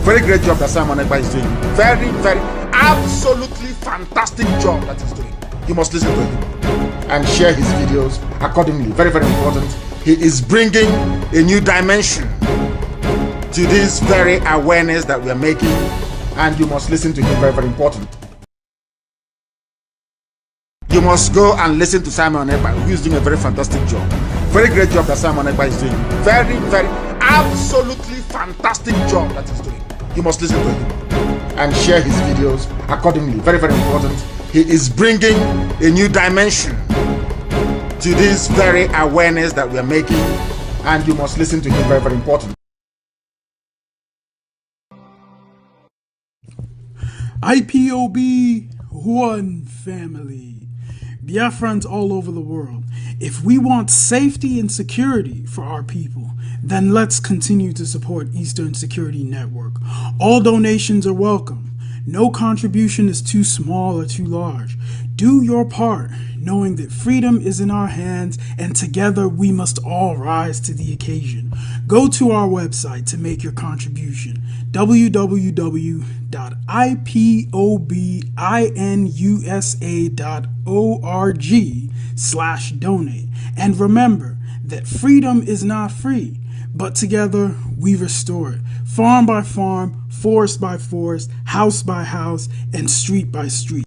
Very great job that Simon Ekpa is doing. Very, very, absolutely fantastic job that he's doing. You must listen to him and share his videos accordingly. Very, very important. He is bringing a new dimension to this very awareness that we are making, and you must listen to him. Very, very important. You must go and listen to Simon Ekpa, who is doing a very fantastic job. Very great job that Simon Ekpa is doing. Very, very, absolutely fantastic job that he's doing. You must listen to him and share his videos accordingly. Very, very important. He is bringing a new dimension to this very awareness that we are making, and you must listen to him. Very, very important. IPOB one family. Biafrans all over the world. If we want safety and security for our people, then let's continue to support Eastern Security Network. All donations are welcome. No contribution is too small or too large. Do your part, knowing that freedom is in our hands, and together we must all rise to the occasion. Go to our website to make your contribution, www.ipobinUSA.org/donate. And remember that freedom is not free, but together we restore it, farm by farm, forest by forest, house by house, and street by street.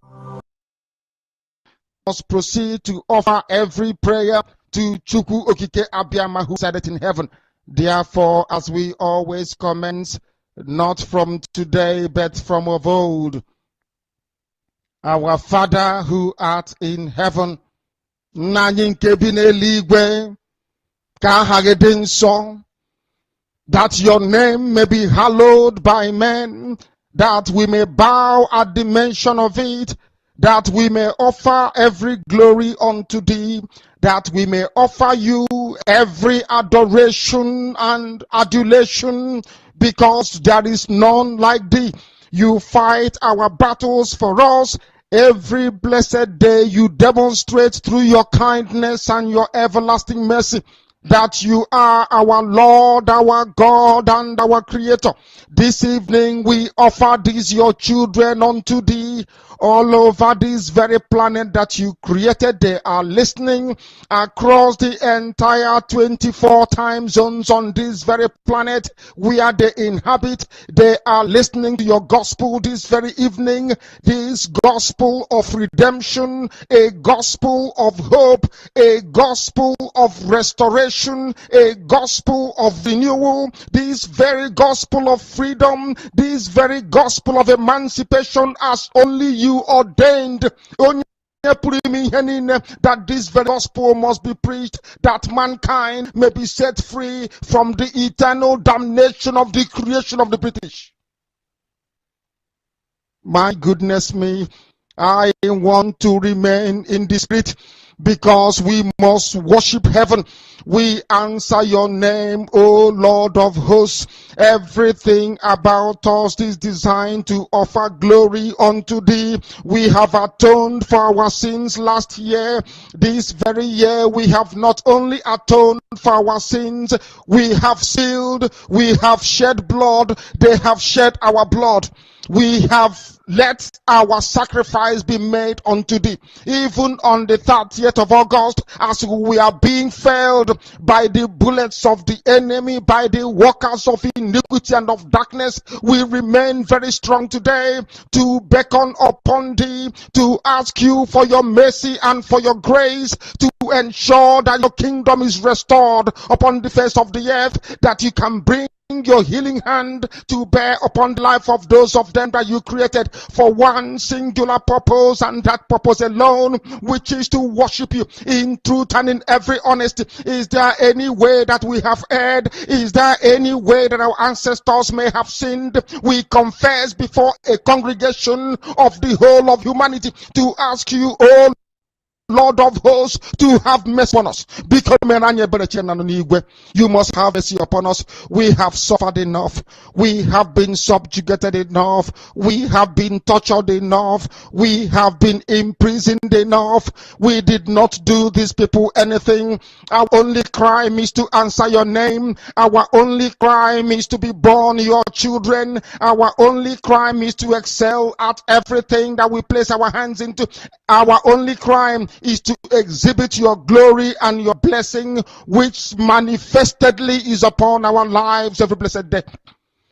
Must proceed to offer every prayer to Chukwu Okike Abiyama, who said it in heaven. Therefore, as we always commence, not from today, but from of old, our Father who art in heaven, that your name may be hallowed by men, that we may bow at the mention of it, that we may offer every glory unto thee, that we may offer you every adoration and adulation, because there is none like thee. You fight our battles for us. Every blessed day you demonstrate through your kindness and your everlasting mercy that you are our Lord, our God, and our Creator. This evening we offer these your children unto thee. All over this very planet that you created, they are listening across the entire 24 time zones on this very planet where they inhabit. They are listening to your gospel this very evening, this gospel of redemption, a gospel of hope, a gospel of restoration, a gospel of renewal, this very gospel of freedom, this very gospel of emancipation, as only you ordained. That this very gospel must be preached, that mankind may be set free from the eternal damnation of the creation of the British. My goodness me, I want to remain in the spirit, because we must worship heaven. We answer your name, O Lord of hosts. Everything about us is designed to offer glory unto thee. We have atoned for our sins last year. This very year we have not only atoned for our sins, we have sealed, we have shed blood, they have shed our blood. We have let our sacrifice be made unto thee. Even on the 30th of August, as we are being felled by the bullets of the enemy, by the workers of iniquity and of darkness, we remain very strong today to beckon upon thee, to ask you for your mercy and for your grace, to ensure that your kingdom is restored upon the face of the earth, that you can bring your healing hand to bear upon the life of those of them that you created for one singular purpose, and that purpose alone, which is to worship you in truth and in every honesty. Is there any way that we have erred? Is there any way that our ancestors may have sinned? We confess before a congregation of the whole of humanity to ask you, oh Lord of hosts, to have mercy on us. Because you must have mercy upon us. We have suffered enough. We have been subjugated enough. We have been tortured enough. We have been imprisoned enough. We did not do these people anything. Our only crime is to answer your name. Our only crime is to be born your children. Our only crime is to excel at everything that we place our hands into. Our only crime is to exhibit your glory and your blessing, which manifestedly is upon our lives every blessed day.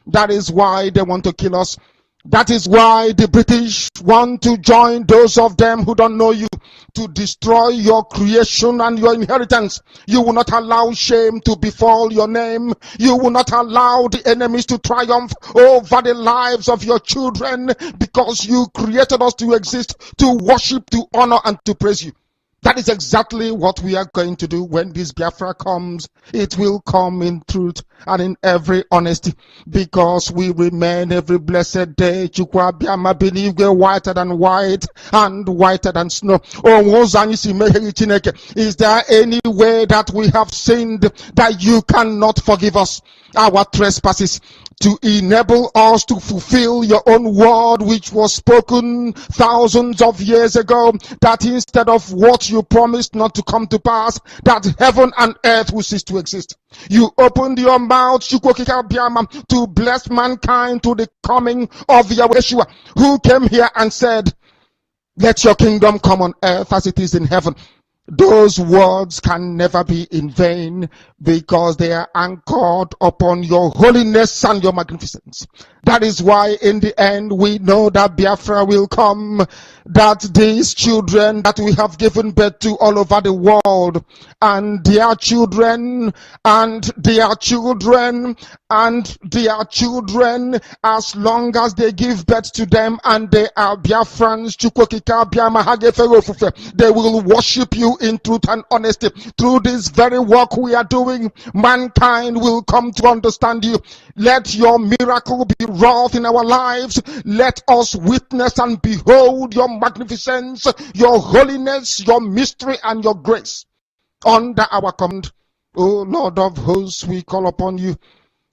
That is why they want to kill us. That is why the British want to join those of them who don't know you to destroy your creation and your inheritance. You will not allow shame to befall your name. You will not allow the enemies to triumph over the lives of your children, because you created us to exist, to worship, to honor, and to praise you. That is exactly what we are going to do when this Biafra comes. It will come in truth and in every honesty, because we remain every blessed day Chukwuabiama benigwe whiter than white and whiter than snow. Is there any way that we have sinned that you cannot forgive us our trespasses, to enable us to fulfill your own word, which was spoken thousands of years ago, that instead of what you promised not to come to pass, that heaven and earth will cease to exist? You opened your mouth to bless mankind to the coming of Yeshua, who came here and said, let your kingdom come on earth as it is in heaven. Those words can never be in vain, because they are anchored upon your holiness and your magnificence. That is why in the end we know that Biafra will come, that these children that we have given birth to all over the world, and their children, and their children, and their children, as long as they give birth to them and they are Biafrans, they will worship you in truth and honesty. Through this very work we are doing, mankind will come to understand you. Let your miracle be wrought in our lives. Let us witness and behold your magnificence, your holiness, your mystery, and your grace under our command. O Lord of hosts, we call upon you.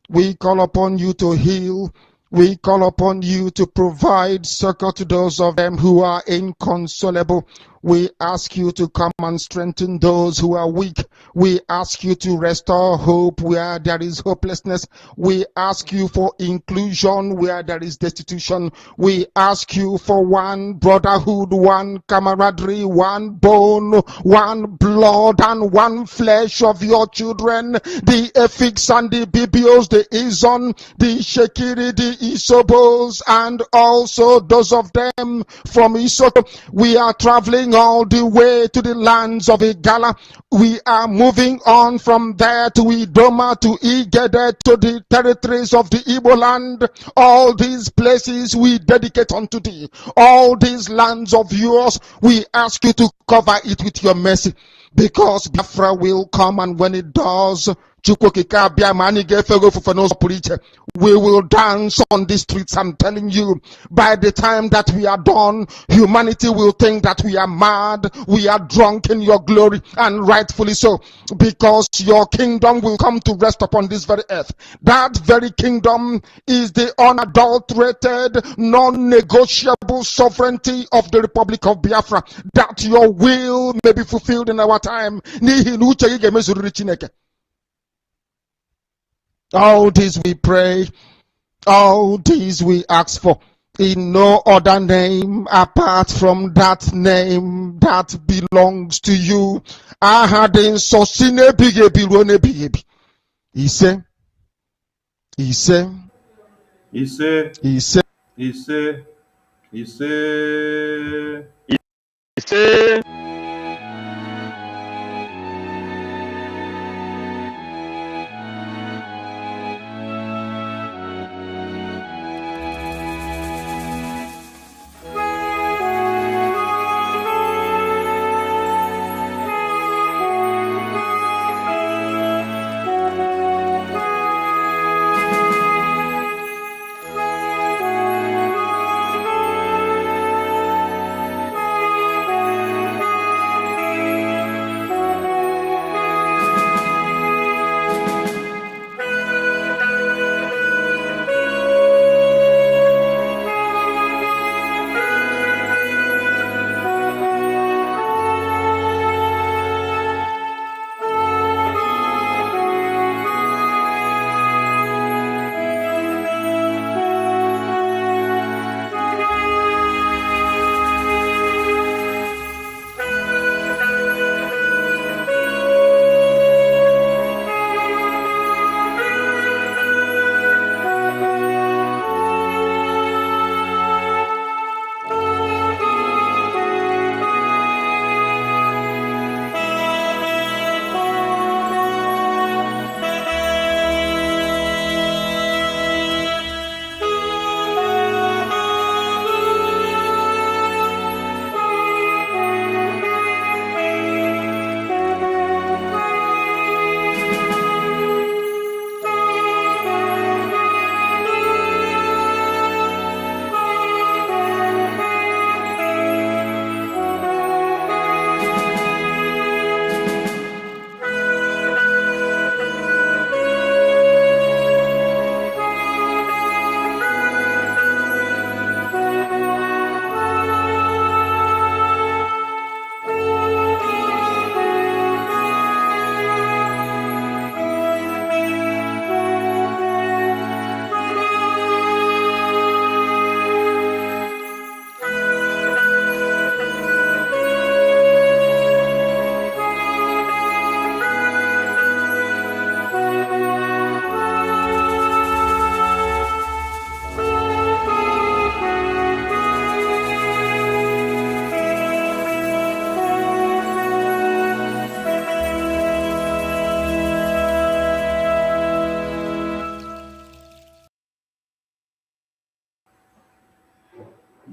We call upon you to heal. We call upon you to provide succor to those of them who are inconsolable. We ask you to come and strengthen those who are weak. We ask you to restore hope where there is hopelessness. We ask you for inclusion where there is destitution. We ask you for one brotherhood, one camaraderie, one bone, one blood, and one flesh of your children. The Efiks and the Bibios, the Izon, the Shekiri, the Isobos, and also those of them from Isoko. We are traveling all the way to the lands of Igala. We are moving on from there to Idoma, to Igede, to the territories of the Igbo land. All these places we dedicate unto thee. All these lands of yours, we ask you to cover it with your mercy, because Biafra will come, and when it does, we will dance on the streets. I'm telling you, by the time that we are done, humanity will think that we are mad, we are drunk in your glory, and rightfully so, because your kingdom will come to rest upon this very earth. That very kingdom is the unadulterated, non-negotiable sovereignty of the Republic of Biafra, that your will may be fulfilled in our time. All this we pray, all this we ask for, in no other name apart from that name that belongs to you. Ahadin sosine bigebi rone bigebi. Ise. Ise. Ise. Ise. Ise. Ise. Ise.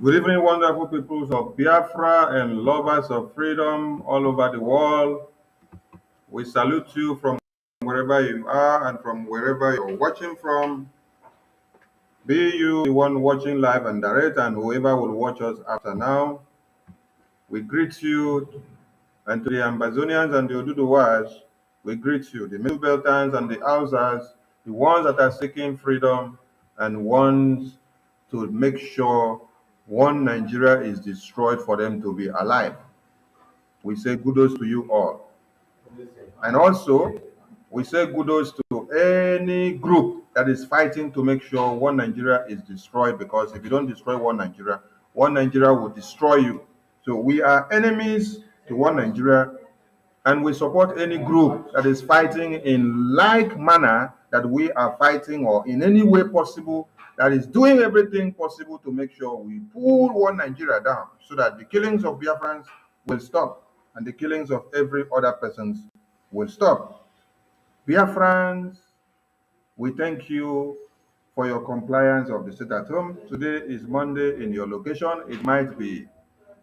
Good evening, wonderful peoples of Biafra and lovers of freedom all over the world. We salute you from wherever you are and from wherever you're watching from. Be you the one watching live and direct, and whoever will watch us after now. We greet you, and to the Ambazonians and the Oduduwas, we greet you, the Middle Beltans and the Hausas, the ones that are seeking freedom and ones to make sure one Nigeria is destroyed for them to be alive. We say kudos to you all. And also, we say kudos to any group that is fighting to make sure one Nigeria is destroyed, because if you don't destroy one Nigeria will destroy you. So we are enemies to one Nigeria, and we support any group that is fighting in like manner that we are fighting, or in any way possible that is doing everything possible to make sure we pull one Nigeria down, so that the killings of Biafrans will stop and the killings of every other persons will stop. Biafrans, we thank you for your compliance of the sit at home. Today is Monday in your location. It might be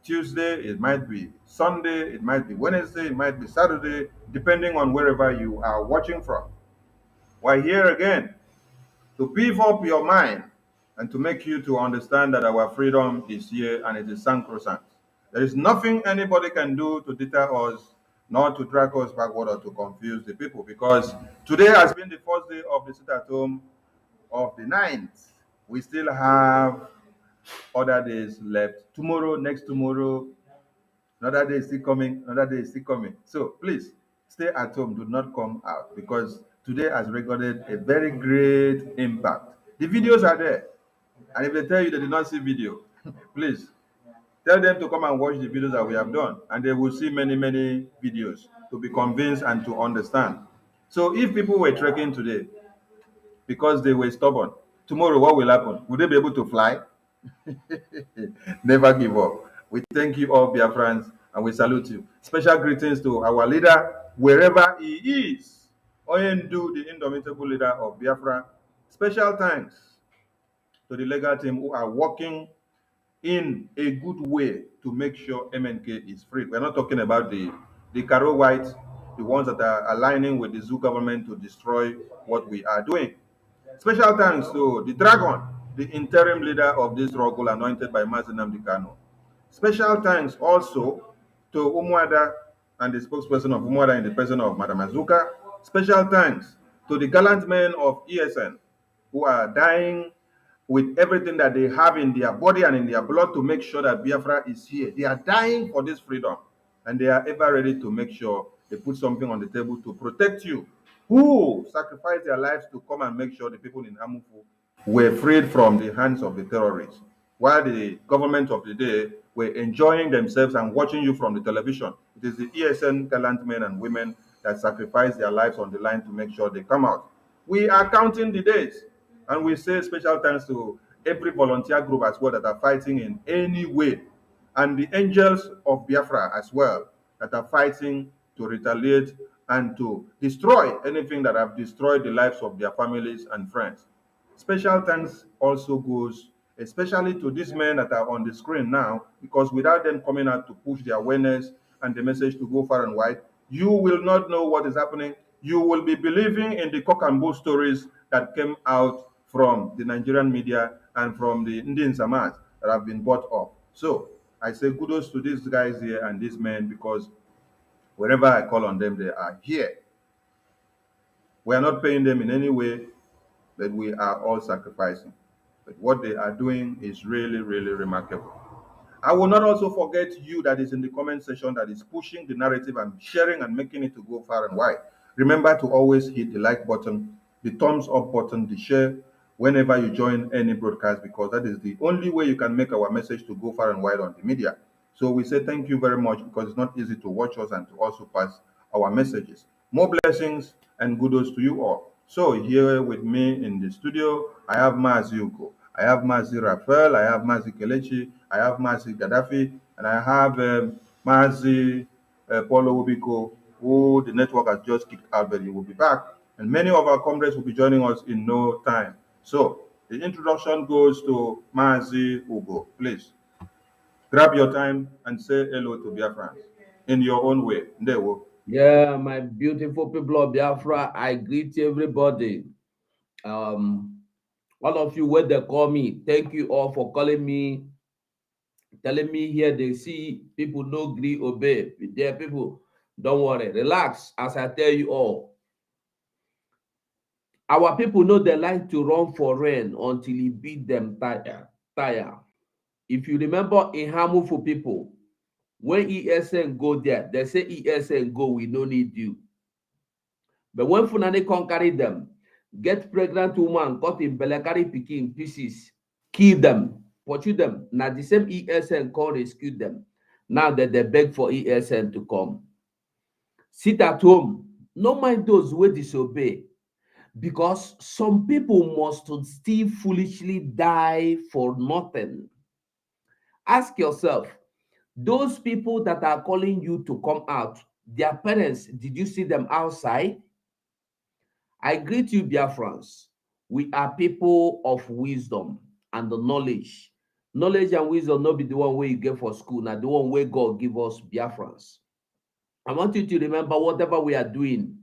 Tuesday, it might be Sunday, it might be Wednesday, it might be Saturday, depending on wherever you are watching from. We're here again to beef up your mind and to make you to understand that our freedom is here and it is sacrosanct. There is nothing anybody can do to deter us, nor to drag us backward or to confuse the people, because today has been the first day of the sit at home of the 9th. We still have other days left. Tomorrow, next tomorrow, another day is still coming, another day is still coming. So please stay at home, do not come out, because today has recorded a very great impact. The videos are there. And if they tell you they did not see video, please tell them to come and watch the videos that we have done, and they will see many, many videos to be convinced and to understand. So if people were trekking today because they were stubborn, tomorrow what will happen? Will they be able to fly? Never give up. We thank you all, Biafrans, and we salute you. Special greetings to our leader, wherever he is. Oyendu, the indomitable leader of Biafra. Special thanks to the legal team who are working in a good way to make sure MNK is free. We're not talking about the Caro White, the ones that are aligning with the zoo government to destroy what we are doing. Special thanks to the Dragon, the interim leader of this struggle, anointed by Mazenam Dikano. Special thanks also to Umuada and the spokesperson of Umuada in the person of Madam Azuka. Special thanks to the gallant men of ESN who are dying with everything that they have in their body and in their blood to make sure that Biafra is here. They are dying for this freedom, and they are ever ready to make sure they put something on the table to protect you, who sacrificed their lives to come and make sure the people in Amufu were freed from the hands of the terrorists, while the government of the day were enjoying themselves and watching you from the television. It is the ESN gallant men and women that sacrifice their lives on the line to make sure they come out. We are counting the days, and we say special thanks to every volunteer group as well that are fighting in any way, and the angels of Biafra as well that are fighting to retaliate and to destroy anything that have destroyed the lives of their families and friends. Special thanks also goes especially to these men that are on the screen now, because without them coming out to push the awareness and the message to go far and wide, you will not know what is happening. You will be believing in the cock and bull stories that came out from the Nigerian media and from the Indian Samas that have been bought up. So I say kudos to these guys here and these men, because wherever I call on them, they are here. We are not paying them in any way, but we are all sacrificing. But what they are doing is really, really remarkable. I will not also forget you that is in the comment section that is pushing the narrative and sharing and making it to go far and wide. Remember to always hit the like button, the thumbs up button, the share whenever you join any broadcast, because that is the only way you can make our message to go far and wide on the media. So we say thank you very much, because it's not easy to watch us and to also pass our messages. More blessings and kudos to you all. So here with me in the studio, I have Mazi Uko, I have Mazi Rafael, I have Mazi Kelechi, I have Mazi Gaddafi, and I have Mazi Paulo Ubiko, who the network has just kicked out, but he will be back. And many of our comrades will be joining us in no time. So the introduction goes to Mazi Ugo, please. Grab your time and say hello to Biafrans in your own way. Ndewo. Yeah, my beautiful people of Biafra, I greet everybody. All of you where they call me, thank you all for calling me, telling me here they see people no agree obey. There people, don't worry, relax as I tell you all. Our people know they like to run for rain until he beat them tire. If you remember in harmful people, when ESN go there, they say ESN go, we no need you. But when Funani can't carry them, get pregnant woman, cut in belle, carry pikin pieces, kill them, pursue them. Now the same ESN can rescue them. Now that they beg for ESN to come. Sit at home. No mind those who disobey. Because some people must still foolishly die for nothing. Ask yourself, those people that are calling you to come out, their parents, did you see them outside? I greet you, Biafrans. We are people of wisdom and the knowledge. Knowledge and wisdom not be the one way you get for school, now the one way God give us, Biafrans. I want you to remember whatever we are doing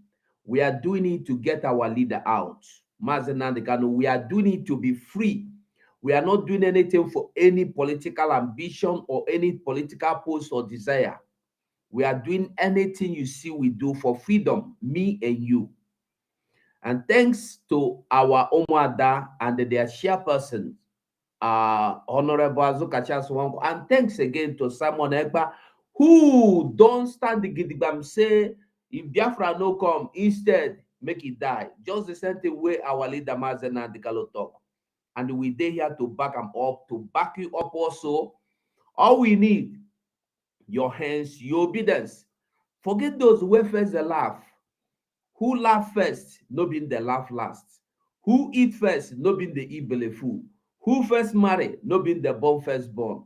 it to get our leader out. Mazenandekano, we are doing it to be free. We are not doing anything for any political ambition or any political post or desire. We are doing anything you see we do for freedom, me and you. And thanks to our Omada and their chairperson, Honorable Azukacha Swanko, and thanks again to Simon Ekpa, who don't stand the gidigam say, if Biafra no come, instead, make it die. Just the same thing way our leader Mazena Dikalo talk. And we dey here to back them up, to back you up also. All we need, your hands, your obedience. Forget those who first the laugh. Who laugh first, no being the laugh last. Who eat first, no being the eat belly full. Who first marry, no being the born first born.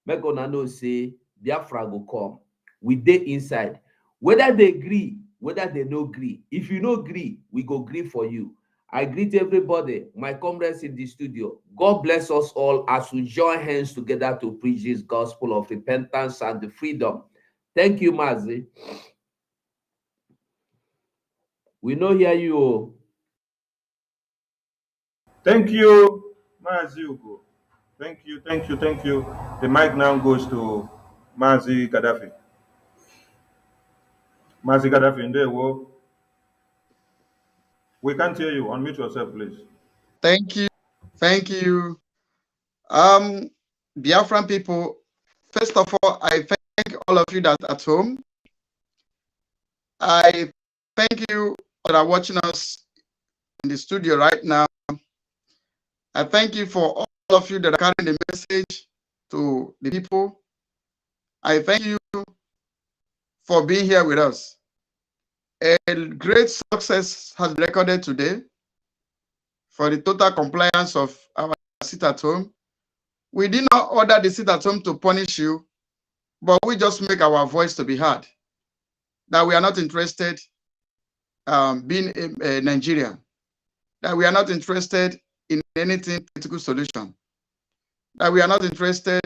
Make una know say Biafra go come. We dey inside. Whether they agree, whether they no agree. If you no agree, we go agree for you. I greet everybody, my comrades in the studio. God bless us all as we join hands together to preach this gospel of repentance and the freedom. Thank you, Mazi. We know hear you. Thank you, Mazi Ugo. Thank you, thank you, thank you. The mic now goes to Mazi Gaddafi. Mazi Gaddafi, Ndewo. We can't hear you. Unmute yourself, please. Thank you. Thank you. Biafran people, first of all, I thank all of you that are at home. I thank you that are watching us in the studio right now. I thank you for all of you that are carrying the message to the people. I thank you for being here with us. A great success has been recorded today for the total compliance of our sit at home. We did not order the sit at home to punish you, but we just make our voice to be heard. That we are not interested being a Nigerian. That we are not interested in anything political solution. That we are not interested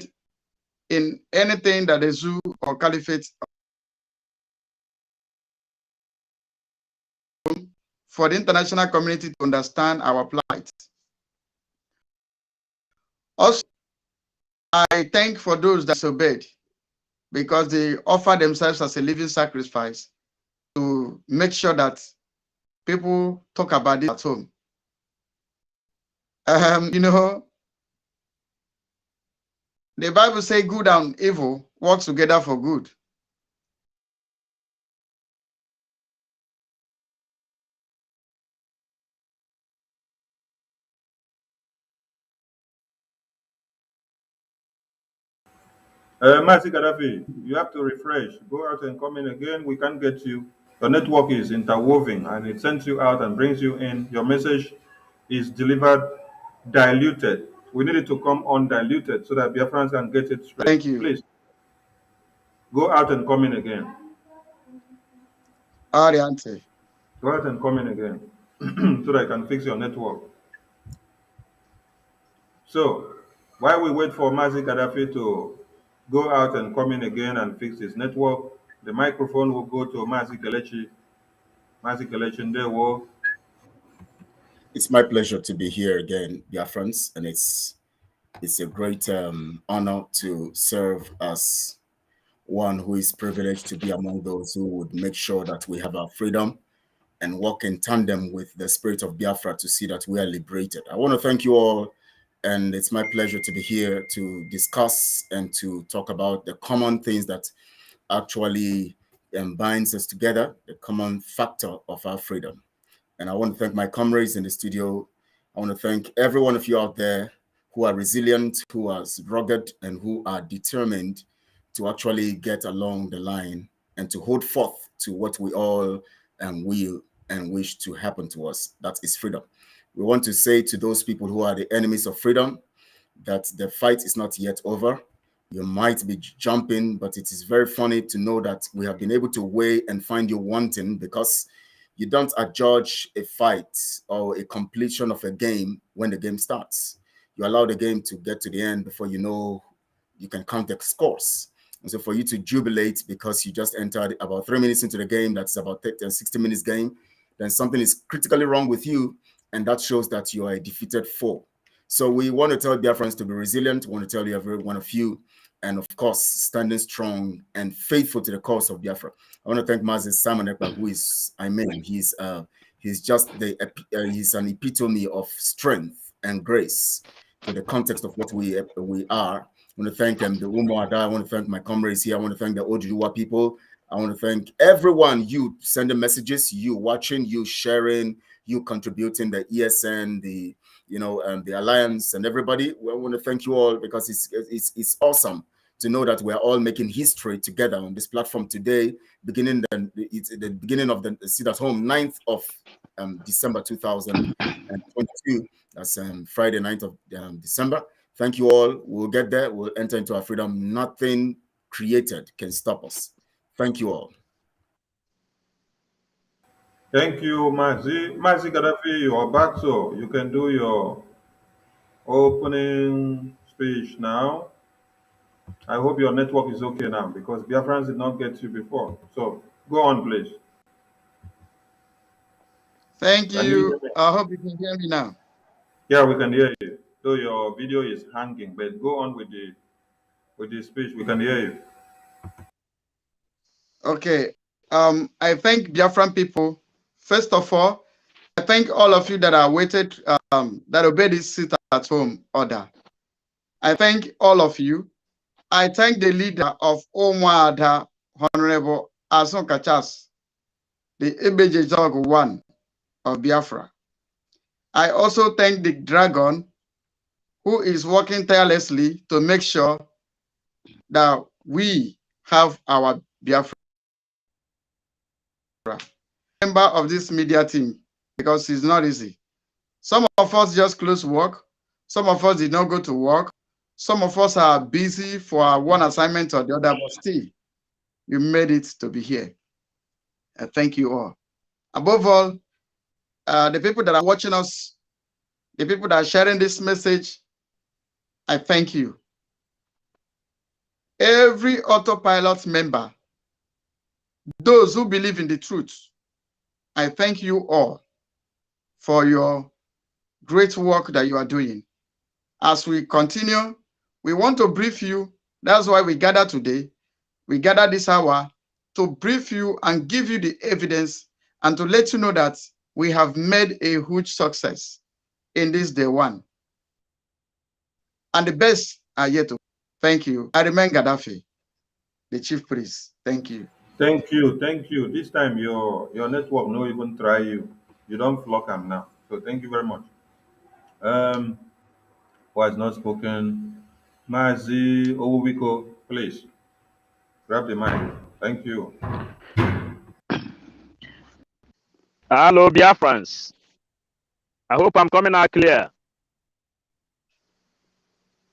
in anything that the zoo or caliphate for the international community to understand our plight. Also, I thank for those that disobeyed because they offer themselves as a living sacrifice to make sure that people talk about it at home. You know, the Bible says good and evil work together for good. Mazi Gaddafi, you have to refresh. Go out and come in again. We can't get you. Your network is interwoven and it sends you out and brings you in. Your message is delivered diluted. We need it to come undiluted so that Biafrans can get it straight. Thank you. Please go out and come in again. Ariante. Go out and come in again so that I can fix your network. So while we wait for Mazi Gaddafi to go out and come in again and fix his network. The microphone will go to Mazi Kelechi. Mazi Kelechi Ndewo. It's my pleasure to be here again, dear friends, and it's a great honor to serve as one who is privileged to be among those who would make sure that we have our freedom and work in tandem with the spirit of Biafra to see that we are liberated. I want to thank you all, and it's my pleasure to be here to discuss and to talk about the common things that actually binds us together, the common factor of our freedom. And I want to thank my comrades in the studio. I want to thank every one of you out there who are resilient, who are rugged, and who are determined to actually get along the line and to hold forth to what we all will and wish to happen to us. That is freedom. We want to say to those people who are the enemies of freedom that the fight is not yet over. You might be jumping, but it is very funny to know that we have been able to weigh and find you wanting, because you don't adjudge a fight or a completion of a game when the game starts. You allow the game to get to the end before you know you can count the scores. And so for you to jubilate because you just entered about 3 minutes into the game, that's about 30 and 60 minutes game, then something is critically wrong with you, and that shows that you are a defeated foe. So we want to tell Biafrans to be resilient. We want to tell you, every one of you, and of course, standing strong and faithful to the cause of Biafra. I want to thank Mazi Simon Ekpa, who is, he's just he's an epitome of strength and grace to the context of what we are. I want to thank the Umo Ada. I want to thank my comrades here. I want to thank the Ojuwa people. I want to thank everyone, you sending messages, you watching, you sharing, you contributing, the ESN, the Alliance, and everybody. I want to thank you all, because it's awesome to know that we're all making history together on this platform today, it's the beginning of the Sit at Home, 9th of December 2022. That's Friday, 9th of December. Thank you all. We'll get there. We'll enter into our freedom. Nothing created can stop us. Thank you all. Thank you, Mazi. Mazi Gaddafi, you are back, so you can do your opening speech now. I hope your network is okay now, because Biafrans did not get you before. So go on, please. Thank you. I hope you can hear me now. Yeah, we can hear you. Though your video is hanging, but go on with the speech. We can hear you. Okay. I thank Biafran people. First of all, I thank all of you that are waited, that obeyed this sit at home order. I thank all of you. I thank the leader of Omwada, Honorable Ason Kachas, the Ebejejog one of Biafra. I also thank the Dragon, who is working tirelessly to make sure that we have our Biafra. Member of this media team, because it's not easy. Some of us just close work. Some of us did not go to work. Some of us are busy for one assignment or the other, but still, you made it to be here. Thank you all. Above all, the people that are watching us, the people that are sharing this message, I thank you. Every autopilot member, those who believe in the truth, I thank you all for your great work that you are doing. As we continue, we want to brief you. That's why we gather today. We gather this hour to brief you and give you the evidence and to let you know that we have made a huge success in this day one. And the best are yet to. Thank you. I remain Gaddafi, the chief priest. Thank you. Thank you. Thank you. This time your network no even try you. You don't flock them now. So thank you very much. Who has not spoken? Mazi Owubiko, please grab the mic. Thank you. Hello, Biafrans. I hope I'm coming out clear.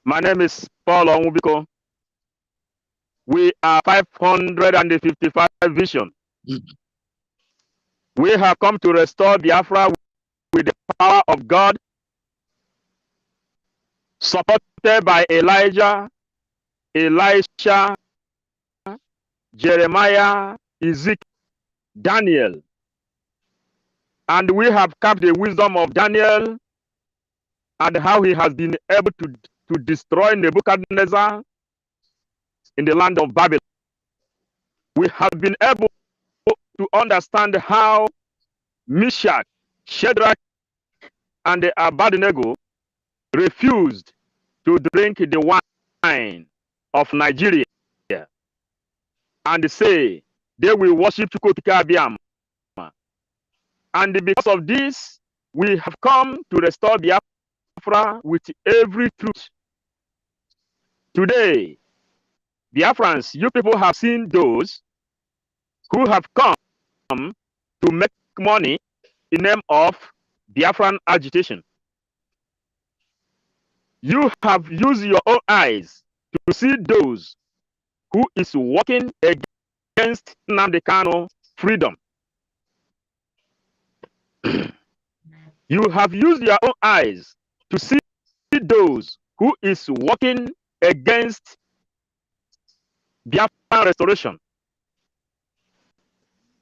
My name is Paul Onwubiko. We are 555 Vision. We have come to restore Biafra with the power of God, supported by Elijah, Elisha, Jeremiah, Ezekiel, Daniel. And we have kept the wisdom of Daniel and how he has been able to destroy Nebuchadnezzar in the land of Babylon. We have been able to understand how Meshach, Shadrach, and Abednego refused to drink the wine of Nigeria and say they will worship Chukwukabiam. And because of this, we have come to restore Biafra with every truth. Today, Biafrans, you people have seen those who have come to make money in the name of Biafran agitation. You have used your own eyes to see those who is working against Nnamdi Kanu freedom. You have used your own eyes to see those who is working against Biafran restoration.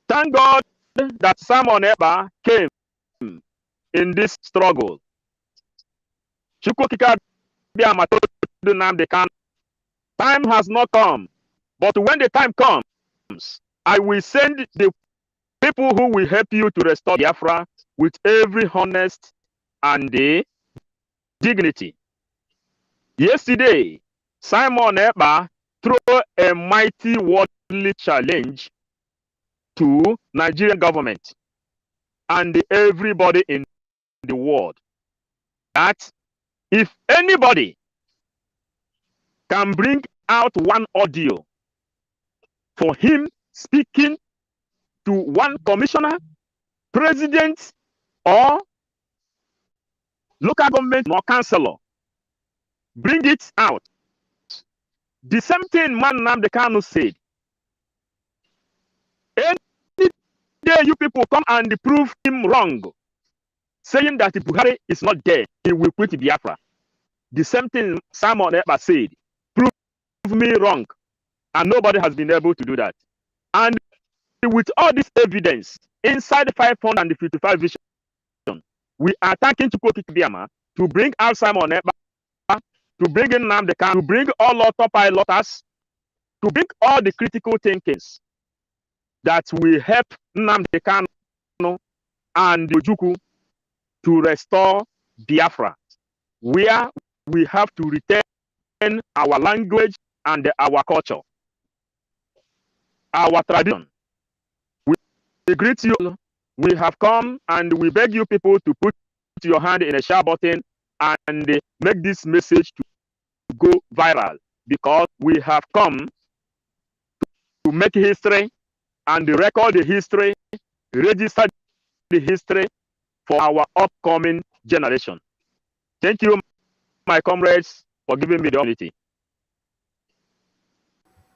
Thank God that Simon Ekpa came in this struggle. Chukwukabiam told Nnamdi Kanu, time has not come, but when the time comes, I will send the people who will help you to restore Biafra with every honest and dignity. Yesterday, Simon Ekpa threw a mighty worldly challenge to Nigerian government and everybody in the world that if anybody can bring out one audio for him speaking to one commissioner, president, or local government or councillor, bring it out. The same thing man Nnamdi Kanu said. Any day you people come and prove him wrong, saying that Buhari is not dead, he will quit Biafra. The same thing Simon Ekpa said. Prove me wrong. And nobody has been able to do that. And with all this evidence, inside 555 vision, we are thanking Chukwukabiam to bring out Simon Ekpa, to bring in Nnamdi Kanu, to bring all autopilots, to bring all the critical thinkings that will help Nnamdi Kanu and Ojukwu to restore Biafra, where we have to retain our language and our culture, our tradition. We greet you. We have come and we beg you people to put your hand in a share button and make this message to go viral, because we have come to make history and record the history, register the history for our upcoming generation. Thank you, my comrades, for giving me the opportunity.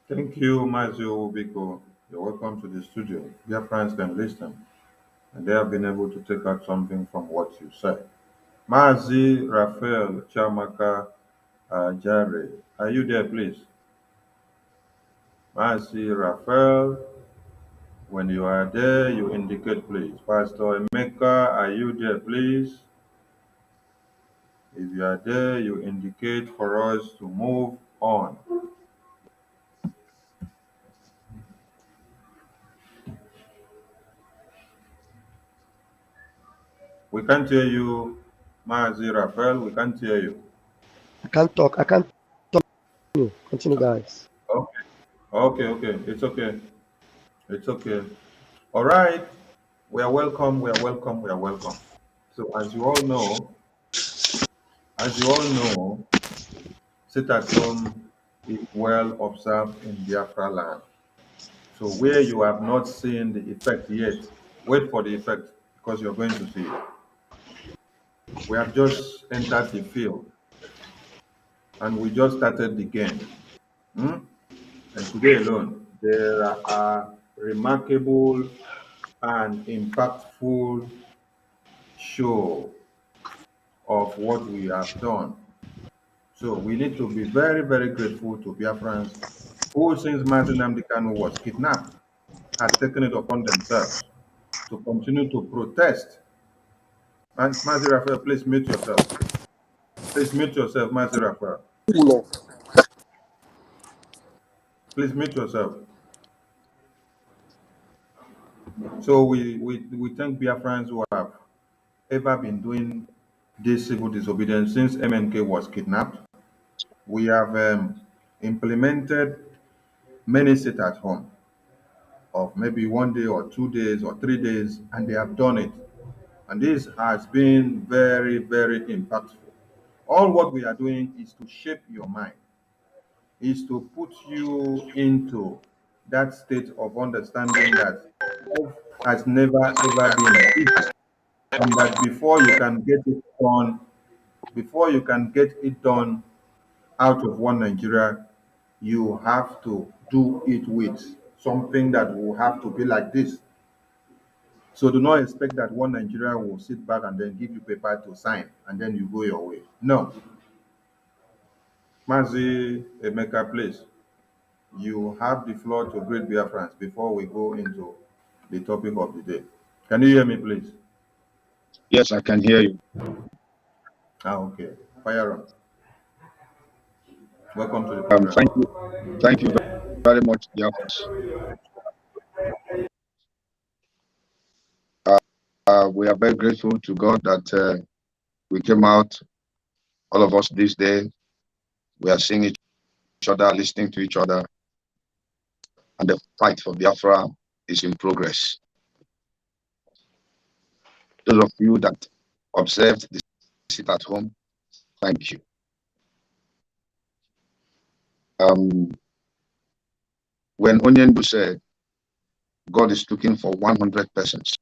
Thank you, Mazio Biko. You're welcome to the studio. Dear friends can listen, and they have been able to take out something from what you said. Mazi Raphael Chamaka Jare, are you there, please? Mazi Raphael, when you are there, you indicate, please. Pastor Emeka, are you there, please? If you are there, you indicate for us to move on. We can't hear you, Mazi Raphael. We can't hear you. I can't talk. Continue, guys. Okay. Okay. It's okay. It's okay. All right. We are welcome. So as you all know, sit at home is well observed in Biafra land. So where you have not seen the effect yet, wait for the effect, because you're going to see it. We have just entered the field and we just started the game. And today alone, there are remarkable and impactful show of what we have done So we need to be very, very grateful to Biafrans who, since Mazi Nnamdi Kanu was kidnapped, had taken it upon themselves to continue to protest. Mazi Raphael, please mute yourself. Please mute yourself, Mazi Raphael. Please mute yourself. So we thank Biafrans who have ever been doing this civil disobedience since MNK was kidnapped. We have implemented many sit at home of maybe 1 day or 2 days or 3 days, and they have done it. And this has been very, very impactful. All what we are doing is to shape your mind, is to put you into that state of understanding that life has never ever been easy, and that before you can get it done out of one Nigeria, you have to do it with something that will have to be like this. So do not expect that one Nigeria will sit back and then give you paper to sign and then you go your way. No. Mazi Emeka, please, you have the floor to greet Biafrans before we go into the topic of the day. Can you hear me, please? Yes, I can hear you. Okay. Fire on. Welcome to the program. Thank you very much, Biafrans. We are very grateful to God that we came out, all of us this day. We are seeing each other, listening to each other, and the fight for Biafra is in progress. Those of you that observed the sit at home, thank you. When Onyendu said, God is looking for 100 persons,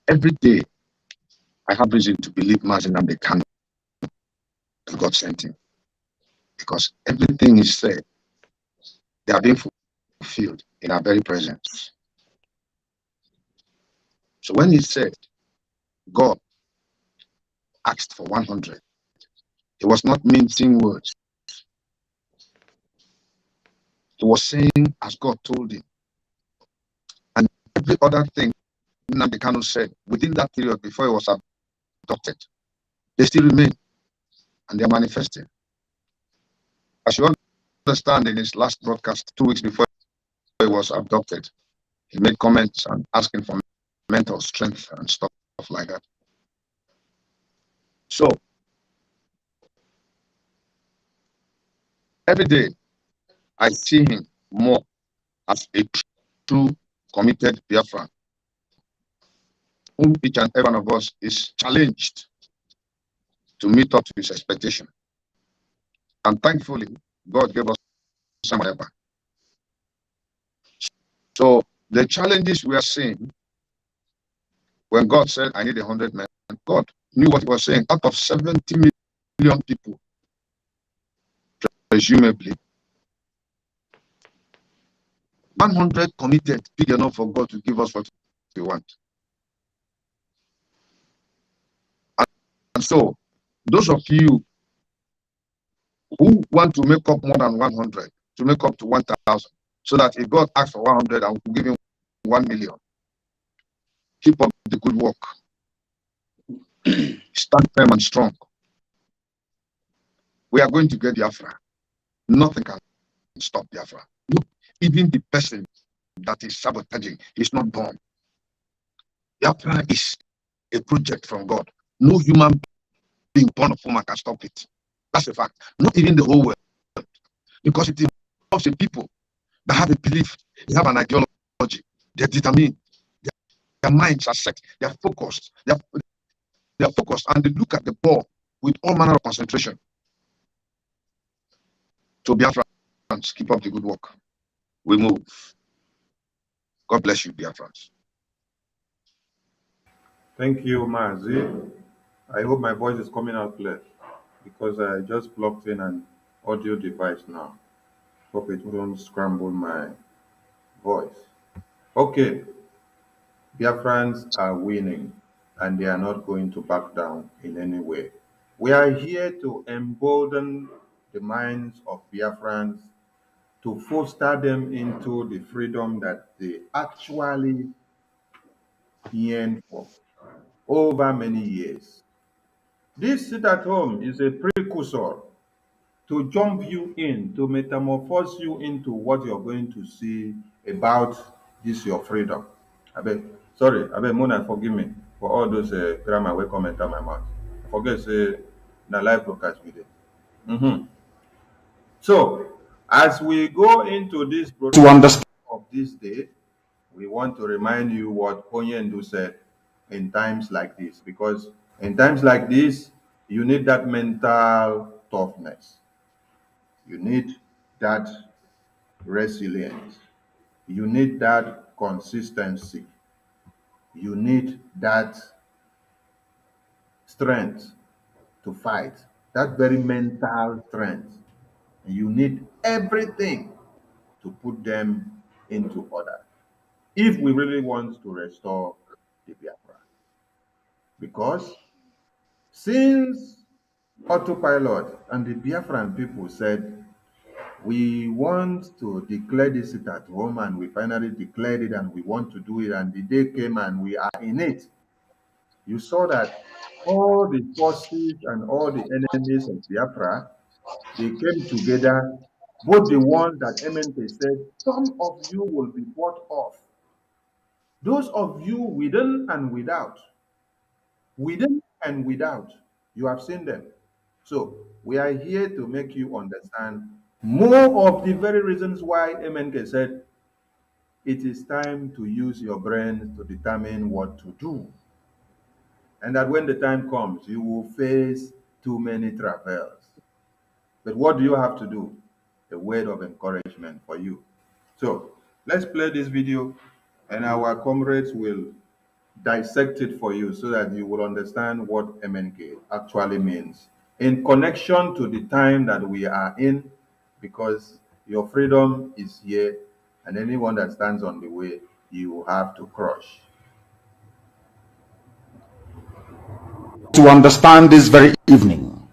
every day I have reason to believe Mazi Nnamdi Kanu, that God sent him. Because everything he said, they are being fulfilled in our very presence. So when he said, God asked for 100, he was not mincing words. He was saying as God told him. And every other thing Nnamdi Kanu said within that period before he was abducted, they still remain and they are manifesting. As you understand, in his last broadcast 2 weeks before he was abducted, he made comments and asking for mental strength and stuff like that. So every day I see him more as a true committed Biafran, whom each and every one of us is challenged to meet up to his expectation. And thankfully, God gave us some ever. So the challenges we are seeing, when God said, I need 100 men, God knew what he was saying. Out of 70 million people, presumably, 100 committed, big enough for God to give us what we want. And so, those of you who want to make up more than 100, to make up to 1,000, so that if God asks for 100, I will give him 1 million. Keep up the good work. Stand firm and strong. We are going to get Biafra. Nothing can stop Biafra. Look, even the person that is sabotaging is not born. Biafra is a project from God. No human being born of woman can stop it. That's a fact. Not even the whole world. Because it involves a people that have a belief, they have an ideology, they're determined, their minds are set, they're focused, they're focused, and they look at the ball with all manner of concentration. So Biafrans, keep up the good work. We move. God bless you, Biafrans. Thank you, Mazi. I hope my voice is coming out clear because I just plugged in an audio device now. Hope it won't scramble my voice. Okay, Biafrans are winning and they are not going to back down in any way. We are here to embolden the minds of Biafrans, to foster them into the freedom that they actually yearn for over many years. This sit at home is a precursor to jump you in, to metamorphose you into what you're going to see about this your freedom. I beg Mona, forgive me for all those grammar will come enter my mouth. Forget say na live broadcast we dey. So as we go into this broadcast understand of this day, we want to remind you what Onyendu said in times like this, because in times like this, you need that mental toughness. You need that resilience. You need that consistency. You need that strength to fight, that very mental strength. You need everything to put them into order if we really want to restore the Biafra. Because since autopilot and the Biafran people said, we want to declare this sit at home, and we finally declared it, and we want to do it, and the day came and we are in it. You saw that all the forces and all the enemies of Biafra, they came together, both the ones that MNK said, some of you will be bought off. Those of you within and without, you have seen them. So we are here to make you understand more of the very reasons why MNK said it is time to use your brains to determine what to do. And that when the time comes, you will face too many travails. But what do you have to do? A word of encouragement for you. So let's play this video, and our comrades will dissect it for you so that you will understand what MNK actually means in connection to the time that we are in, because your freedom is here, and anyone that stands on the way, you have to crush. to understand this very evening.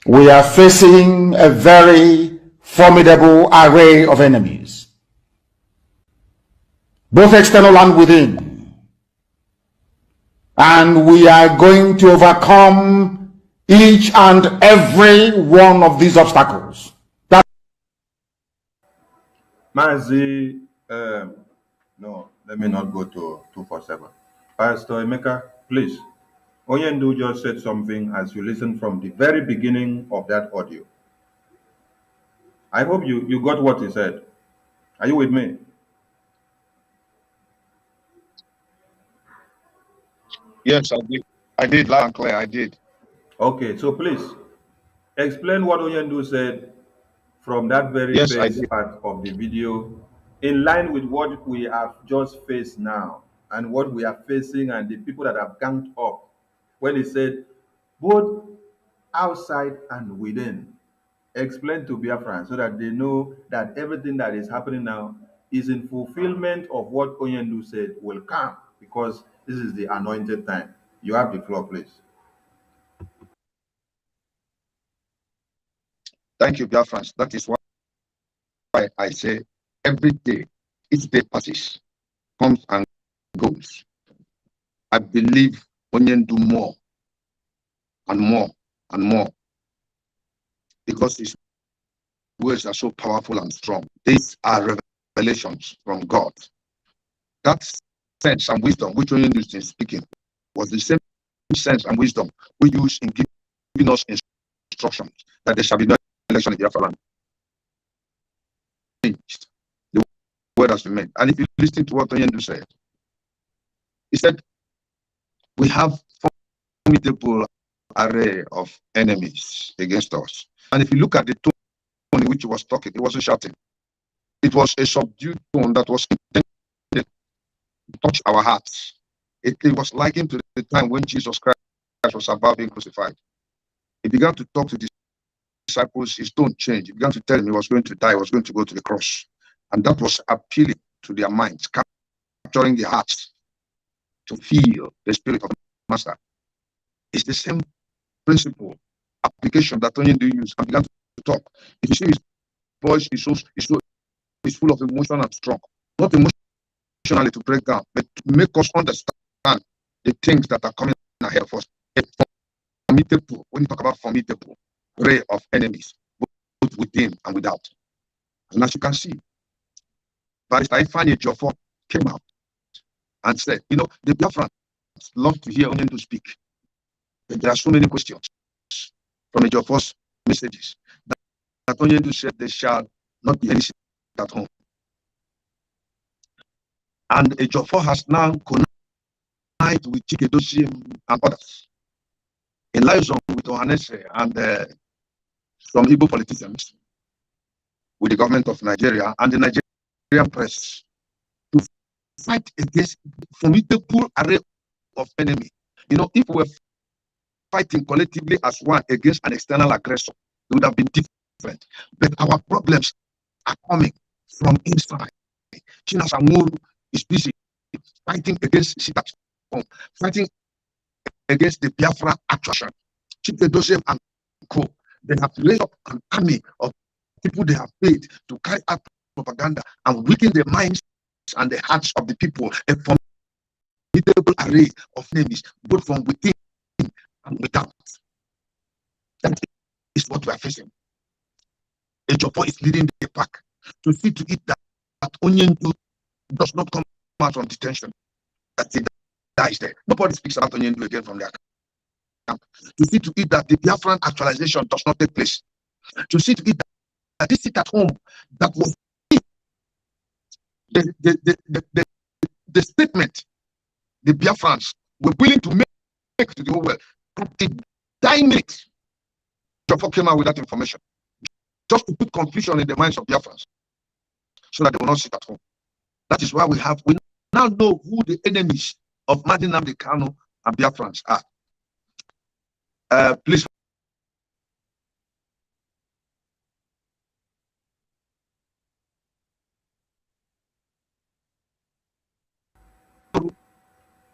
We are facing a very formidable array of enemies, both external and within. And we are going to overcome each and every one of these obstacles. Mazi, no, let me not go to 247. Pastor Emeka, please. Oyendu just said something as you listen from the very beginning of that audio. I hope you got what he said. Are you with me? Yes, I did. I did, loud and clear. I did. Okay, so please explain what Oyendu said from that very Yes, I first did. part of the video, in line with what we have just faced now and what we are facing and the people that have ganged up, when he said both outside and within. Explain to Biafran so that they know that everything that is happening now is in fulfillment of what Oyendu said will come, because this is the anointed time. You have the floor, please. Thank you, Biafrans. That is why I say every day, each day passes, comes and goes. I believe Onyen do more and more and more, because his words are so powerful and strong. These are revelations from God. That sense and wisdom which Onyen used in speaking was the same sense and wisdom we use in giving us instructions that there shall be no election in Biafra land. The word has been made. And if you listen to what Onyendu said, he said, we have formidable array of enemies against us. And if you look at the tone in which he was talking, he wasn't shouting. It was a subdued tone that was intended to touch our hearts. It was likened to the time when Jesus Christ was about being crucified. He began to talk to the disciples, his tone changed. He began to tell them he was going to die, he was going to go to the cross. And that was appealing to their minds, capturing their hearts to feel the spirit of the Master. It's the same principle application that Tony do use and began to talk. If you see his voice is full of emotion and strong, not emotionally to break down, but to make us understand the things that are coming ahead of us. A formidable, when you talk about formidable array of enemies, both within and without. And as you can see, Barrister Ifeanyi Ejiofor came out and said, you know, the Biafrans love to hear Onyendu speak. But there are so many questions from Ejiofor's messages that Onyendu said there shall not be any seat at home. And Ejiofor has now connived with Chikedozie and others in liaison with Ohanese and some Igbo politicians, with the government of Nigeria and the Nigerian press, to fight against formidable array of enemy. You know, if we're fighting collectively as one against an external aggressor, it would have been different. But our problems are coming from inside. Chinasa Muru is busy fighting against Sitat, fighting against the Biafra attraction. Chikedozie and co. They have raised up an army of people they have paid to carry out propaganda and weaken the minds and the hearts of the people. A formidable array of enemies, both from within and without. That is what we are facing. Ejiofor is leading the pack to see to it that Onyendu does not come out from detention, that he dies there. Nobody speaks about Onyendu again from their camp. To see to it that the Biafran actualization does not take place. To see to it that this sit at home that was the statement the Biafrans were willing to make to the whole world at the dying minute. Ejiofor came out with that information just to put confusion in the minds of Biafrans so that they will not sit at home. That is why we now know who the enemies of Nnamdi Kanu and Biafrans are. Please.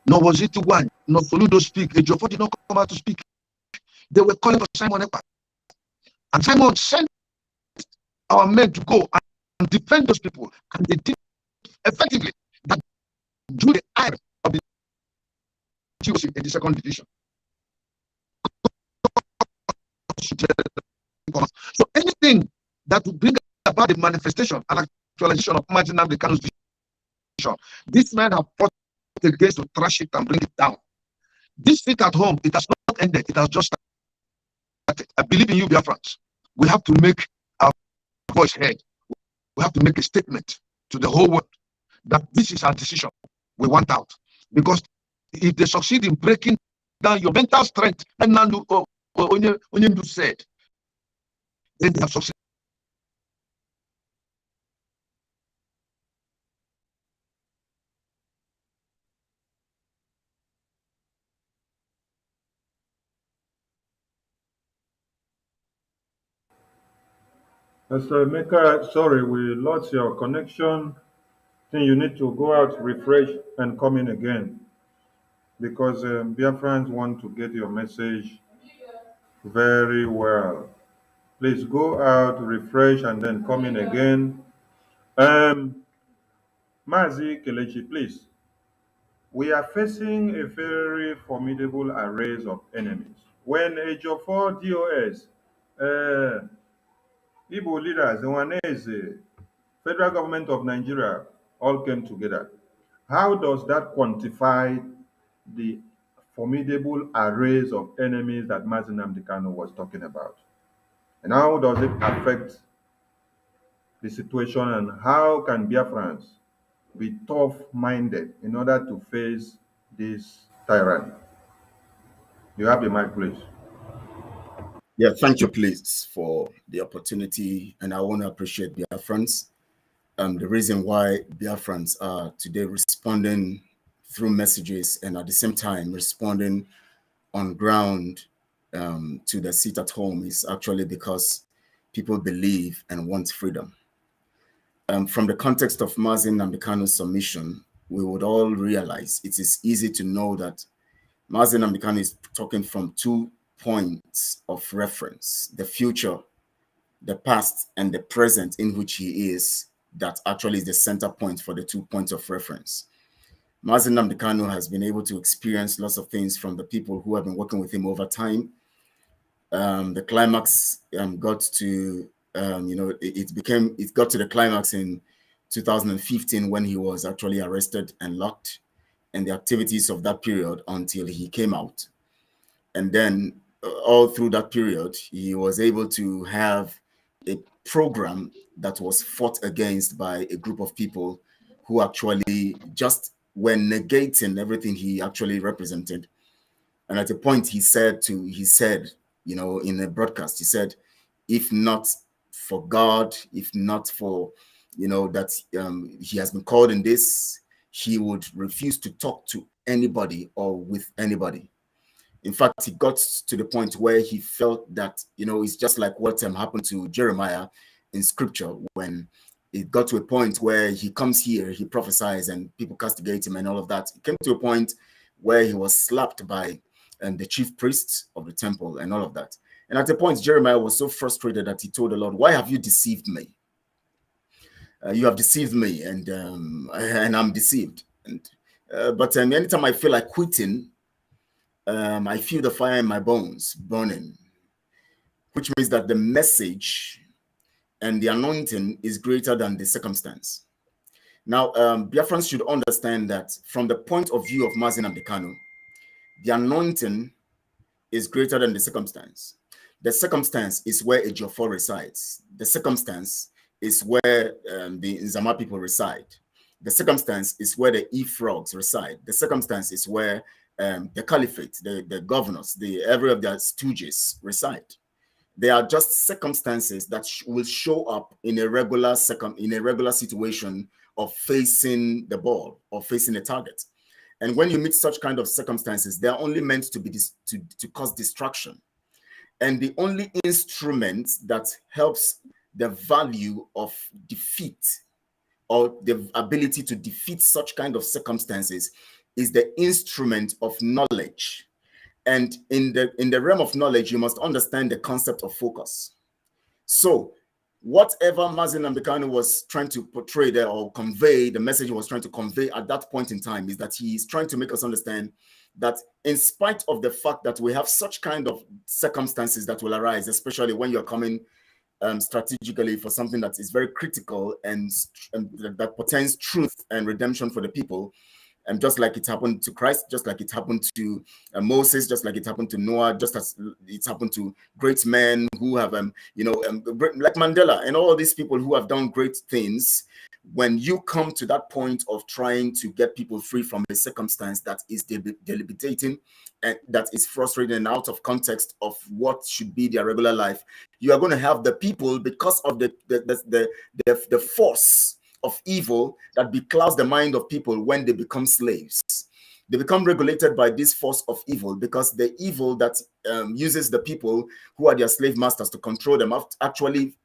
No was it one, no Soludo speak. Ejiofor did not come out to speak. They were calling for Simon Ekpa. And Simon sent our men to go and defend those people. And they did effectively that drew the ire of the GOC in the second division. So anything that would bring about the manifestation and actualization of Nnamdi Kanu's vision, these men have fought against to trash it and bring it down. This fit at home, it has not ended, it has just started. I believe in you, Biafrans. We have to make our voice heard. We have to make a statement to the whole world that this is our decision. We want out. Because if they succeed in breaking down your mental strength, and Onyendu said, then they have succeeded. Mr. Emeka, sorry, we lost your connection. I think you need to go out, refresh, and come in again. Because Biafrans want to get your message very well. Please go out, refresh, and then come in again. Mazi Kelechi, please. We are facing a very formidable array of enemies. When Ejiofor DOS, Igbo leaders, the Ohanese, federal government of Nigeria all came together. How does that quantify the formidable arrays of enemies that Mazi Nnamdi Kanu was talking about? And how does it affect the situation, and how can Biafrans be tough-minded in order to face this tyrant? You have the mic, please. Yeah, thank you, please, for the opportunity. And I want to appreciate Biafrans. The reason why Biafrans are today responding through messages and at the same time responding on ground to the seat at home is actually because people believe and want freedom. From the context of Mazi Nnamdi Kanu's submission, we would all realize it is easy to know that Mazi Nnamdi Kanu is talking from two points of reference, the future, the past, and the present in which he is, that actually is the center point for the 2 points of reference. Mazi Nnamdi Kanu has been able to experience lots of things from the people who have been working with him over time. The climax got to, it got to the climax in 2015 when he was actually arrested and locked, and the activities of that period until he came out. And then all through that period, he was able to have a program that was fought against by a group of people who actually just were negating everything he actually represented. And at a point he said, in a broadcast, he said, if not for God, if not for, that he has been called in this, he would refuse to talk to anybody or with anybody. In fact, he got to the point where he felt that, it's just like what happened to Jeremiah in scripture, when it got to a point where he comes here, he prophesies, and people castigate him and all of that. It came to a point where he was slapped by the chief priests of the temple and all of that. And at a point, Jeremiah was so frustrated that he told the Lord, why have you deceived me? You have deceived me, and I'm deceived. But anytime I feel like quitting, I feel the fire in my bones burning, which means that the message and the anointing is greater than the circumstance. Now, Biafrans should understand that from the point of view of Mazi Nnamdi Kanu, the anointing is greater than the circumstance. The circumstance is where Ejiofor resides. The circumstance is where the Nzama people reside. The circumstance is where the Ifrogs reside. The circumstance is where the caliphate, the governors, every of their stooges reside. They are just circumstances that will show up in a regular situation of facing the ball or facing a target. And when you meet such kind of circumstances, they are only meant to be to cause distraction. And the only instrument that helps the value of defeat or the ability to defeat such kind of circumstances is the instrument of knowledge. And in the realm of knowledge, you must understand the concept of focus. So whatever Mazi Nnamdi Kanu was trying to portray there or convey, the message he was trying to convey at that point in time, is that he is trying to make us understand that in spite of the fact that we have such kind of circumstances that will arise, especially when you're coming strategically for something that is very critical and that portends truth and redemption for the people, and just like it happened to Christ, just like it happened to Moses, just like it happened to Noah, just as it's happened to great men who have, like Mandela and all these people who have done great things. When you come to that point of trying to get people free from a circumstance that is debilitating and that is frustrating and out of context of what should be their regular life, you are going to have the people, because of the force of evil that beclouds the mind of people when they become slaves. They become regulated by this force of evil, because the evil that uses the people who are their slave masters to control them actually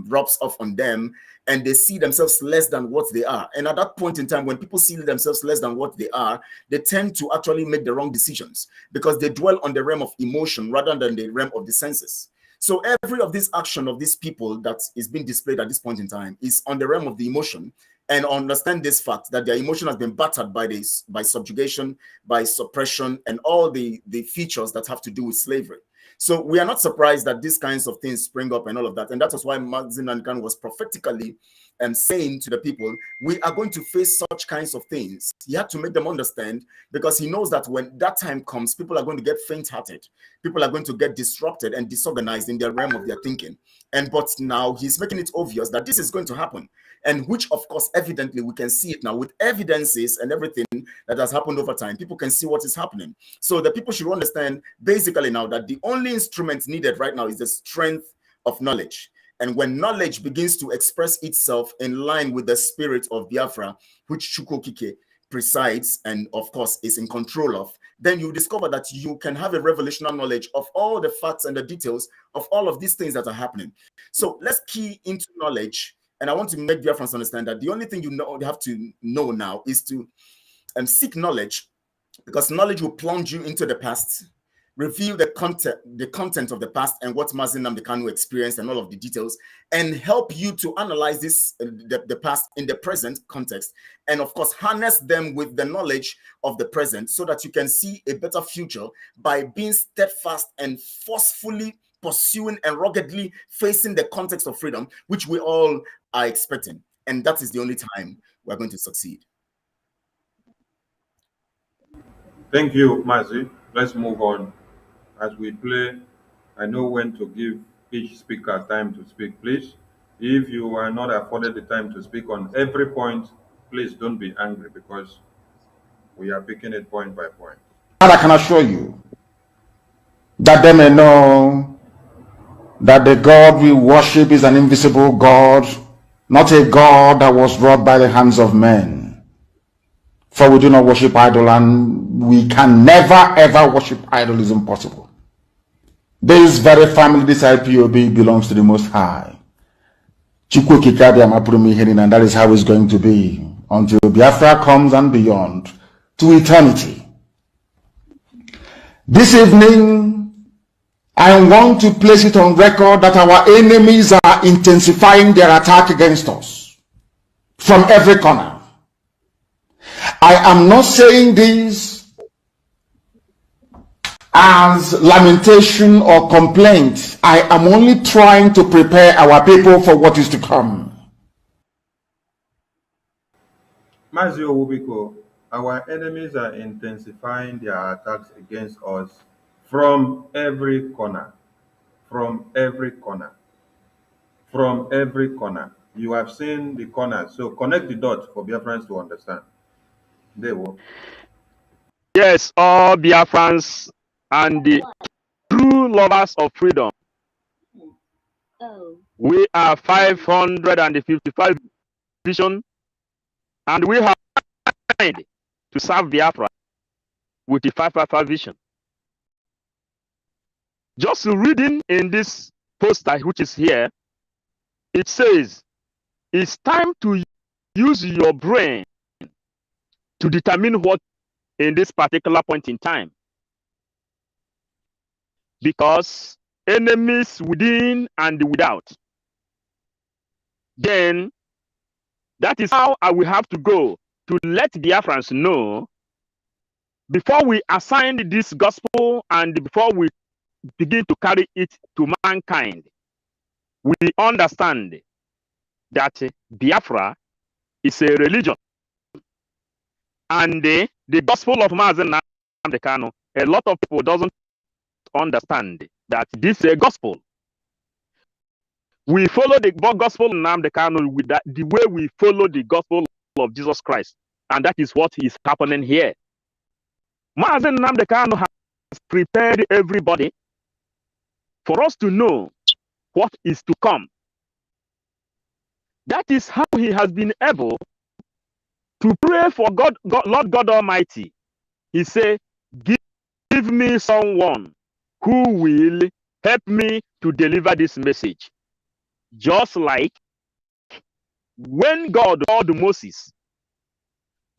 rubs off on them, and they see themselves less than what they are. And at that point in time, when people see themselves less than what they are, they tend to actually make the wrong decisions, because they dwell on the realm of emotion rather than the realm of the senses. So every of this action of these people that is being displayed at this point in time is on the realm of the emotion. And understand this fact that their emotion has been battered by subjugation, by suppression, and all the features that have to do with slavery. So we are not surprised that these kinds of things spring up and all of that. And that was why Mazi Nnamdi Kanu was prophetically saying to the people, we are going to face such kinds of things. He had to make them understand, because he knows that when that time comes, people are going to get faint-hearted. People are going to get disrupted and disorganized in their realm of their thinking. But now he's making it obvious that this is going to happen. And which, of course, evidently we can see it now with evidences and everything that has happened over time. People can see what is happening. So the people should understand basically now that the only instrument needed right now is the strength of knowledge. And when knowledge begins to express itself in line with the spirit of Biafra, which Chukwokike presides and, of course, is in control of, then you discover that you can have a revelational knowledge of all the facts and the details of all of these things that are happening. So let's key into knowledge. And I want to make Biafrans understand that the only thing you have to know now is to seek knowledge, because knowledge will plunge you into the past, reveal the content of the past and what Mazi Nnamdi Kanu experienced and all of the details, and help you to analyze this the past in the present context, and of course harness them with the knowledge of the present so that you can see a better future by being steadfast and forcefully pursuing and ruggedly facing the context of freedom, which we all are expecting. And that is the only time we're going to succeed. Thank you, Mazi. Let's move on. As we play, I know when to give each speaker time to speak, please. If you are not afforded the time to speak on every point, please don't be angry because we are picking it point by point. And I can assure you that they may know that the God we worship is an invisible God, not a God that was wrought by the hands of men. For we do not worship idol, and we can never ever worship idol. Is impossible. This very family, this IPOB, belongs to the Most High. And that is how it's going to be until Biafra comes and beyond to eternity. This evening, I want to place it on record that our enemies are intensifying their attack against us from every corner. I am not saying this as lamentation or complaint. I am only trying to prepare our people for what is to come. Mazio Wubiko, our enemies are intensifying their attacks against us from every corner. From every corner. From every corner. You have seen the corners. So connect the dots for Biafrans to understand. They will. Yes, all Biafrans and the true lovers of freedom. We are 555 vision, and we have tried to serve Biafra with the 555 vision. Just reading in this poster, which is here, it says, it's time to use your brain to determine what in this particular point in time. Because enemies within and without. Then that is how I will have to go to let the Biafrans know before we assign this gospel and before we begin to carry it to mankind. We understand that Biafra is a religion. And the gospel of Mazi Nnamdi Kanu, a lot of people doesn't understand that this is a gospel. We follow the gospel of Nnamdi Kanu with that, the way we follow the gospel of Jesus Christ. And that is what is happening here. Mazi Nnamdi Kanu has prepared everybody for us to know what is to come. That is how he has been able to pray for Lord God Almighty. He said, give me someone who will help me to deliver this message. Just like when God called Moses,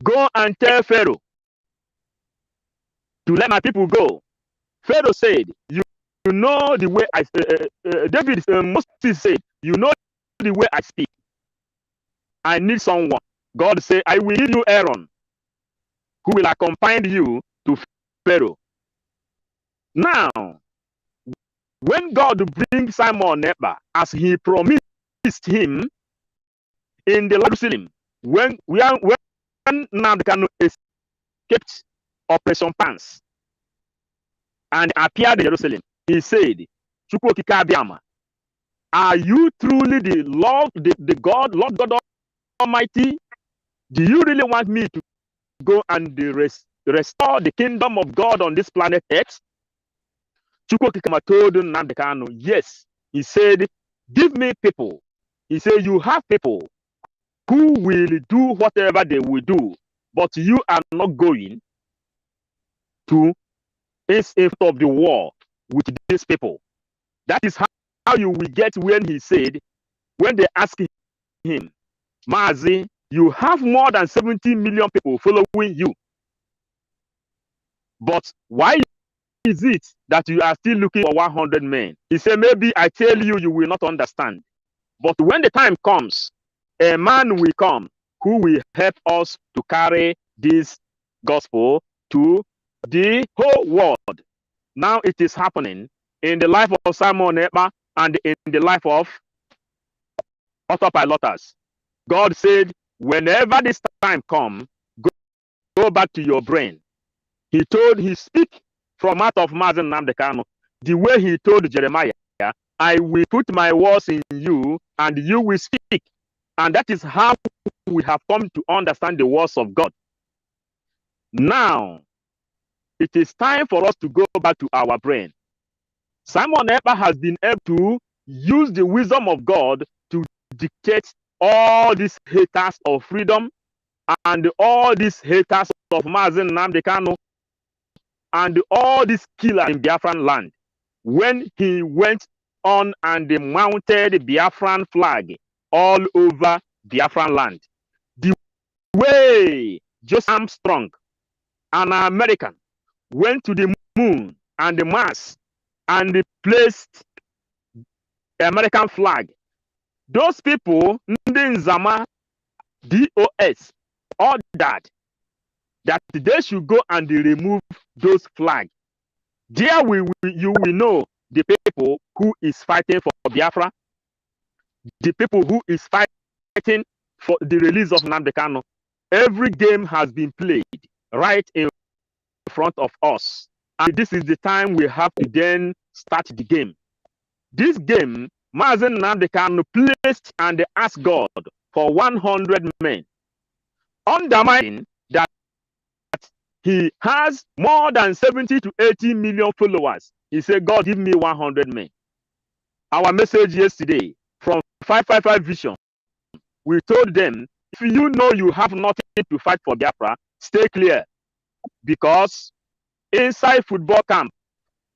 go and tell Pharaoh to let my people go. Pharaoh said, you know the way I Moses said, you know the way I speak. I need someone. God said, I will give you Aaron, who will accompany you to Pharaoh. Now, when God brings Simon Nepa, as he promised him in the Jerusalem, when Nnamdi Kanu escaped Operation Pants and appeared in Jerusalem, he said, are you truly the Lord, the God, Lord God Almighty? Do you really want me to go and restore the kingdom of God on this planet Earth? Chukwokikama told Nnamdi Kanu, yes. He said, give me people. He said, you have people who will do whatever they will do, but you are not going to face of the war with these people. That is how you will get when he said, when they asked him, Mazi, you have more than 70 million people following you. But why is it that you are still looking for 100 men? He said, maybe I tell you, you will not understand. But when the time comes, a man will come who will help us to carry this gospel to the whole world. Now it is happening in the life of Simon Ekpa and in the life of autopiloters. God said, whenever this time comes, go back to your brain. He speak from out of Mazen Namdekano, the way he told Jeremiah, I will put my words in you and you will speak. And that is how we have come to understand the words of God. Now, it is time for us to go back to our brain. Simon Ekpa has been able to use the wisdom of God to dictate all these haters of freedom and all these haters of Mazen Namdekano and all these killers in Biafran land. When he went on and mounted the Biafran flag all over Biafran land, the way Joseph Armstrong, an American, went to the moon and the Mars and placed the American flag, those people, Ndi Nzama DOS, ordered that they should go and remove those flags. There you will know the people who is fighting for Biafra, the people who is fighting for the release of Nnamdi Kanu. Every game has been played right in front of us. And this is the time we have to then start the game. This game, Mazen Nnamdi Kanu placed and asked God for 100 men, undermining that he has more than 70 to 80 million followers. He said, God, give me 100 men. Our message yesterday from 555 Vision, we told them, if you know you have nothing to fight for Biafra, stay clear. Because inside football camp,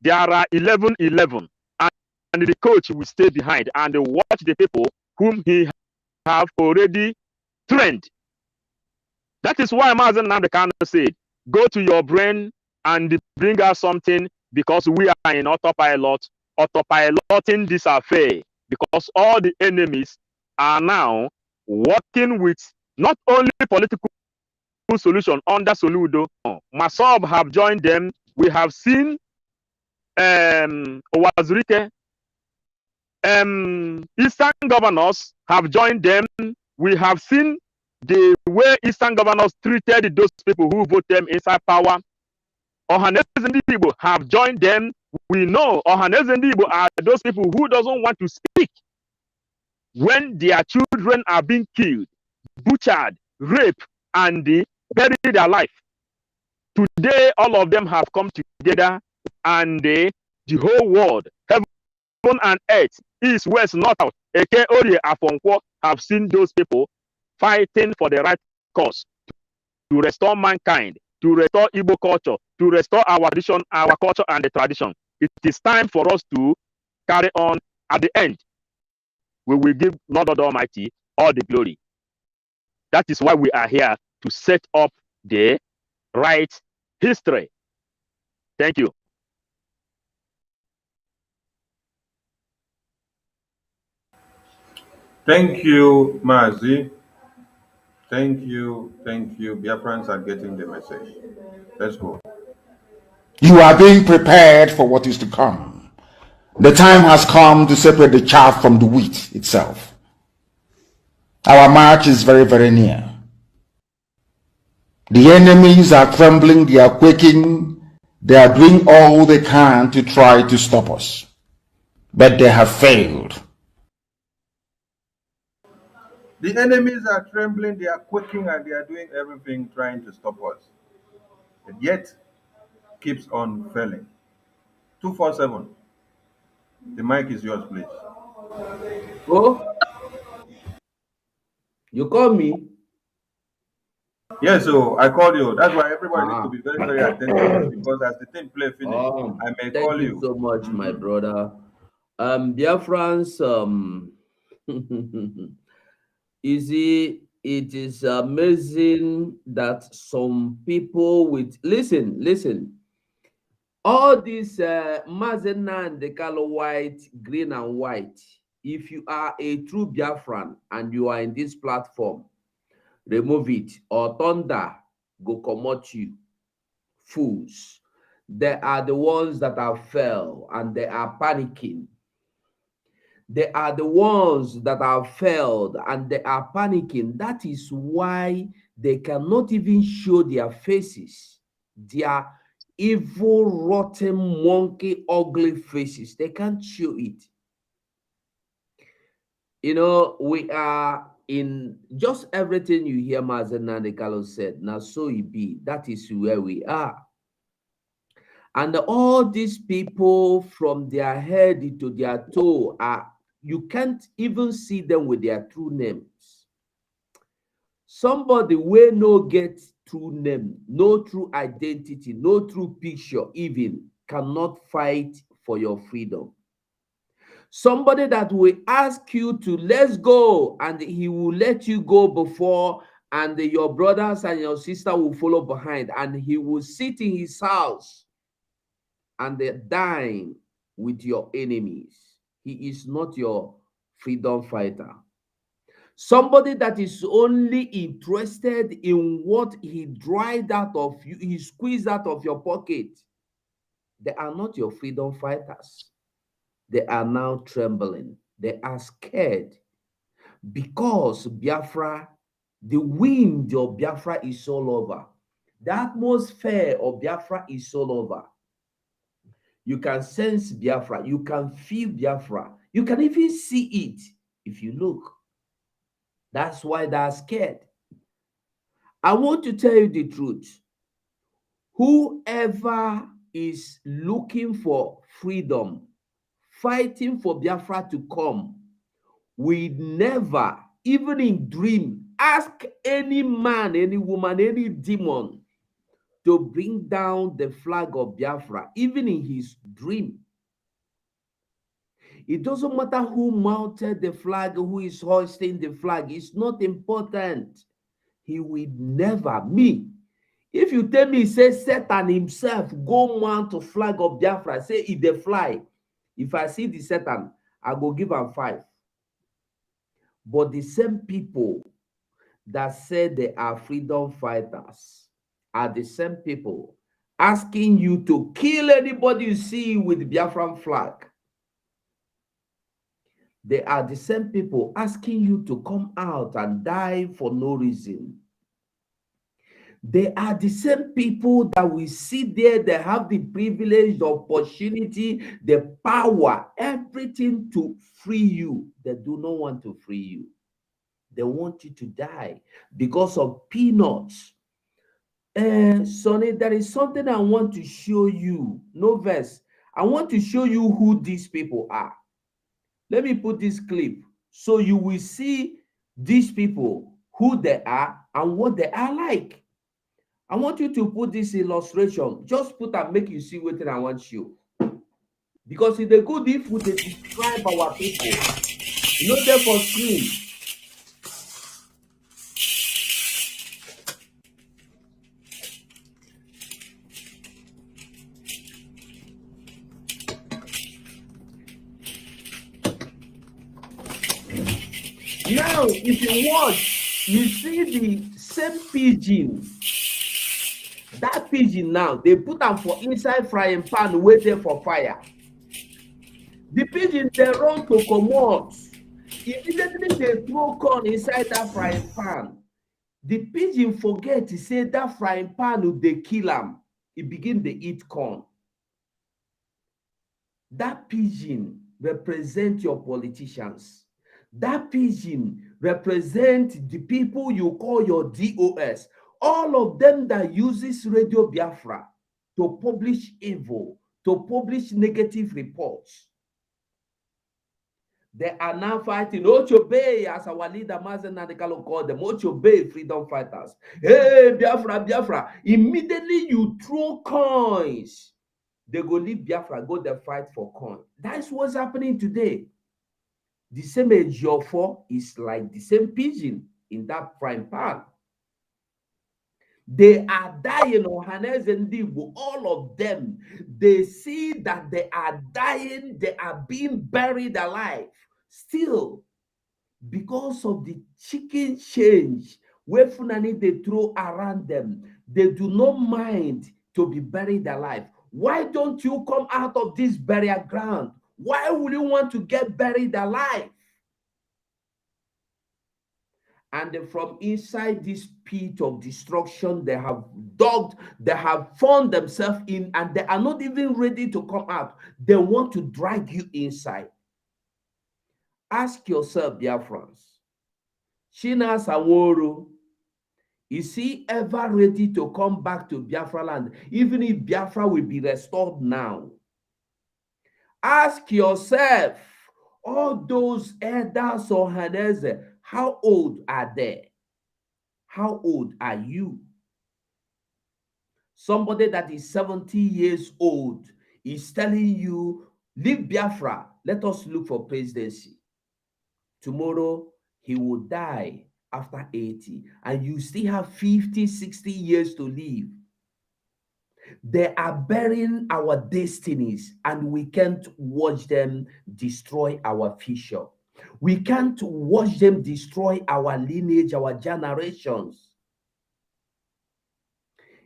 there are 11-11, and the coach will stay behind and watch the people whom he have already trained. That is why Mazen Nnamdi Kanu said, go to your brain and bring out something, because we are in autopiloting this affair, because all the enemies are now working with not only political solution under Soludo. Masob have joined them. We have seen Owazurike, Eastern governors have joined them. We have seen the way Eastern governors treated those people who vote them inside power. Ohaneze Ndibo have joined them. We know Ohaneze Ndibo are those people who doesn't want to speak when their children are being killed, butchered, raped, and buried alive. Today, all of them have come together, and the whole world, heaven and earth, east, west, north, south, Eke, Orie, Afonkwo, have seen those people fighting for the right cause, to restore mankind, to restore Igbo culture, to restore our tradition, our culture, and the tradition. It is time for us to carry on. At the end, we will give Lord God Almighty all the glory. That is why we are here, to set up the right history. Thank you. Thank you, Mazi. Thank you. Biafrans are getting the message. Let's go. You are being prepared for what is to come. The time has come to separate the chaff from the wheat itself. Our march is very, very near. The enemies are trembling, they are quaking, they are doing all they can to try to stop us. But they have failed. The enemies are trembling, they are quaking, and they are doing everything trying to stop us. And yet, keeps on failing. 247. The mic is yours, please. Oh, you call me? Yes, so I called you. That's why everybody needs to be very, very attentive, because as the thing play finish, I may call you. Thank you so much, my brother. Biafrans, you see, it is amazing that some people with listen. All these Mazena and the color white, green and white, if you are a true Biafran and you are in this platform, remove it or thunder go comot you. Fools. They are the ones that have fell and they are panicking. They are the ones that have failed and they are panicking. That is why they cannot even show their faces. Their evil, rotten, monkey, ugly faces. They can't show it. You know, we are in just everything you hear Mazen Nandekalo said. Now, so it be. That is where we are. And all these people from their head to their toe are, you can't even see them with their true names. Somebody will no get true name, no true identity, no true picture even cannot fight for your freedom. Somebody that will ask you to let's go and he will let you go before and your brothers and your sister will follow behind and he will sit in his house and they dine with your enemies. He is not your freedom fighter. Somebody that is only interested in what he dried out of you, he squeezed out of your pocket. They are not your freedom fighters. They are now trembling. They are scared because Biafra, the wind of Biafra is all over. The atmosphere of Biafra is all over. You can sense Biafra. You can feel Biafra. You can even see it if you look. That's why they're scared. I want to tell you the truth. Whoever is looking for freedom, fighting for Biafra to come, we never, even in dream, ask any man, any woman, any demon to bring down the flag of Biafra, even in his dream. It doesn't matter who mounted the flag, who is hoisting the flag. It's not important. He will never, me. If you tell me, say Satan himself, go mount a flag of Biafra, say if they fly. If I see the Satan, I go give him 5. But the same people that say they are freedom fighters are the same people asking you to kill anybody you see with the Biafran flag. They are the same people asking you to come out and die for no reason. They are the same people that we see there. They have the privilege, the opportunity, the power, everything to free you. They do not want to free you. They want you to die because of peanuts. Sonny, there is something I want to show you. No verse. I want to show you who these people are. Let me put this clip so you will see these people, who they are and what they are like. I want you to put this illustration. Just put and make you see what I want you. Because it's a good if we describe our people. You know them for screen. Now, if you watch, you see the same pigeon. That pigeon now, they put them for inside frying pan, waiting for fire. The pigeon, they run to commode. Immediately they throw corn inside that frying pan. The pigeon forget to say that frying pan, they kill him. He begin to eat corn. That pigeon represent your politicians. That pigeon represent the people you call your DOS. All of them that uses Radio Biafra to publish evil, to publish negative reports. They are now fighting Ochobe, as our leader Mazen Nadekalo called them, Ochobe freedom fighters. Hey, Biafra, Biafra. Immediately you throw coins, they go leave Biafra, go there fight for coin. That's what's happening today. The same Ejiofor is like the same pigeon in that frying pan. They are dying, Ohanes and Dibu, all of them. They see that they are dying, they are being buried alive. Still, because of the chicken change where Funani they throw around them, they do not mind to be buried alive. Why don't you come out of this burial ground? Why would you want to get buried alive? And from inside this pit of destruction they have dug, they have found themselves in, and they are not even ready to come out. They want to drag you inside. Ask yourself, dear friends, China Saworo, is he ever ready to come back to Biafra land, even if Biafra will be restored now? Ask yourself, all those elders or Hanese, how old are they? How old are you? Somebody that is 70 years old is telling you, leave Biafra, let us look for presidency. Tomorrow, he will die after 80, and you still have 50, 60 years to live. They are burying our destinies, and we can't watch them destroy our future. We can't watch them destroy our lineage, our generations.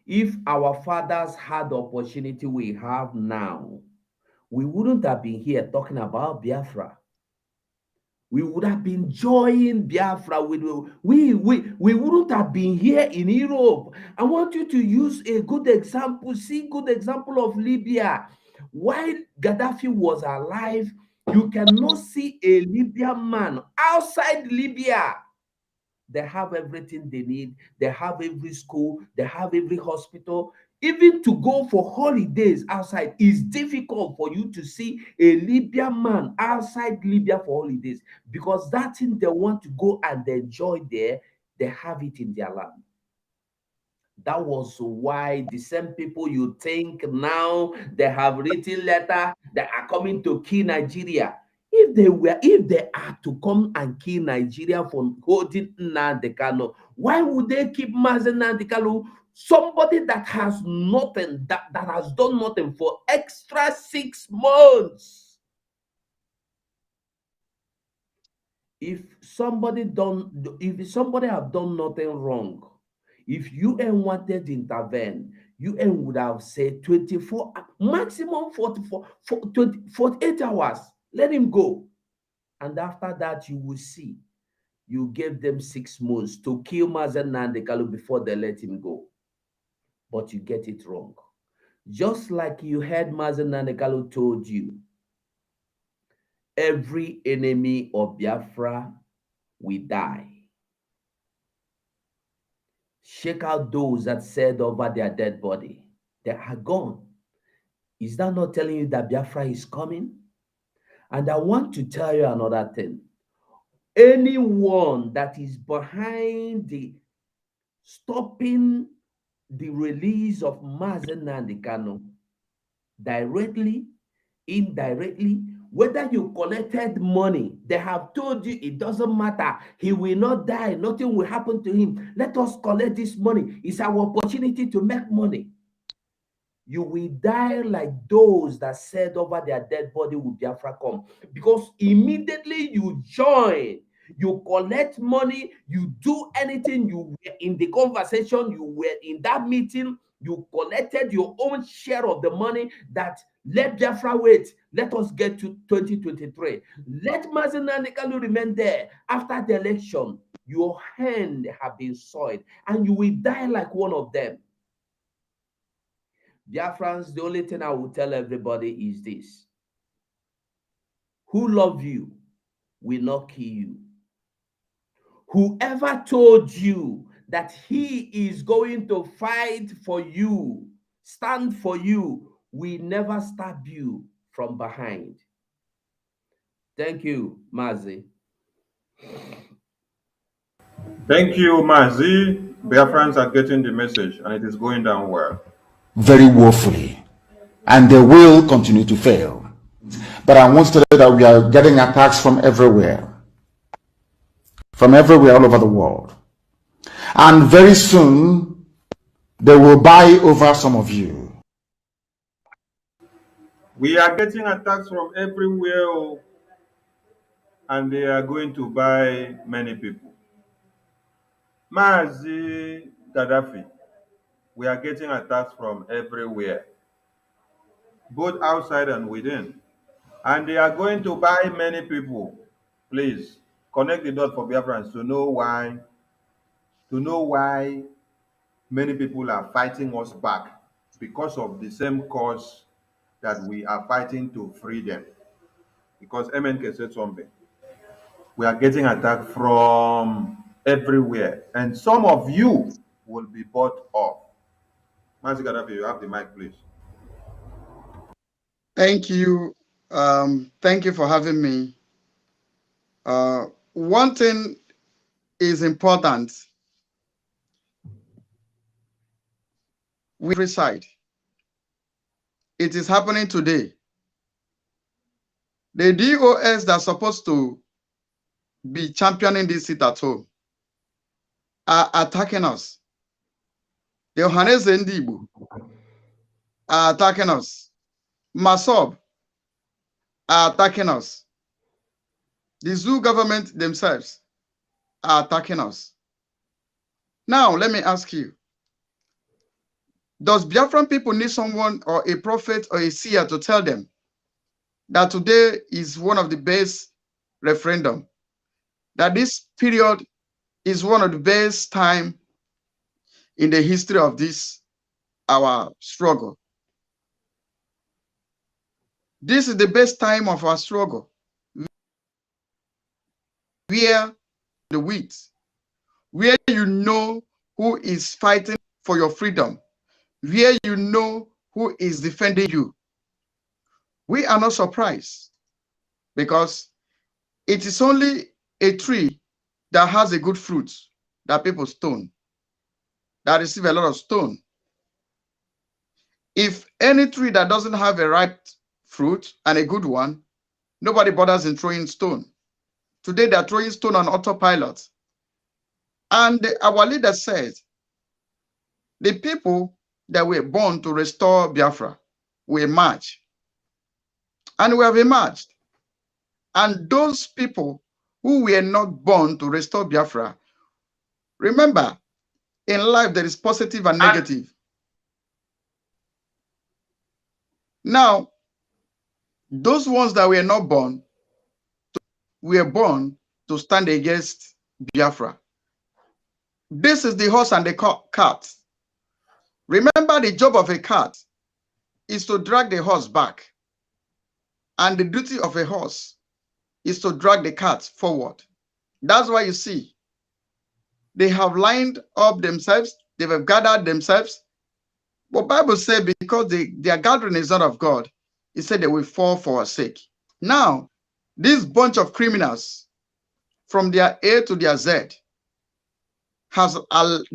If our fathers had the opportunity we have now, we wouldn't have been here talking about Biafra. We would have been enjoying Biafra. We wouldn't have been here in Europe. I want you to use a good example, see good example of Libya. While Gaddafi was alive, you cannot see a Libyan man outside Libya. They have everything they need. They have every school. They have every hospital. Even to go for holidays outside is difficult for you to see a Libyan man outside Libya for holidays, because that thing they want to go and enjoy there, they have it in their land. That was why the same people you think now they have written letter that are coming to kill Nigeria. If they are to come and kill Nigeria for holding Nnamdi Kanu, why would they keep Mazi Nnamdi Kanu, somebody that has nothing, that has done nothing for extra 6 months? If somebody have done nothing wrong, if UN wanted to intervene, UN would have said 24, maximum 48 hours. Let him go. And after that, you will see. You gave them 6 months to kill Mazi Nnamdi Kanu before they let him go. But you get it wrong. Just like you heard Mazi Nnamdi Kanu told you, every enemy of Biafra will die. Shake out those that said over their dead body. They are gone. Is that not telling you that Biafra is coming? And I want to tell you another thing. Anyone that is behind the stopping the release of Mazi Nnamdi Kanu, directly, indirectly, whether you collected money, they have told you it doesn't matter. He will not die. Nothing will happen to him. Let us collect this money. It's our opportunity to make money. You will die like those that said over their dead body will Biafra come. Because immediately you join, you collect money, you do anything, you were in the conversation, you were in that meeting, you collected your own share of the money, that let Biafra wait. Let us get to 2023. Let Mazi Nnamdi Kanu remain there. After the election, your hand have been soiled and you will die like one of them. Biafrans, the only thing I will tell everybody is this: who love you will not kill you. Whoever told you that he is going to fight for you, stand for you, will never stab you from behind. Thank you, Mazi. Thank you, Mazi. Biafrans are getting the message, and it is going down well. Very woefully, and they will continue to fail. But I want to tell you that we are getting attacks from everywhere all over the world. And very soon, They will buy over some of you. We are getting attacks from everywhere, oh, and they are going to buy many people. Mazi Gaddafi, we are getting attacks from everywhere, both outside and within. And they are going to buy many people. Please connect the dot for Biafrans to know why many people are fighting us back, because of the same cause that we are fighting to free them. Because MNK said something. We are getting attacked from everywhere, and some of you will be bought off. Mazi Gaddafi, you have the mic, please. Thank you. Thank you for having me. One thing is important. Every side. It is happening today. The DOS that are supposed to be championing this seat at home are attacking us. The Ohaneze Ndigbo are attacking us. Masob are attacking us. The Zoo government themselves are attacking us. Now, let me ask you, does Biafran people need someone or a prophet or a seer to tell them that today is one of the best referendum, that this period is one of the best time in the history of this, our struggle? This is the best time of our struggle, where the wheat, where you know who is fighting for your freedom, where you know who is defending you. We are not surprised, because it is only a tree that has a good fruit that people stone, that receive a lot of stone. If any tree that doesn't have a ripe fruit and a good one, nobody bothers in throwing stone. Today they're throwing stone on autopilot. And our leader said, the people that were born to restore Biafra will emerge. And we have emerged. And those people who were not born to restore Biafra, remember, in life there is positive and negative. Now, those ones that were not born, were born to stand against Biafra. This is the horse and the cat. Remember, the job of a cat is to drag the horse back. And the duty of a horse is to drag the cat forward. That's why you see, they have lined up themselves, they have gathered themselves. But Bible says because their gathering is not of God, it said they will fall for our sake. Now, this bunch of criminals, from their A to their Z, has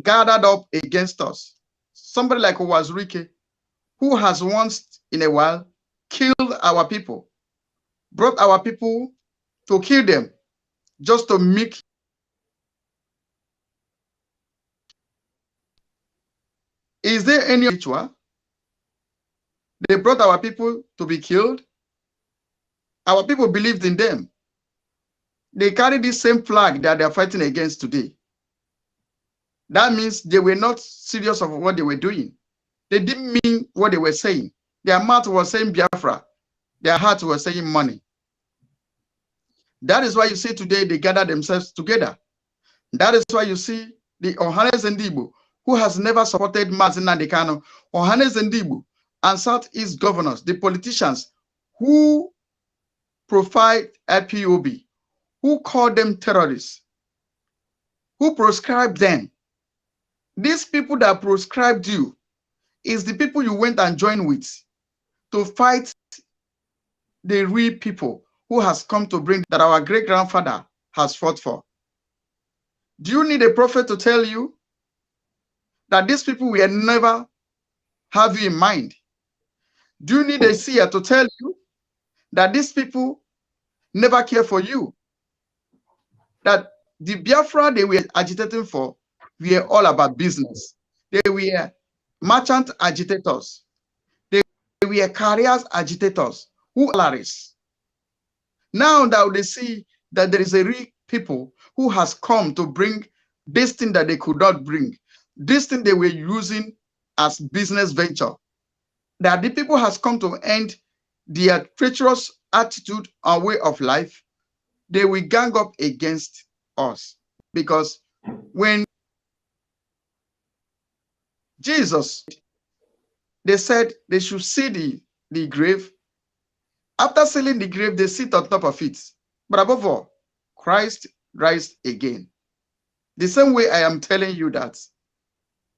gathered up against us. Somebody like Owazurike, who has once in a while killed our people, brought our people to kill them, just to make. Is there any ritual? They brought our people to be killed. Our people believed in them. They carry this same flag that they are fighting against today. That means they were not serious of what they were doing. They didn't mean what they were saying. Their mouth was saying Biafra. Their heart was saying money. That is why you see today they gather themselves together. That is why you see the Ohaneze Ndigbo, who has never supported Mazi Nnamdi Kanu, Ohaneze Ndigbo, and Southeast governors, the politicians who provide IPOB, who call them terrorists, who proscribe them. These people that proscribed you is the people you went and joined with to fight the real people who has come to bring that our great-grandfather has fought for. Do you need a prophet to tell you that these people will never have you in mind? Do you need a seer to tell you that these people never care for you? That the Biafra they were agitating for were all about business. They were merchant agitators. They were carriers agitators who are salaries. Now that they see that there is a real people who has come to bring this thing that they could not bring, this thing they were using as business venture, that the people has come to end their treacherous attitude and way of life, they will gang up against us. Because when Jesus, they said they should see the grave. After sealing the grave, they sit on top of it. But above all, Christ rise again. The same way I am telling you that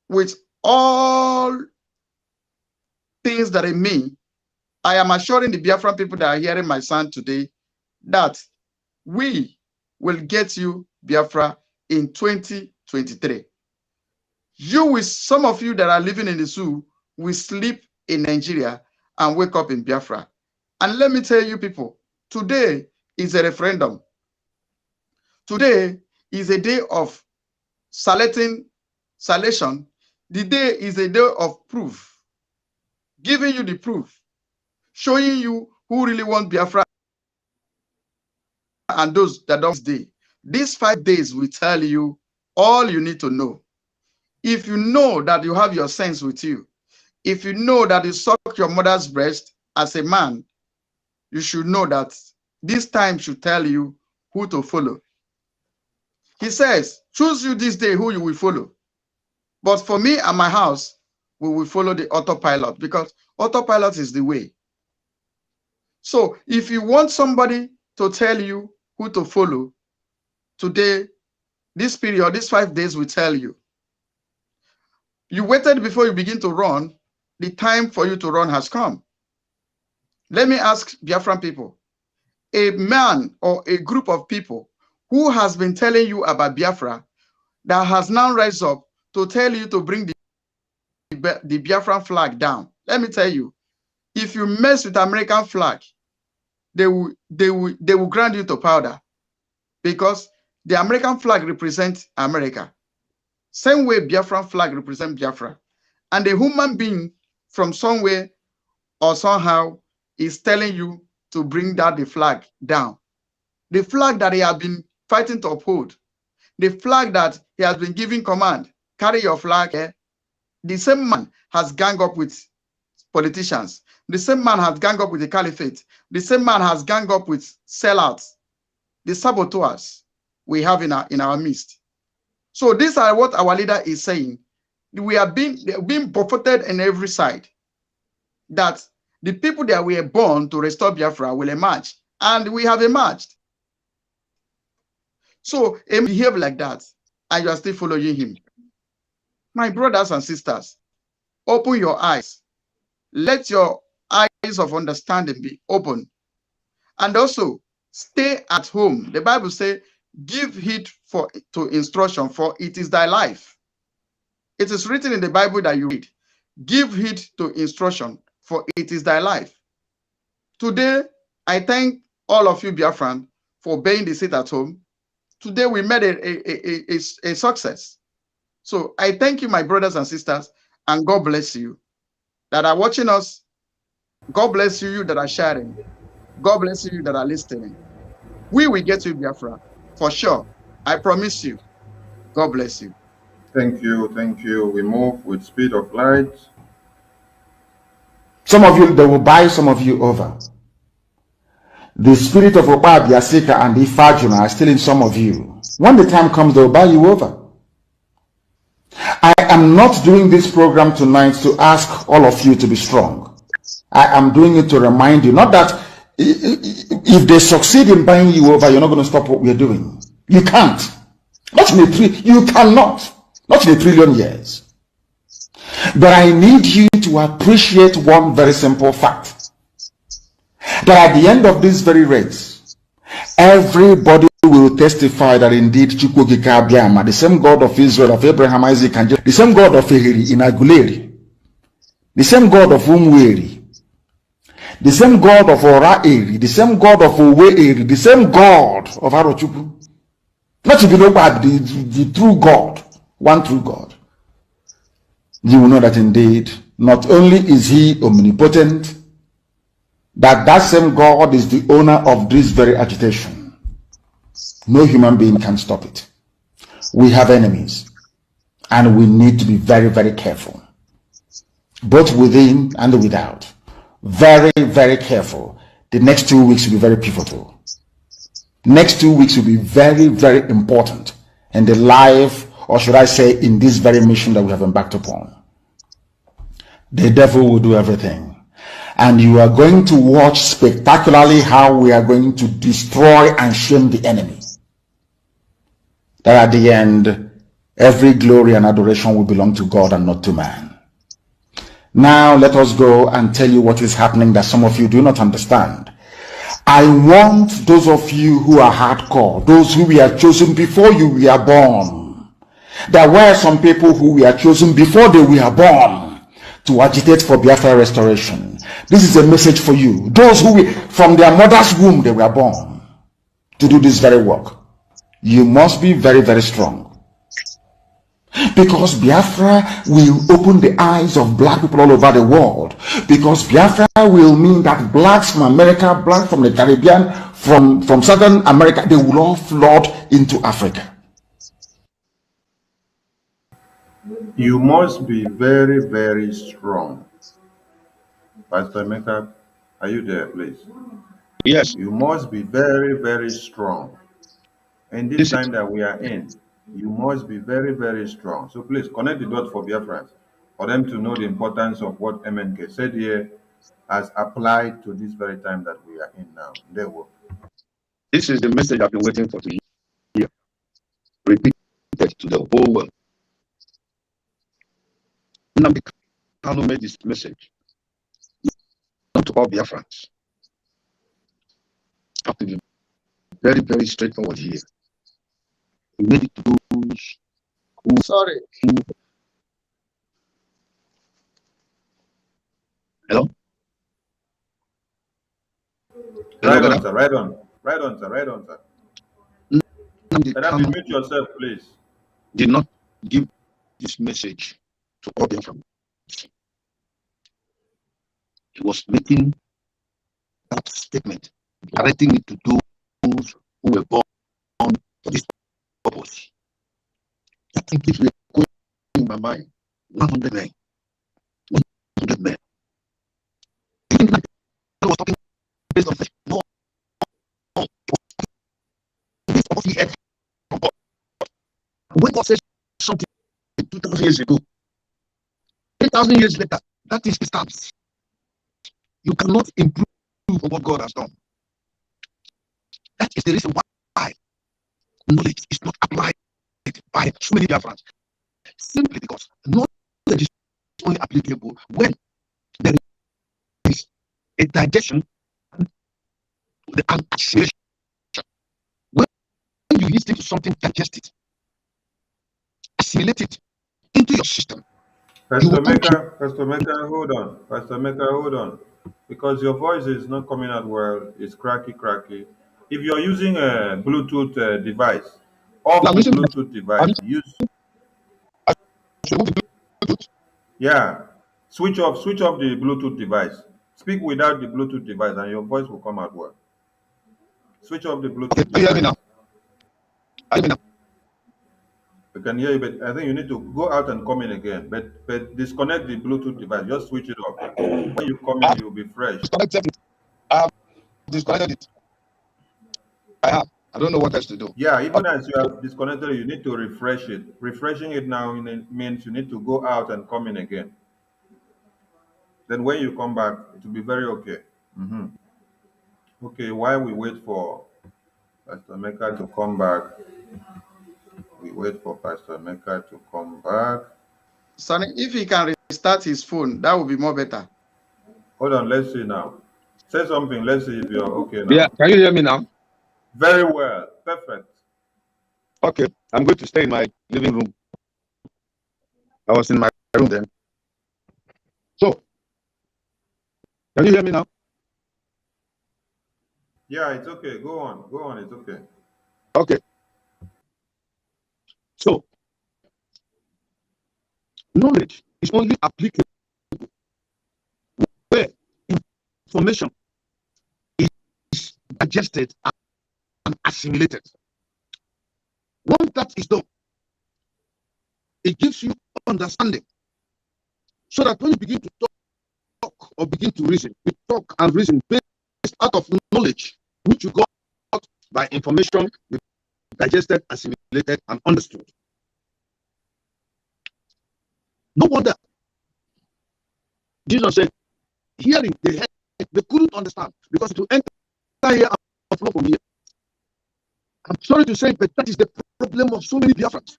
with all things that in me, I am assuring the Biafran people that are hearing my sound today that we will get you Biafra in 2023. You with some of you that are living in the zoo will sleep in Nigeria and wake up in Biafra. And let me tell you people, today is a referendum. Today is a day of salation. The day is a day of proof, giving you the proof, showing you who really want Biafra and those that don't stay. These 5 days will tell you all you need to know. If you know that you have your sense with you, if you know that you suck your mother's breast as a man, you should know that this time should tell you who to follow. He says, choose you this day who you will follow. But for me and my house, we will follow the autopilot, because autopilot is the way. So if you want somebody to tell you who to follow, today, this period, these 5 days will tell you. You waited before you begin to run. The time for you to run has come. Let me ask Biafran people, a man or a group of people who has been telling you about Biafra that has now rise up to tell you to bring the Biafran flag down. Let me tell you, if you mess with American flag, they will grind you to powder, because the American flag represents America. Same way Biafran flag represents Biafra. And a human being from somewhere or somehow is telling you to bring the flag down. The flag that he has been fighting to uphold. The flag that he has been giving command, carry your flag here. The same man has gang up with politicians. The same man has gang up with the caliphate. The same man has gang up with sellouts, the saboteurs we have in our midst. So these are what our leader is saying. We are being buffeted in every side, that the people that were born to restore Biafra will emerge, and we have emerged. So he behave like that, and you are still following him. My brothers and sisters, open your eyes. Let your eyes of understanding be open. And also, stay at home. The Bible says, give heed to instruction, for it is thy life. It is written in the Bible that you read. Give heed to instruction, for it is thy life. Today, I thank all of you, Biafran, for being the sit at home. Today, we made a success. So I thank you, my brothers and sisters, and God bless you that are watching us. God bless you that are sharing. God bless you that are listening. We will get you, Biafra, for sure. I promise you. God bless you. Thank you. Thank you. We move with speed of light. Some of you, they will buy some of you over. The spirit of Oba Biasika and Ifajuna are still in some of you. When the time comes, they will buy you over. I am not doing this program tonight to ask all of you to be strong. I am doing it to remind you, not that if they succeed in buying you over, you're not going to stop what we're doing. You can't. Not in you cannot. Not in 1 trillion years. But I need you to appreciate one very simple fact. That at the end of this very race, everybody will testify that indeed Chukwukika Abiyama, the same God of Israel, of Abraham, Isaac, and Jacob, the same God of Ehiri in Aguleri, the same God of Umweri, the same God of Ora-Eri, the same God of Owe-Eri, the same God of Arochukwu. Not to be no bad, the true God, one true God. you will know that indeed, not only is he omnipotent, that same God is the owner of this very agitation. No human being can stop it. We have enemies, and we need to be very, very careful, both within and without. Very, very careful. The next 2 weeks will be very pivotal. Next 2 weeks will be very, very important in the life, or should I say, in this very mission that we have embarked upon. The devil will do everything. And you are going to watch spectacularly how we are going to destroy and shame the enemy. That at the end, every glory and adoration will belong to God and not to man. Now let us go and tell you what is happening that some of you do not understand. I want those of you who are hardcore, those who were chosen before you were born. There were some people who were chosen before they were born to agitate for Biafra restoration. This is a message for you. Those who from their mother's womb they were born to do this very work. You must be very, very strong. Because Biafra will open the eyes of black people all over the world. Because Biafra will mean that blacks from America, blacks from the Caribbean, from Southern America, they will all flood into Africa. You must be very, very strong. Pastor Emeka, are you there, please? Yes. You must be very, very strong. In this time that we are in, you must be very, very strong. So please connect the dots for Biafrans, for them to know the importance of what MNK said here as applied to this very time that we are in now. Their work. This is the message I've been waiting for to hear. Repeated to the whole world. Nnamdi Kanu made this message not to all Biafrans. I have to be very, very straightforward here. He made it to those who. Sorry. Hello? Right on, sir. Right on. Right on, sir. Right on, sir. Nnamdi Can you Kanu mute yourself, please? did not give this message to all Biafrans. He was making that statement, directing it to those who were born for this purpose. I think if we go in my mind, 100 men, 100 men. I was talking based on flesh. No, based on what he had from God. When God says something 2,000 years ago, 3,000 years later, that is the stance. You cannot improve on what God has done. That is the reason why knowledge is not applied by so many Biafrans. Simply because knowledge is only applicable when there is a digestion and assimilation. When you listen to something, digest it, assimilate it into your system. Pastor Mecca, hold on. Pastor Mecca, hold on. Because your voice is not coming out well. It's cracky. If you're using a Bluetooth device, off the Bluetooth device, use. Yeah. Switch off the Bluetooth device. Speak without the Bluetooth device and your voice will come out well. Switch off the Bluetooth device. I can hear you, but I think you need to go out and come in again. But disconnect the Bluetooth device. Just switch it off. When you come in, you'll be fresh. I have disconnected it. I have. I don't know what else to do. Yeah, even as you have disconnected, you need to refresh it. Refreshing it now means you need to go out and come in again. Then when you come back, it will be very okay. Okay, while we wait for Pastor Mecca to come back, to come back. Sonny, if he can restart his phone, that would be more better. Hold on, let's see now. Say something. Let's see if you're okay now. Yeah, can you hear me now? Very well. Perfect. Okay, I'm going to stay in my living room. I was in my room then. So, can you hear me now? Yeah, it's okay. Go on. It's okay. Okay. So, knowledge is only applicable where information is digested and assimilated. Once that is done, it gives you understanding, so that when you begin to talk or begin to reason, you talk and reason based out of knowledge which you got by information you digested, assimilated, and understood. No wonder Jesus said, hearing they heard, they couldn't understand because it will enter here and flow from here. I'm sorry to say, but that is the problem of so many Biafrans.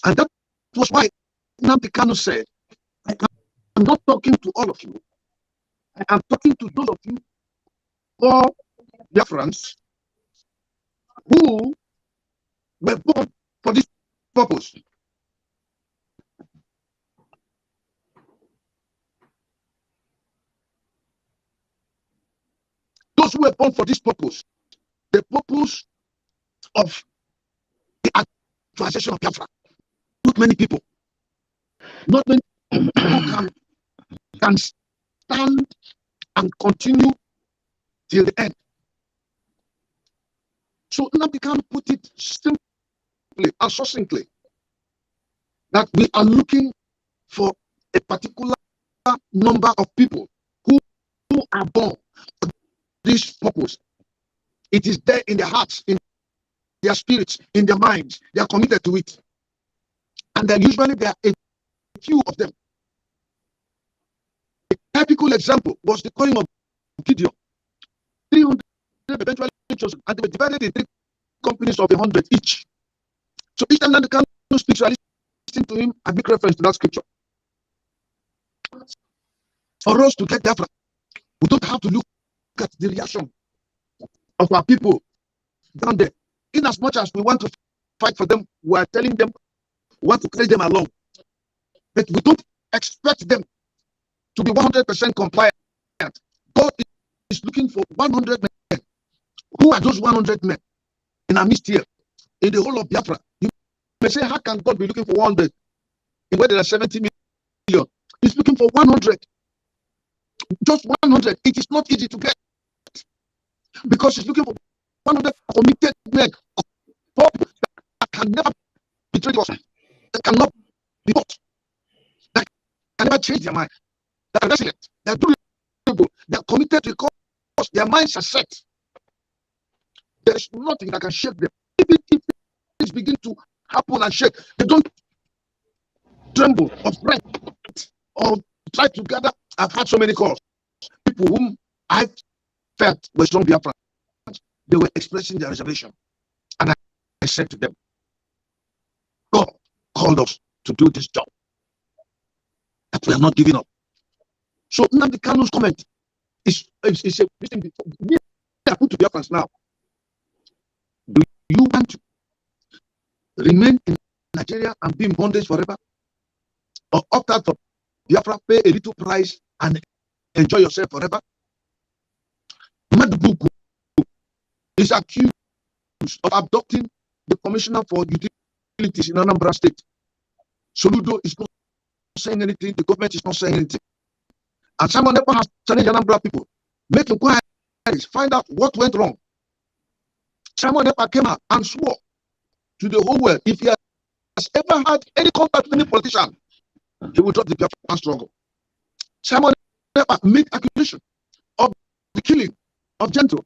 And that was why 9th Dec said, I'm not talking to all of you. I am talking to those of you, all Biafrans, who were born for this purpose. Those who were born for this purpose, the purpose of the actualization of Biafra. Not many people, not many people can stand and continue till the end. So 9th Dec put it simply and succinctly that we are looking for a particular number of people who are born for this purpose. It is there in their hearts, in their spirits, in their minds. They are committed to it. And then usually there are a few of them. A typical example was the calling of Gideon. 300 eventually chosen, and they were divided in 3 companies of 100 each. So each time that the council speaks, I listen to him, I make reference to that scripture. For us to get Biafra, we don't have to look at the reaction of our people down there. In as much as we want to fight for them, we are telling them we want to carry them along. But we don't expect them to be 100% compliant. God is looking for 100 men. Who are those 100 men in our midst here, in the whole of Biafra? You may say, how can God be looking for 100 in where there are 70 million? He's looking for 100. Just 100. It is not easy to get, because he's looking for 100 committed men that can never betray us, that cannot be bought, that can never change their mind, that are resilient, they are durable, they are committed because their minds are set. There is nothing that can shake them. Even if things begin to happen and shake, they don't tremble or fret or try to gather. I've had so many calls. People whom I felt were strong Biafrans, they were expressing their reservation. And I said to them, God called us to do this job, that we are not giving up. So 9th Dec's comment is a thing we are put to Biafrans now. Do you want to remain in Nigeria and be in bondage forever, or opt out for Biafra, pay a little price and enjoy yourself forever? Madubuku is accused of abducting the commissioner for utilities in Anambra State. Soludo is not saying anything. The government is not saying anything. And Simon Nepa has challenged Anambra people. Make inquiries, find out what went wrong. Simon Nepa came out and swore to the whole world, if he has ever had any contact with any politician, he will drop the Biafran struggle. Simon Nepa made accusation of the killing of Gento,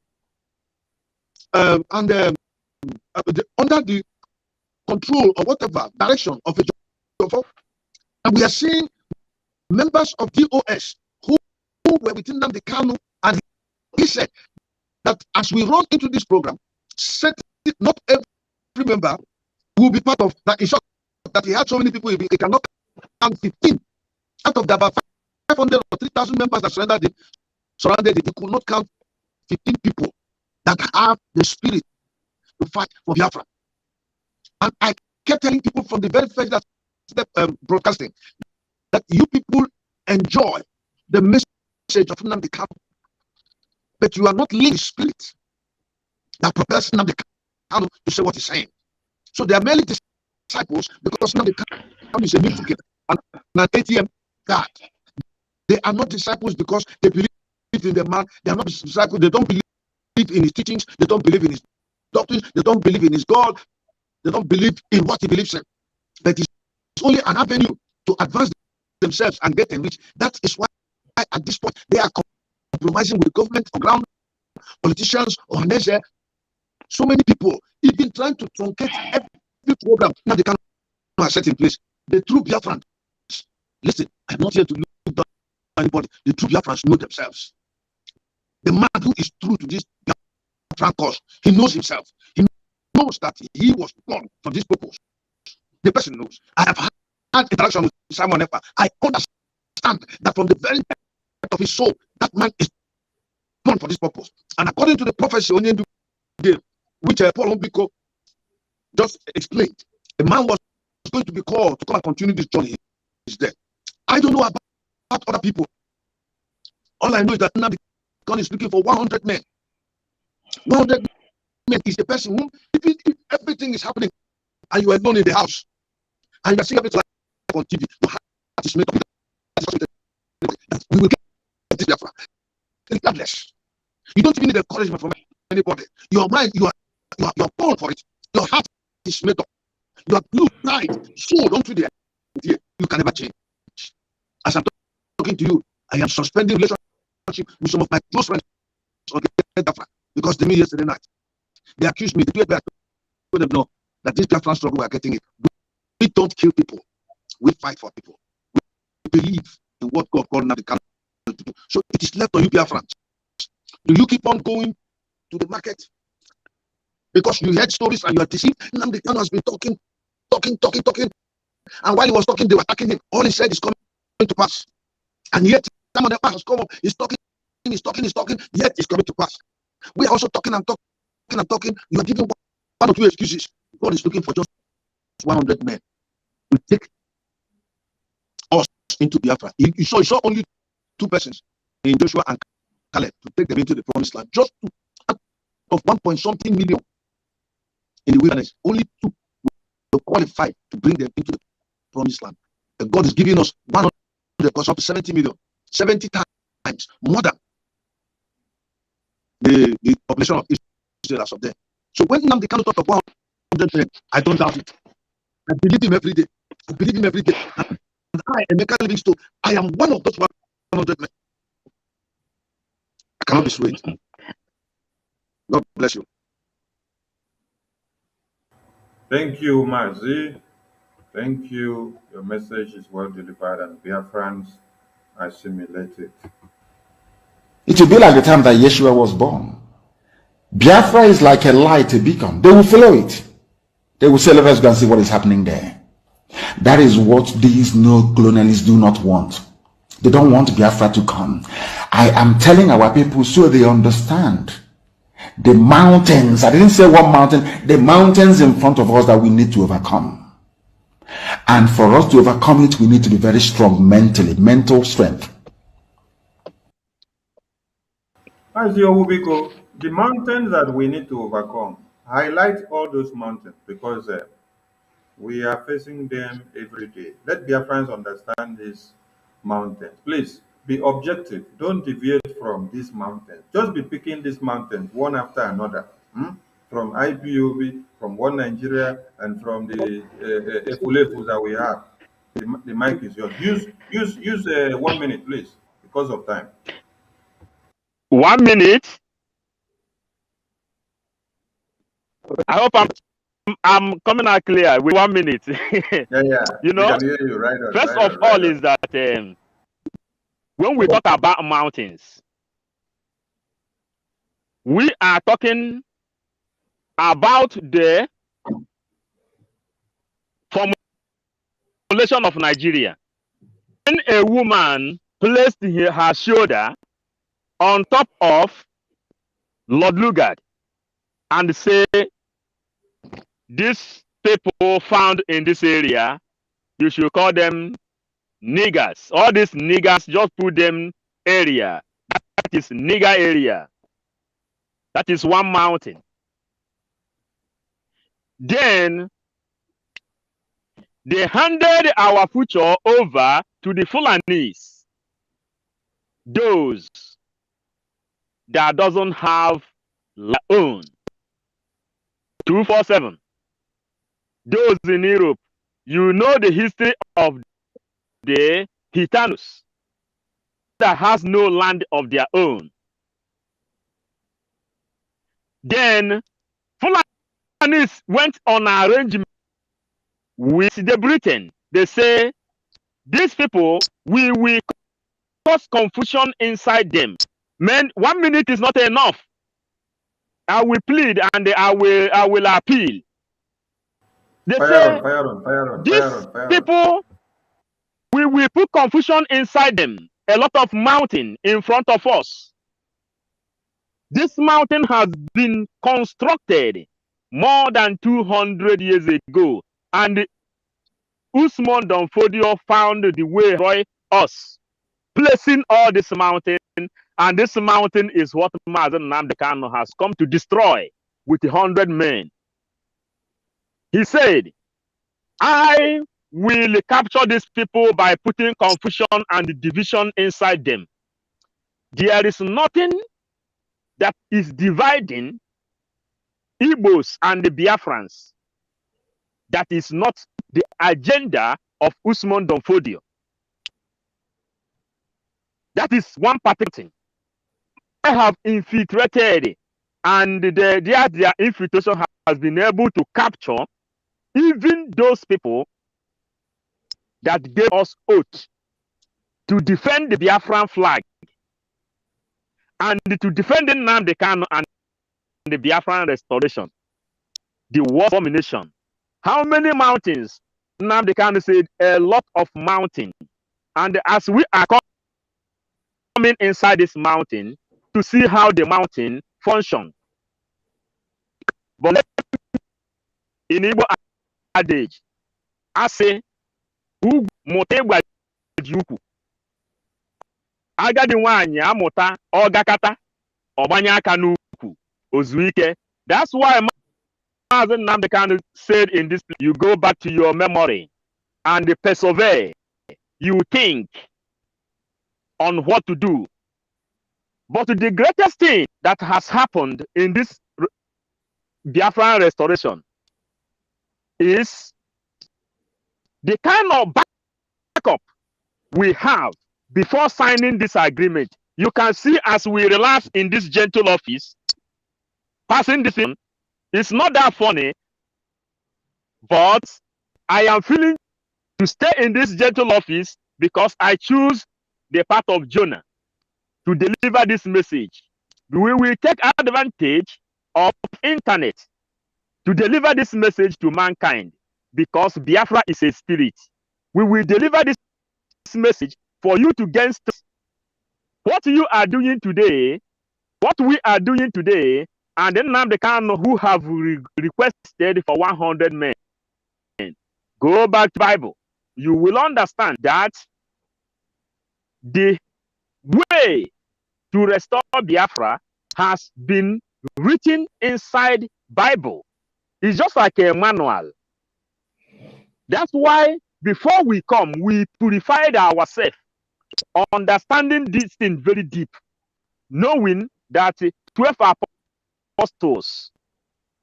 under the control or whatever direction of a Jofo. And we are seeing members of DOS who were within them, the Kanu, and he said that as we run into this program, not every member will be part of that. In short, that he had so many people, he cannot count 15 out of the about 500 or 3,000 members that surrounded it. He could not count 15 people that have the spirit to fight for Biafra. And I kept telling people from the very first broadcasting that you people enjoy the message of 9th Dec, but you are not living spirit that propels 9th Dec to say what he's saying. So they are merely disciples because 9th Dec is a meal together and an ATM that. They are not disciples because they believe in the man. They are not disciples. They don't believe in his teachings. They don't believe in his doctrine. They don't believe in his God. They don't believe in what he believes in. But it's only an avenue to advance themselves and get enriched. That is why at this point they are compromising with government on ground, politicians on measure. So many people even trying to truncate every program now they cannot set in place. The true Biafrans, listen, I'm not here to look down on anybody. The true Biafrans know themselves. The man who is true to this Biafran cause, he knows himself. He knows that he was born for this purpose. The person knows. I have had interaction with Simon Ekpa. I understand that from the very depth of his soul, that man is born for this purpose. And according to the prophecy Onyendu gave, which Paul Ombiko just explained, the man was going to be called to come and continue this journey. He's there. I don't know about other people. All I know is that now God is looking for 100 men. 100 men is the person who, if everything is happening and you are alone in the house and you are seeing everything on TV, your heart is made up that we will get this Biafra. Regardless, you don't even need encouragement from anybody. Your mind, you are born for it. Your heart is made up. You are blue, pride, soul onto the idea. You can never change. As I'm talking to you, I am suspending relationship with some of my close friends on the Biafra because they met yesterday night. They accused me. They do it back. Let them know that this Biafran struggle we are getting it. We don't kill people. We fight for people. We believe in what God called now the country to do. So it is left on you, Biafrans. Do you keep on going to the market because you heard stories and you are deceived? Nnamdi Kanu has been talking. And while he was talking, they were attacking him. All he said is coming to pass. And yet, someone has come up. He's talking, yet it's coming to pass. We are also talking. You are giving one or two excuses. God is looking for just 100 men to take us into Biafra. You saw only two persons in Joshua and Caleb to take them into the promised land. Just two of 1.something million in the wilderness. Only two were qualified to bring them into the promised land. And God is giving us 100 because up to 70 million, 70 times more than the population of Israel as of then. So when Nnamdi Kanu talk of 100 men, I don't doubt it. I believe him every day. And I, Emeka Livingstone, I am one of those 100 men. I cannot be swayed. God bless you. Thank you, Mazi. Thank you. Your message is well delivered and Biafrans assimilate it. It will be like the time that Yeshua was born. Biafra is like a light, a beacon. They will follow it. They will say, let us go and see what is happening there. That is what these no-colonialists do not want. They don't want Biafra to come. I am telling our people so they understand. The mountains, I didn't say one mountain, the mountains in front of us that we need to overcome. And for us to overcome it, we need to be very strong mentally, mental strength. As Yobiko, the mountains that we need to overcome, highlight all those mountains because we are facing them every day. Let Biafrans understand these mountains. Please be objective. Don't deviate from these mountains. Just be picking these mountains one after another. From IPOB, from One Nigeria, and from the Efulefus that we have. The mic is yours. Use 1 minute, please, because of time. 1 minute. I hope I'm coming out clear with 1 minute. Yeah. You know, We can hear you right on, first right of on, all right on. is that when we talk about mountains, we are talking about the formulation of Nigeria. When a woman placed her shoulder on top of Lord Lugard and say, these people found in this area, you should call them niggers. All these niggers, just put them area. That is nigger area. That is one mountain. Then They handed our future over to the Fulanis, those that doesn't have their own. 247. Those in Europe, you know the history of the Gitanos that has no land of their own. Then Fulanis went on an arrangement with the Britain. They say, these people, we will cause confusion inside them. Man, 1 minute is not enough. I will plead and I will appeal. They say, these people, we will put confusion inside them. A lot of mountain in front of us. This mountain has been constructed more than 200 years ago, and Usman Donfodio found the way to destroy us, placing all this mountain, and this mountain is what Mazen Nnamdi Kanu has come to destroy with 100 men. He said, I will capture these people by putting confusion and division inside them. There is nothing that is dividing Igbos and the Biafrans that is not the agenda of Usman Donfodio. That is one particular thing. They have infiltrated, and their infiltration has been able to capture even those people that gave us oath to defend the Biafran flag and to defend the Nnamdi Kanu and the Biafran restoration, the war domination. How many mountains? Nnamdi Kanu said a lot of mountains. And as we are coming inside this mountain to see how the mountain functions. But in Igbo adage, I say, ugwu mụta ịgbaji ukwu. Agadi nwaanyị amụta ọgakata ọgbanye aka n'ukwu ozuike. That's why Mazen Nnamdi Kanu said in this place, you go back to your memory and persevere. You think on what to do. But the greatest thing that has happened in this Biafran restoration is the kind of backup we have before signing this agreement. You can see as we relax in this gentle office, passing this in, it's not that funny, but I am feeling to stay in this gentle office because I choose the path of Jonah to deliver this message. We will take advantage of internet to deliver this message to mankind because Biafra is a spirit. We will deliver this message for you to gain strength. What you are doing today, what we are doing today, and then Nnamdi Kanu who have requested for 100 men. Go back to the Bible. You will understand that the way to restore Biafra has been written inside Bible. It's just like a manual. That's why before we come, we purified ourselves, understanding this thing very deep, knowing that 12 apostles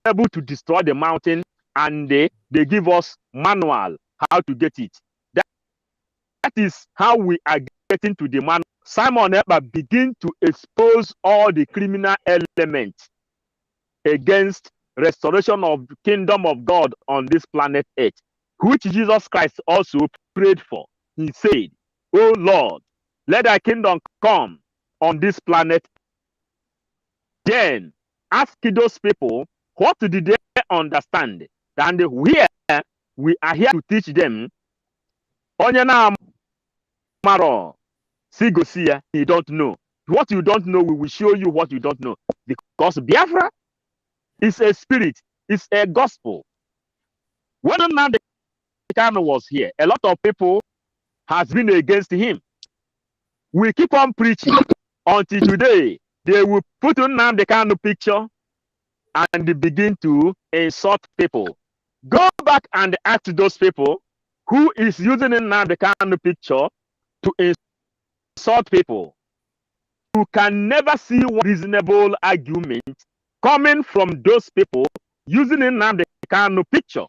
were able to destroy the mountain, and they give us manual how to get it. That is how we are getting to the man. Simon Ekpa begin to expose all the criminal elements against restoration of the kingdom of God on this planet Earth, which Jesus Christ also prayed for. He said, "Oh Lord, let thy kingdom come on this planet." Then ask those people, what did they understand? And we are here to teach them. Onye na maro sigosia, he don't know. What you don't know, we will show you what you don't know. Because Biafra is a spirit, it's a gospel. When Nnamdi Kanu was here, a lot of people has been against him. We keep on preaching until today. They will put on Nnamdi Kanu picture and they begin to insult people. Go back and ask those people, who is using the kind of picture to insult people. You can never see one reasonable argument coming from those people using the kind of picture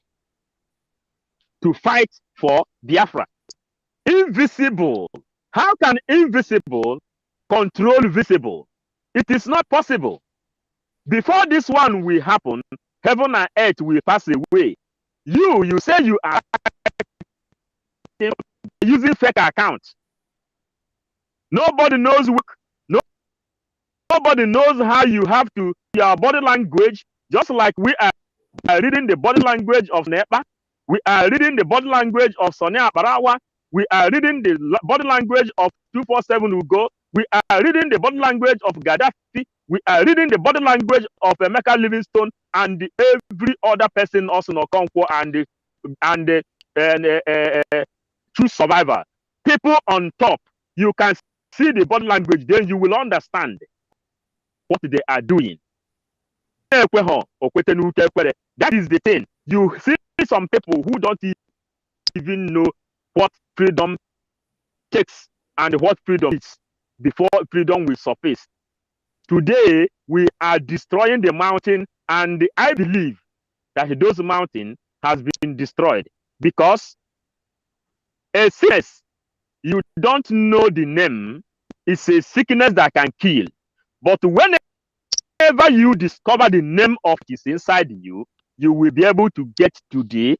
to fight for Biafra. Invisible. How can invisible control visible? It is not possible. Before this one will happen, heaven and earth will pass away. You say you are using fake accounts. Nobody knows nobody knows how you have to your body language, just like we are reading the body language of Nepa. We are reading the body language of Sonia Barawa. We are reading the body language of 247 Ugo. We are reading the body language of Gaddafi. We are reading the body language of Emeka Livingstone and every other person also in Okonkwo and true survivor. People on top, you can see the body language, then you will understand what they are doing. That is the thing. You see some people who don't even know what freedom takes and what freedom is before freedom will surface. Today, we are destroying the mountain, and I believe that those mountains has been destroyed because a sickness, you don't know the name, is a sickness that can kill. But whenever you discover the name of this inside you, you will be able to get to the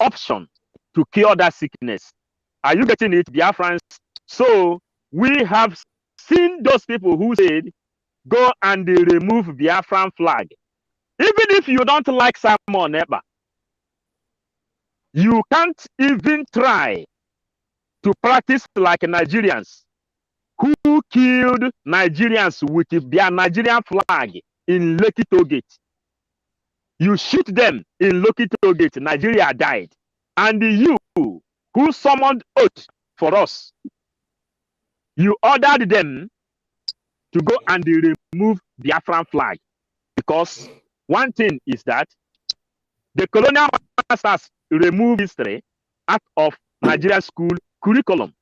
option to cure that sickness. Are you getting it, Biafrans? So we have seen those people who said, go and remove Biafran flag. Even if you don't like Simon Eba, you can't even try to practice like Nigerians who killed Nigerians with their Nigerian flag in Lekki Tollgate. You shoot them in Lekki Tollgate, Nigeria died. And you, who summoned oath for us, you ordered them to go and remove the Biafran flag. Because one thing is that the colonial masters removed history out of Nigerian school curriculum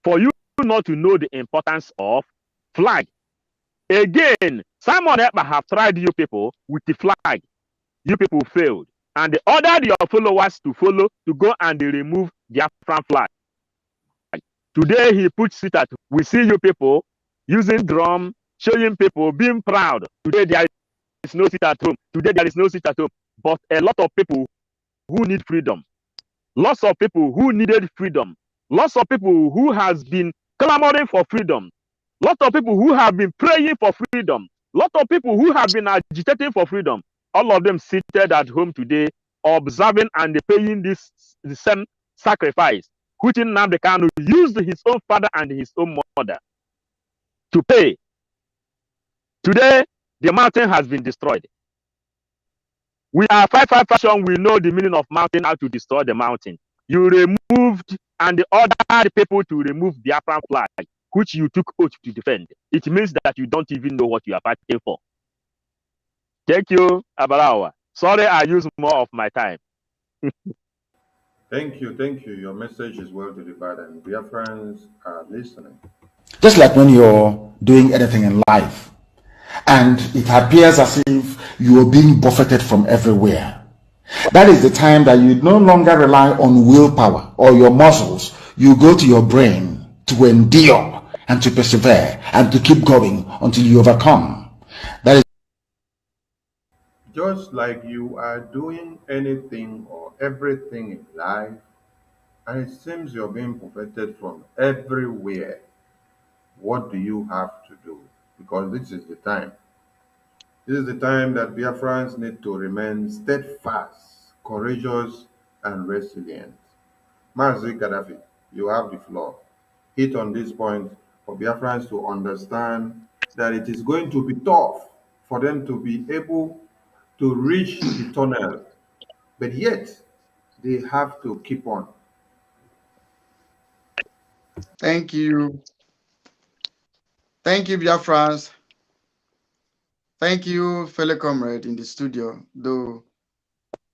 for you not to know the importance of flag. Again, Simon Ekpa have tried you people with the flag. You people failed. And they ordered your followers to follow to go and remove the Biafran flag. Today he puts it at, we see you people using drum, showing people being proud. Today there is no seat at home. Today there is no seat at home. But a lot of people who need freedom, lots of people who needed freedom, lots of people who has been clamoring for freedom, lots of people who have been praying for freedom, lots of people who have been agitating for freedom, all of them seated at home today, observing and paying the same sacrifice, which Nnamdi Kanu used his own father and his own mother to pay. Today, the mountain has been destroyed. We are 5-5 fashion. We know the meaning of mountain, how to destroy the mountain. You removed and ordered people to remove the Biafran flag, which you took oath to defend. It means that you don't even know what you are fighting for. Thank you, Abarawa. Sorry, I used more of my time. Thank you, thank you. Your message is well delivered, and Biafrans are listening. Just like when you're doing anything in life and it appears as if you are being buffeted from everywhere, that is the time that you no longer rely on willpower or your muscles. You go to your brain to endure and to persevere and to keep going until you overcome. That is Just like you are doing anything or everything in life, and it seems you're being buffeted from everywhere, what do you have to do? Because this is the time. This is the time that Biafrans need to remain steadfast, courageous, and resilient. Mazi Gaddafi, you have the floor. Hit on this point for Biafrans to understand that it is going to be tough for them to be able to reach the tunnel, but yet they have to keep on. Thank you. Thank you, Biafrans. Thank you, fellow comrade in the studio, though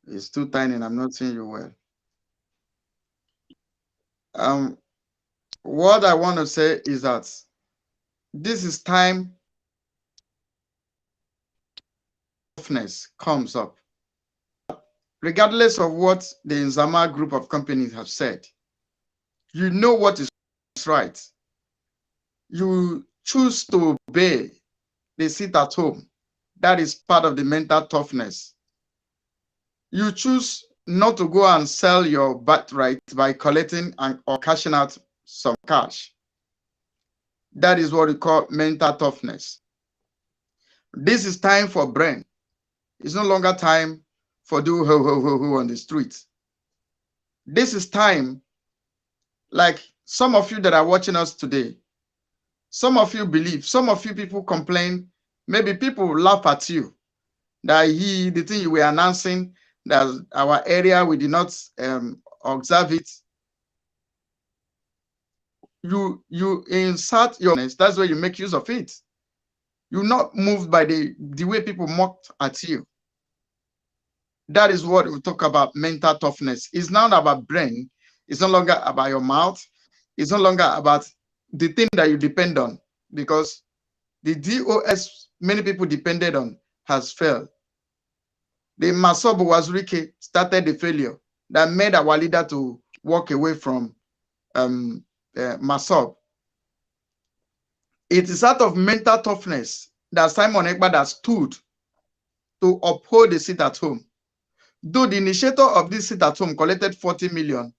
it's too tiny and I'm not seeing you well. What I want to say is that this is time toughness comes up. Regardless of what the Nzama group of companies have said, you know what is right. You choose to obey. They sit at home. That is part of the mental toughness. You choose not to go and sell your birthright by collecting or cashing out some cash. That is what we call mental toughness. This is time for brain. It's no longer time for do ho ho ho ho on the streets. This is time, like some of you that are watching us today, some of you believe, some of you people complain, maybe people laugh at you that the thing you were announcing, that our area, we did not observe it. You insert your, that's where you make use of it. You're not moved by the way people mocked at you. That is what we talk about mental toughness. It's not about brain. It's no longer about your mouth. It's no longer about the thing that you depend on, because the DOS many people depended on has failed. The Masob Wazirike started the failure that made our leader to walk away from Masob. It is out of mental toughness that Simon Ekpa stood to uphold the seat at home. Though the initiator of this seat at home collected 40 million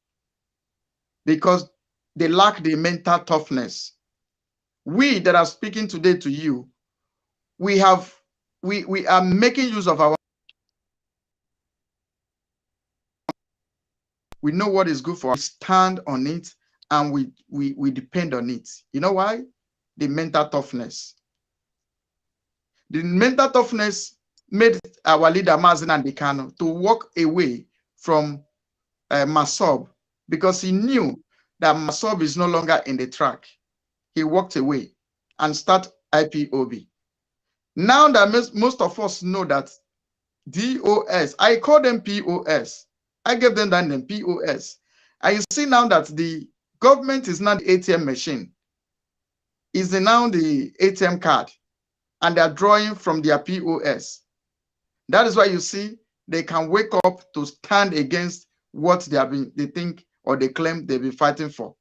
because they lack the mental toughness. We that are speaking today to you, we are making use of our, we know what is good for us, stand on it, and we depend on it. You know why? The mental toughness. The mental toughness made our leader Mazen Andekano to walk away from Masob, because he knew that Masob is no longer in the track. He walked away and started IPOB. Now that most of us know that DOS, I call them POS. I gave them that name, POS. And you see now that the government is not the ATM machine. Is now the ATM card, and they're drawing from their POS. That is why you see they can wake up to stand against what they think or they claim they've been fighting for.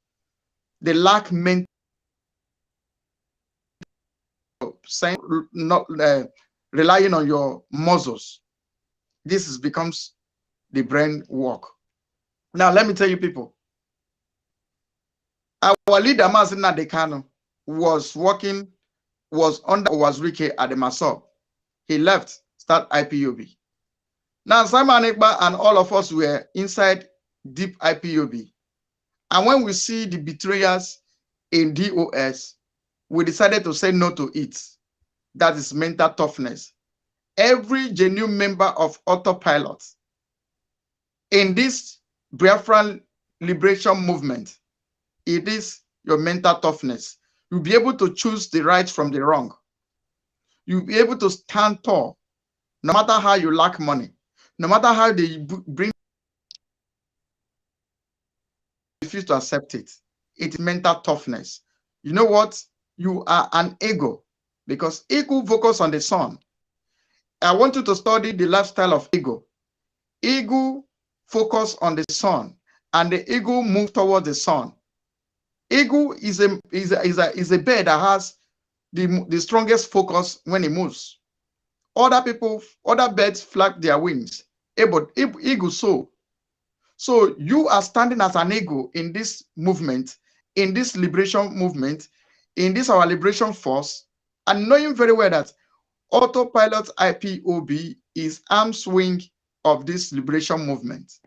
They lack mental, saying not relying on your muscles. This becomes the brain work. Now let me tell you people, our leader Mazen Adekano was under Wazirike at the Masob. He left, start IPOB. Now Simon Ekpa and all of us were inside deep IPOB. And when we see the betrayers in DOS, we decided to say no to it. That is mental toughness. Every genuine member of Autopilot in this Biafran liberation movement, it is your mental toughness. You'll be able to choose the right from the wrong. You'll be able to stand tall, no matter how you lack money, no matter how they bring, refuse to accept it. It's mental toughness. You know what? You are an ego, because ego focus on the sun. I want you to study the lifestyle of ego. Ego focus on the sun, and the ego move towards the sun. Ego is a bird that has the strongest focus when it moves. Other birds flap their wings. But ego so you are standing as an ego in this movement, in this liberation movement, in this our liberation force, and knowing very well that Autopilot IPOB is arm swing of this liberation movement.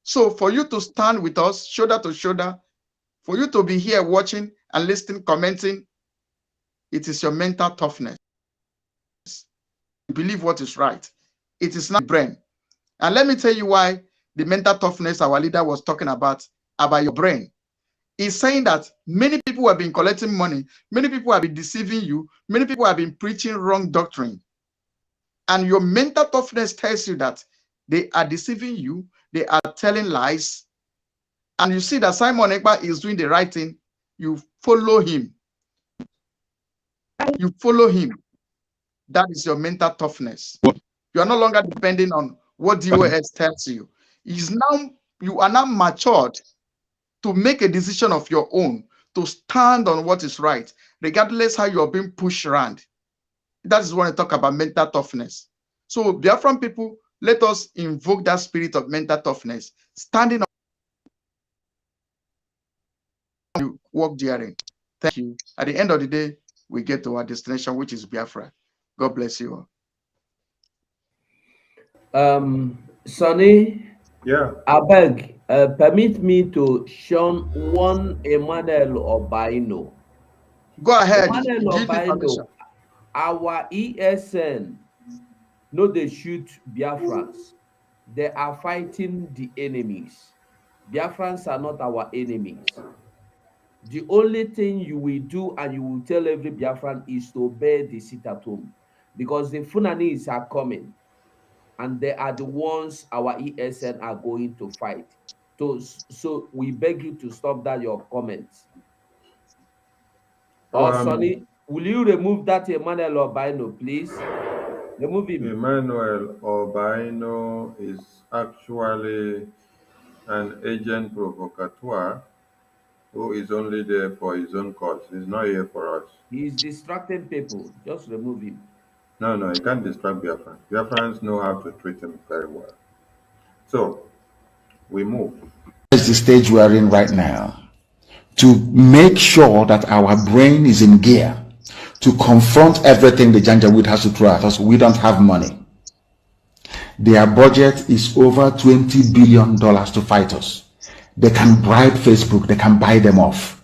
So for you to stand with us shoulder to shoulder, for you to be here watching and listening, commenting, it is your mental toughness. You believe what is right. It is not brain. And let me tell you why the mental toughness our leader was talking about your brain. He's saying that many people have been collecting money, many people have been deceiving you, many people have been preaching wrong doctrine. And your mental toughness tells you that they are deceiving you, they are telling lies, and you see that Simon Ekpa is doing the right thing, you follow him. You follow him. That is your mental toughness. You are no longer depending on what DOS tells you. You are now matured to make a decision of your own, to stand on what is right, regardless how you are being pushed around. That is when I talk about mental toughness. So, Biafran people, let us invoke that spirit of mental toughness, standing on you walk daring. Thank you. At the end of the day, we get to our destination, which is Biafra. God bless you all. Sonny, Yeah. I beg, permit me to shun one Emmanuel Obaino. Go ahead. Emmanuel Give me permission. Obaino, our ESN, no, they shoot Biafrans. They are fighting the enemies. Biafrans are not our enemies. The only thing you will do and you will tell every Biafran is to bear the sit at home, because the Funanis are coming and they are the ones our ESN are going to fight. So we beg you to stop that, your comments. Or Sonny, will you remove that Emmanuel Obaino, please? Remove him. Emmanuel Obaino is actually an agent provocateur who is only there for his own cause. He's not here for us. He is distracting people. Just remove him. No, he can't distract Biafrans. Biafrans know how to treat him very well. So, we move. That's the stage we are in right now. To make sure that our brain is in gear to confront everything the Janjaweed has to throw at us. We don't have money. Their budget is over $20 billion to fight us. They can bribe Facebook. They can buy them off.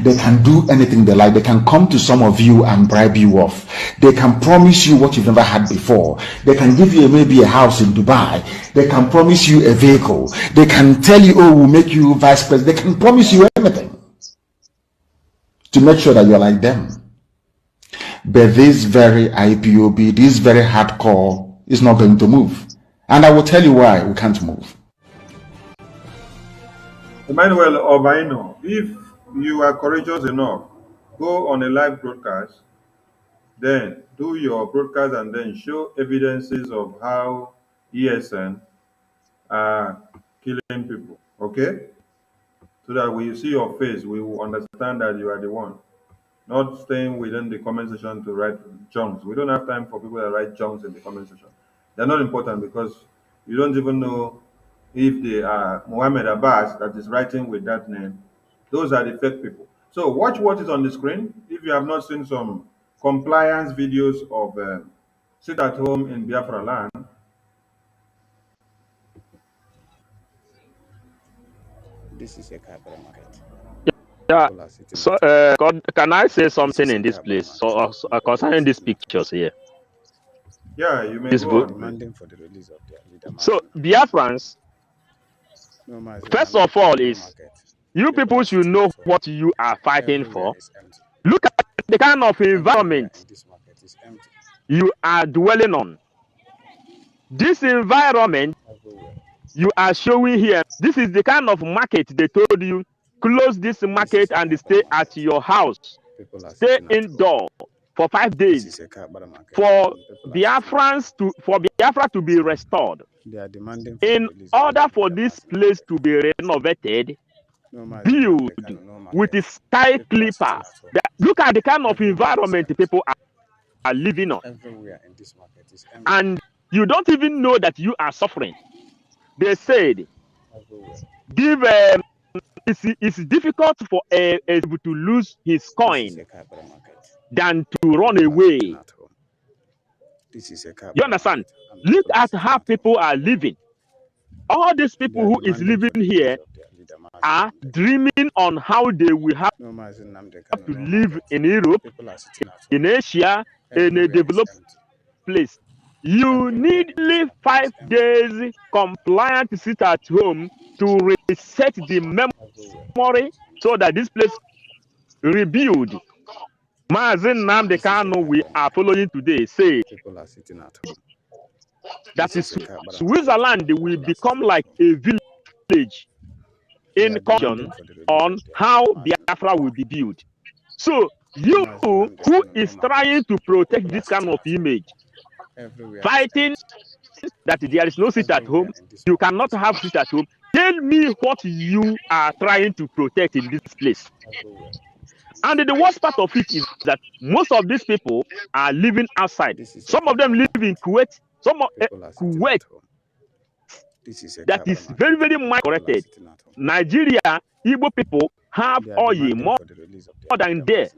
They can do anything they like. They can come to some of you and bribe you off. They can promise you what you've never had before. They can give you maybe a house in Dubai. They can promise you a vehicle. They can tell you, oh, we'll make you vice president. They can promise you anything to make sure that you're like them. But this very IPOB, this very hardcore is not going to move. And I will tell you why we can't move. Emmanuel Obaino, if you are courageous enough, go on a live broadcast, then do your broadcast and then show evidences of how ESN are killing people, okay? So that when you see your face, we will understand that you are the one. Not staying within the comment section to write junks. We don't have time for people that write junks in the comment section. They're not important because you don't even know if they are Mohammed Abbas that is writing with that name. Those are the fake people. So watch what is on the screen. If you have not seen some compliance videos of sit at home in Biafra land. This is a capital market. Yeah. So, can I say something in this place? So, concerning these pictures here. Yeah, you may this go book. Demanding for the release of their leader. So, Biafrans, first of all, is you people should know what you are fighting for. Look at the kind of environment you are dwelling on. This environment you are showing here, this is the kind of market they told you, close this market and stay at your house. Stay indoor for 5 days for Biafra to be restored. In order for this place to be renovated, build with a sky clipper. Look at the kind of environment people are living on. And you don't even know that you are suffering. They said, it's difficult for a to lose his coin than to run away. You understand? Look at how people are living. All these people who is living here are dreaming on how they will have to live in Europe, in Asia, in a developed place. You need 5 days compliant to sit at home to reset the memory so that this place rebuild. Mazin Nnamdi Kanu we are following today say that is Switzerland will become like a village in conclusion on how Biafra will be built. So you who is trying to protect this kind of image, fighting that there is no seat at home, you cannot have seat at home. Tell me what you are trying to protect in this place. And the worst part of it is that most of these people are living outside. Some of them live in Kuwait. Some of Kuwait, that is very, very much corrected. Nigeria, Igbo people have oil more than there.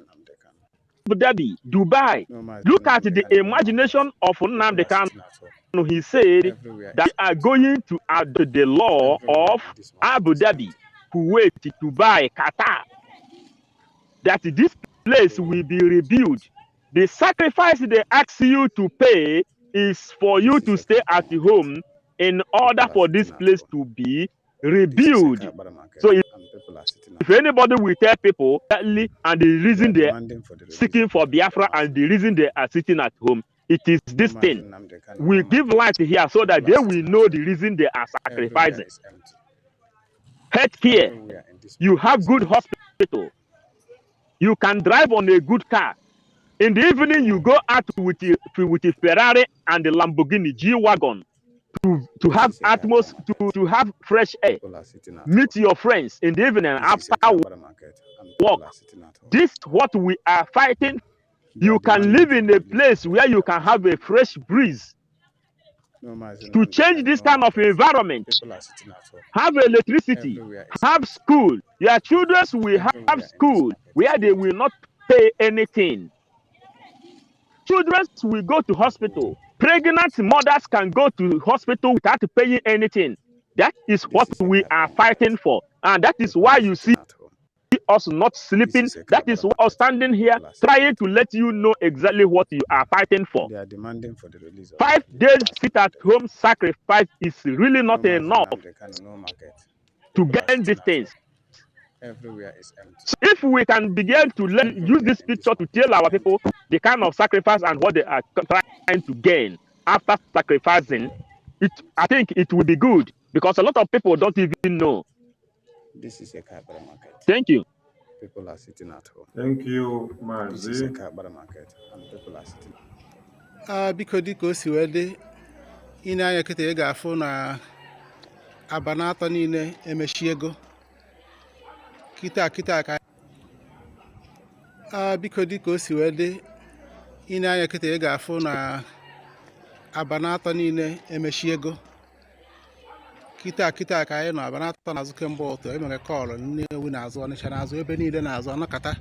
Abu Dhabi, Dubai. Look at the imagination of Nnamdi Kanu. He said that they are going to adopt the law of Abu Dhabi, Kuwait, Dubai, Qatar. That this place will be rebuilt. The sacrifice they ask you to pay is for you to stay at home in order for this place to be rebuilt. So if anybody will tell people and the reason they are seeking for Biafra and the reason they are sitting at home, it is this thing. We give light here so that they will know the reason they are sacrificing. Healthcare, you have good hospital. You can drive on a good car. In the evening, you go out with a Ferrari and a Lamborghini G-Wagon to have atmosphere, to have fresh air. Meet your friends in the evening after work. This is what we are fighting. You can live in a place where you can have a fresh breeze. To change this kind of environment, have electricity, have school. Your children will have school where they will not pay anything. Children will go to hospital. Pregnant mothers can go to hospital without paying anything. That is what we are fighting for. And that is why you see us not sleeping. That is why us standing here trying to let you know exactly what you are fighting for. They are demanding for the release of 5 days sit at home sacrifice is really not enough to gain these things. Everywhere is empty. So if we can begin to use this picture to tell our people the kind of sacrifice and what they are trying to gain after sacrificing, I think it will be good because a lot of people don't even know. This is a Kabbalah market. Thank you. People are sitting at home. Thank you, This is a Mazi. Kabbalah market, and people are sitting. Biko dịka o si wee dị ị na-anya kịta ị ga-afụ na abana atọ niile emechiego kịta ka biko dịka o si wee dị ị na-anya kịta ị ga-afụ na abana atọ niile emechiego kịta ka anyị nọ abana atọ n'azụ kemgbe ụtụ emere kọọlụ Nnewi n'azụ Ọnịcha n'azụ ebe niile n'azụ anọkata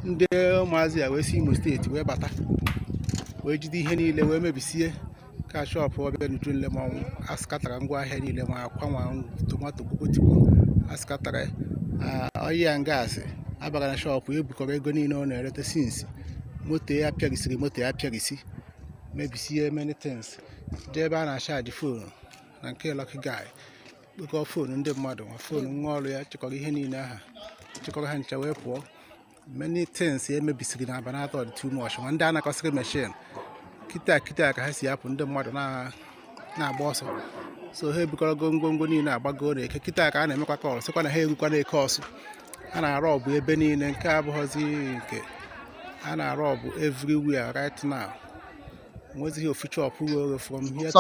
ndị ụmụazị ya wee si Imo steeti wee bata wee jide ihe niile wee mebisie ka shọpụ ọbịa n'uju nle ma askatara ngwa ahịa niile ma akwa nwa tomato kwukwutikwu askatara ọyịa ngaasị abaga na shọpụ ebukọrọ ego niile ọ na-erete sinsi moto ya pịarisi mebisie many things jee ebe a na-achaji foonu na nke Lucky Guy kpekọọ foonu ndị mmadụ ma foonu nwa ọrụ ya chịkọrọ ihe niile aha chịkọrọ ha ncha wee pụọ many things emebisiri na abana atọ dị too much ma ndị a nakọsịrị machine kịta ka ha si apụ ndị mmadụ na-agba ọsọ so ha ebukọrọ ngwongwo niile agbago na eke kịta ka a na-emekwa kọl sịkwa na ha erukwa na eke ọsụ a na-arụ ọbụ ebe niile nke abụghọzi nke a na-arụ ọbụ everywhere right now nwezighị ofu chọpụ were from here to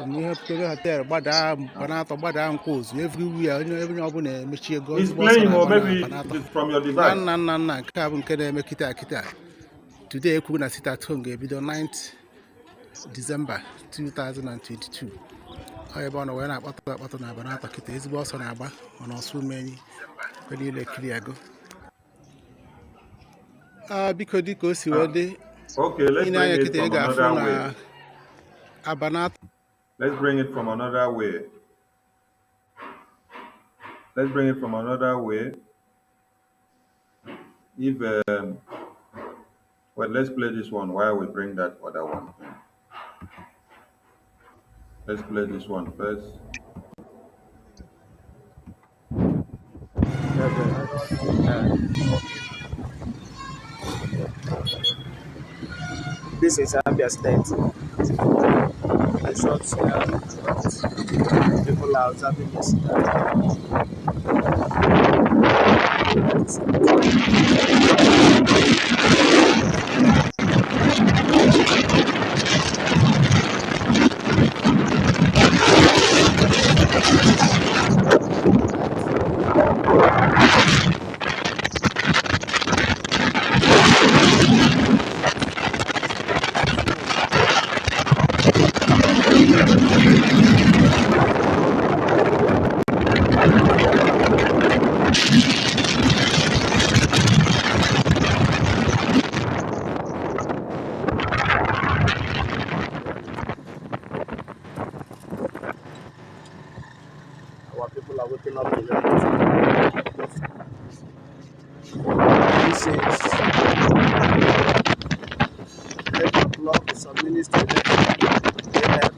Premier Hotel gbadaa Banatọ gbadaa Nkwozu everywhere onye ọbụla emechi ego nna nke a bụ nke na-eme kịta today ekwuru na sit at home ga-ebido 9th December 2022 ọ ebe ọ nọ wee na-akpatụ na Banatọ kịta ezigbo ọsọ na-agba ọ na ọsọ umenyi ebe niile kiri ego biko dịka o si wee dị Okay, let's bring it from another way. Abanatọ. Let's bring it from another way. Let's bring it from another way. If well, let's play this one while we bring that other one. Let's play this one first. This is Abia State. People are observing this. Our people are waking up to reality. This is 8 o'clock, some minutes to 11 a.m.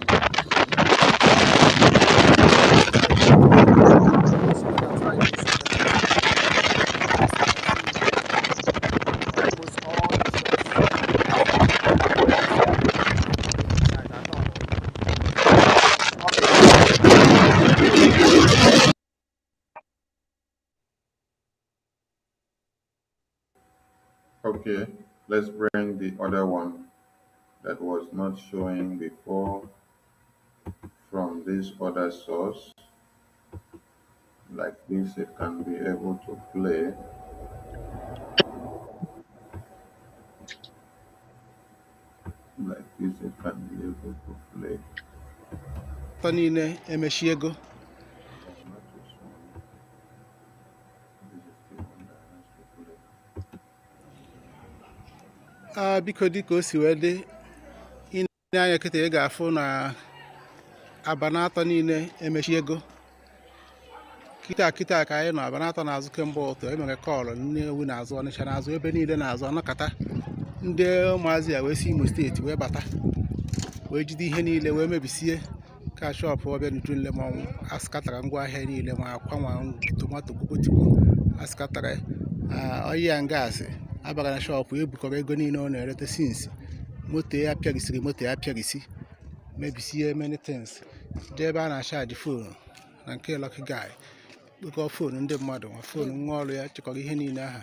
Okay, let's bring the other one that was not showing before from this other source. Like this, it can be able to play. Like this, it can be able to play. Tonine Emeshiego. Biko dịka o si wee dị ine anya kịta ị ga-afụ na abanatọ niile emechiego kịta ka anyị nọ abanatọ na-azụ kemgbe ụtụ emere kọlụ Nnewi na-azụ Ọnịcha na-azụ ebe niile na-azụ anọkata ndị ụmụazị ya wee si Imo steeti wee bata wee jide ihe niile wee mebisie ka shọpụ ọbịa n'Ujunle ma askatara ngwa ahịa niile ma akwa ma tomato kokotikwo askatara ọhịa ngaasị abaga na shọpụ ebukọrọ ego niile ọ na-erete sinsi moto ya pịagisiri moto ya pịagisi mebisie many things jee ebe a na-achaji fonu na nke Lucky Guy kpekọọ fonu ndị mmadụ ma fonu nwa ọrụ ya chịkọrọ ihe niile aha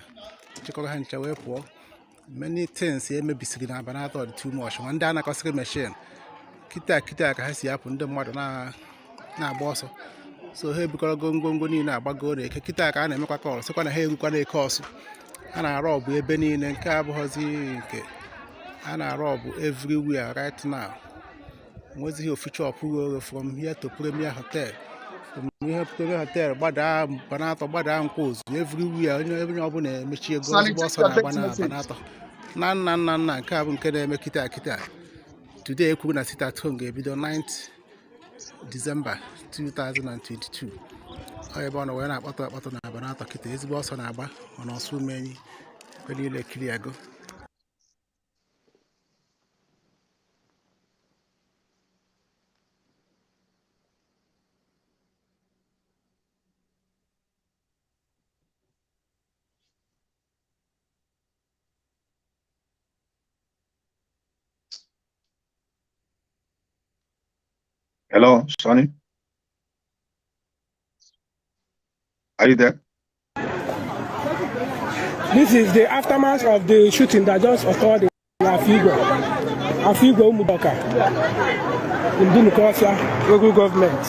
chịkọrọ ha ncha wee pụọ many things emebisiri na abanatọ dị too much ma ndị a na-akọsịrị mechin kịta ka ha si apụ ndị mmadụ na-agba ọsọ so ha ebukọrọgo ngwongwo niile agbago na-eke kịta ka a na-emekwa kọl sịkwa na ha erukwa na-eke ọsụ a na-arụ ọbụ ebe niile nke abụghọzi nke a na-arụ ọbụ everywhere right now nwezighị ofu shop ruo from here to Premier Hotel from ihe Premier Hotel gbadaa Banatọ gbadaa Nkwozu everywhere onye ọbụla emechi ego ozugbo ọsọ na-agba na Banatọ nna nke a bụ nke na-eme kịta today ekwuru na sit at home ga-ebido 9th December 2022 ebe ọ nọ wee na-akpọtọ na Banatọ kịta ezigbo ọsọ na-agba ọ na ọsụ umenyi ebe niile ekiri ago. Hello, Sonny. Are you there? This is the aftermath of the shooting that just occurred in Afigwe Umudoka, in Dunukofia local government.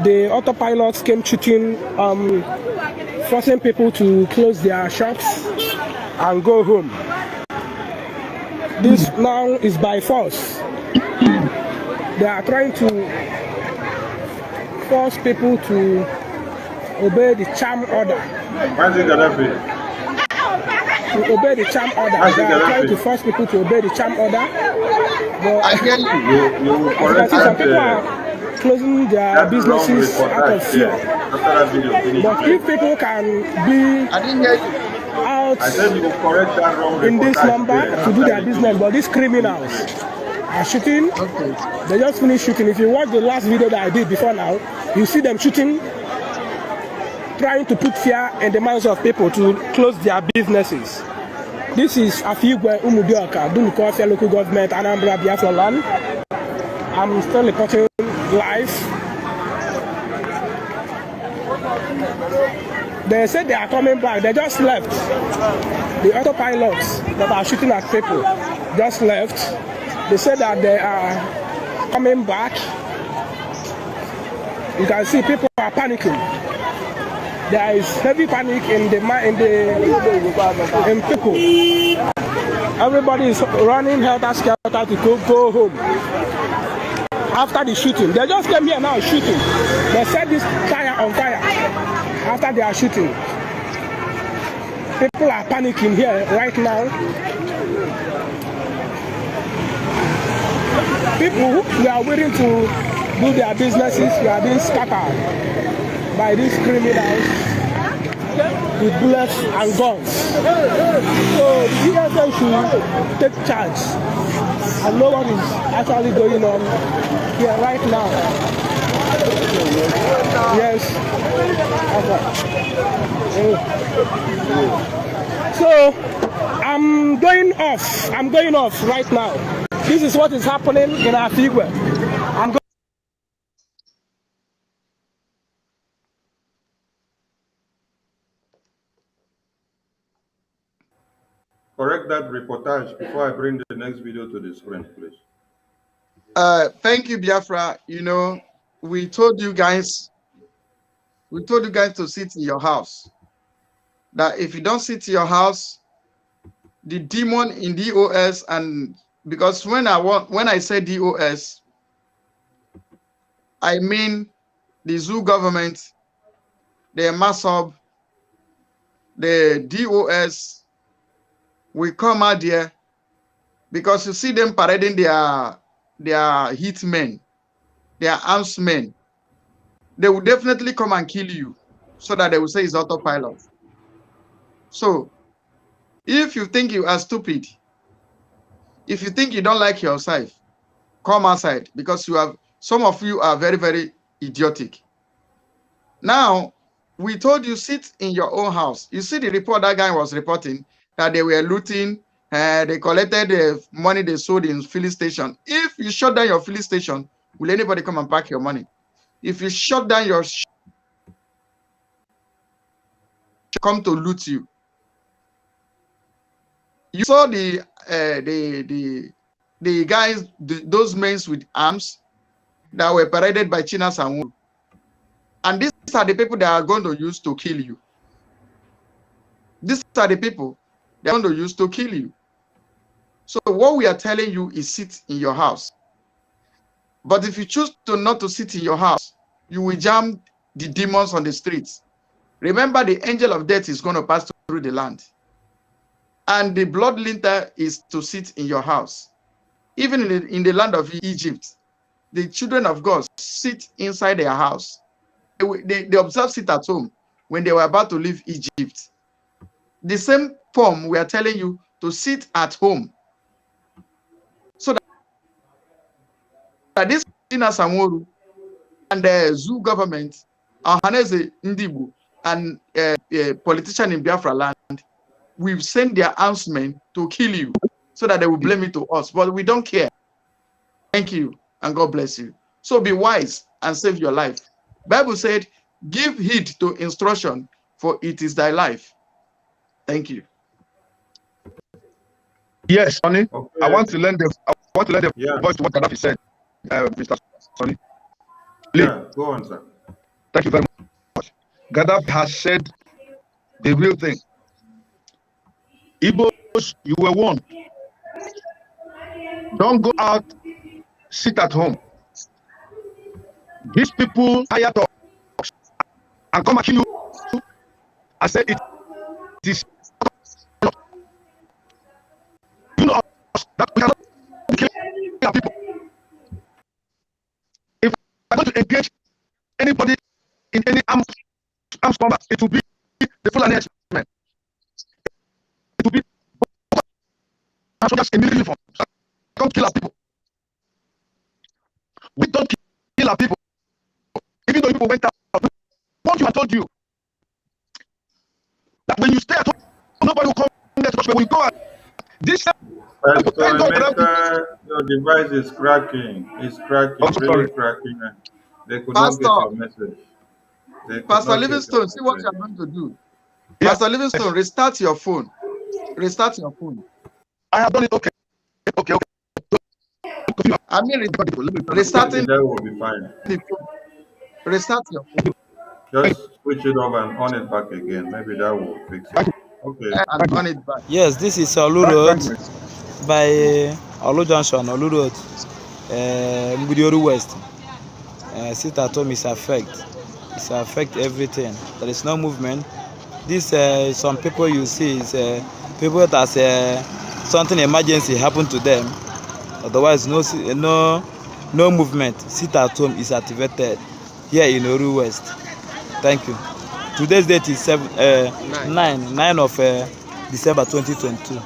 The autopilots came shooting, forcing people to close their shops and go home. This now is by force. They are trying to force people to obey the charm order. To obey the charm order. They are trying to force people to obey the charm order. But I hear you. some people are closing their businesses out of fear. But if people can be out in this number to do their business, but these criminals are shooting. They just finished shooting. If you watch the last video that I did before now, you see them shooting, trying to put fear in the minds of people to close their businesses. This is Afigwe Umudioka, Dunukofia local government, Anambra, Biafra land. I'm still reporting live. They said they are coming back. They just left. The autopilots that are shooting at people just left. They said that they are coming back. You can see people are panicking. There is heavy panic in people. Everybody is running helter skelter to go home. After the shooting, they just came here now shooting. They set this tire on fire after they are shooting. People are panicking here right now. People who are willing to do their businesses, they are being scattered by these criminals with bullets and guns. So the ESN should take charge and know what is actually going on here right now. Yes. Okay. So I'm going off right now. This is what is happening in Afigwe. I'm Correct that reportage before I bring the next video to the screen, please. Thank you, Biafra. You know, we told you guys to sit in your house. That if you don't sit in your house, the demon in DOS, and because when I say DOS, I mean the zoo government, the MASOB, the DOS will come out there, because you see them parading their hitmen, their arms men. They will definitely come and kill you, so that they will say it's autopilot. So if you think you are stupid, if you think you don't like yourself, come outside, because some of you are very, very idiotic. Now, we told you sit in your own house. You see the report that guy was reporting, that they were looting, they collected the money they sold in filling station. If you shut down your filling station, will anybody come and pack your money? If you shut down your come to loot you. You saw the guys, those men with arms that were paraded by China Sanwo. And these are the people that are going to use to kill you. These are the people they are going to use to kill you. So what we are telling you is sit in your house. But if you choose not to sit in your house, you will jam the demons on the streets. Remember, the angel of death is going to pass through the land. And the blood linter is to sit in your house. Even in the land of Egypt, the children of God sit inside their house. They observe sit at home when they were about to leave Egypt. The same form we are telling you to sit at home. So that this Samoru and the zoo government, Haneze Ndibu, and a politician in Biafra land, we've sent their announcement to kill you, so that they will blame it to us. But we don't care. Thank you, and God bless you. So be wise and save your life. Bible said, give heed to instruction, for it is thy life. Thank you. Yes, Sonny. Okay. I want to learn the voice to what Gaddafi said, Mr. Sonny. Yeah, go on, sir. Thank you very much. Gaddafi has said the real thing. Igbos, you were warned. Don't go out, sit at home. These people hire talks and come and kill you. I said it is not. You know that we cannot kill our people. If we're going to engage anybody in any arms combat, it will be the Fulani men. It will be soldiers in military uniform. Don't kill our people. We don't kill our people. Even though people went out, what you have told you that when you stay at home, nobody will come there to touch you. When you go out, this your device is cracking. It's cracking, really cracking. They could not get your message. They could Pastor not get your Livingstone, see what you message. are going to do. Pastor Livingstone, restart your phone. Restart your phone. I have done it. Okay. Okay. I mean, Maybe restarting that will be fine. the phone. Restart your phone Just switch it off and on it back again. Maybe that will fix it. Okay. and on it back. Yes, this is Olu Road by Olu Junction, Olu Road, Mbudioru West. Sit at home is affect. It's affect everything. There is no movement. This some people you see is people that something emergency happened to them. Otherwise, no movement. Sit at home is activated here in Oru West. Thank you. Today's date is 9 of December 2022.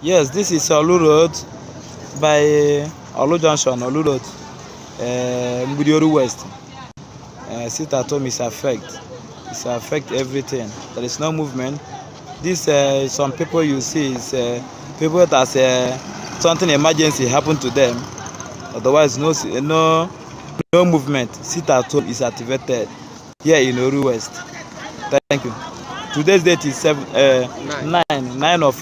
Yes, this is Olu Road by Olu Junction, Olu Road, Mbudioru West. Sit at home is affect. It's affect everything. There is no movement. This some people you see is people that something emergency happened to them. Otherwise, no movement. Sit at home is activated here in Oru West. Thank you. Today's date is 9 of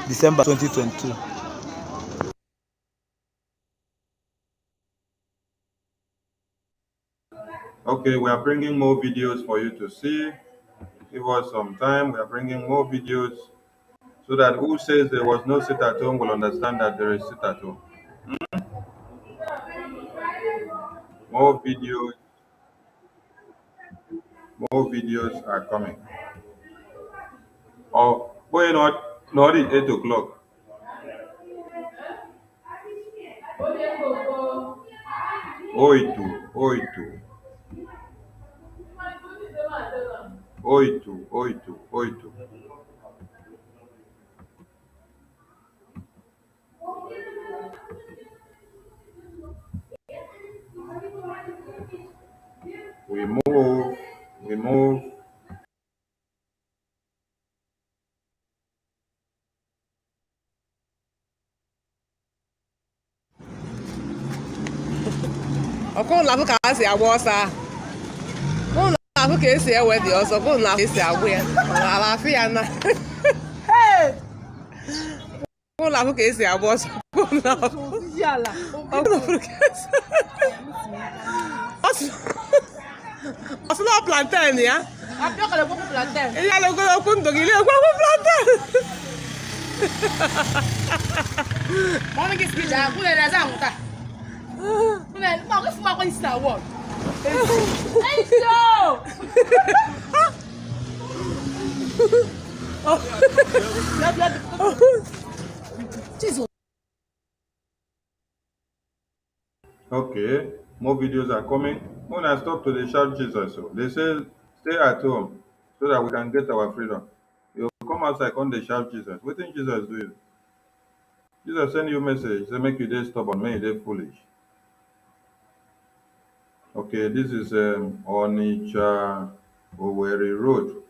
December 2022. Okay, we are bringing more videos for you to see. Give us some time. We are bringing more videos so that who says there was no sit at home will understand that there is sit at home. More videos, more videos are coming. Oh, boy, not at 8 o'clock. Oito, oito, oito. We move, we move. ọkụ na-afụ ka ha si agba ọsọ ahụ ụnụ na-afụ ka esi ewe dị ọsọ ụnụ na-afụ ka esi agwụ ya ala afụ ya na ụnụ na-afụ ka esi agba ọsọ ụnụ na-afụ ka esi ọsọ na plantain ya ihe na-egolo okwu ndụ gị na-ekwu okwu plantain Mami que se já, mulher é zamuta. Mulher, não vai fumar com isso na wall. Jesus. Okay, more videos are coming. When I stop to the shout Jesus, so they say stay at home so that we can get our freedom. You come outside, come they shout Jesus. What think Jesus do you? Jesus send you message, say make you dey stubborn, make you dey foolish. Okay, this is Onitsha Owerri Road.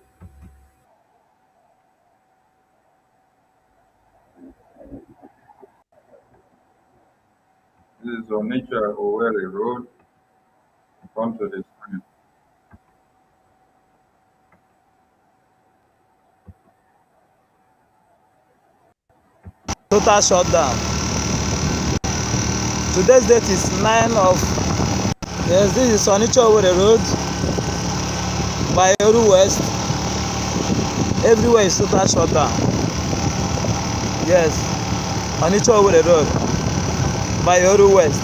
This is Onitsha Owerri Road. Come to the screen. Total shutdown. Today's date is 9 of yes, this is Onitsha Owerri Road by Oru West. Everywhere is total shutdown. Yes, Onitsha Owerri Road by Oru West.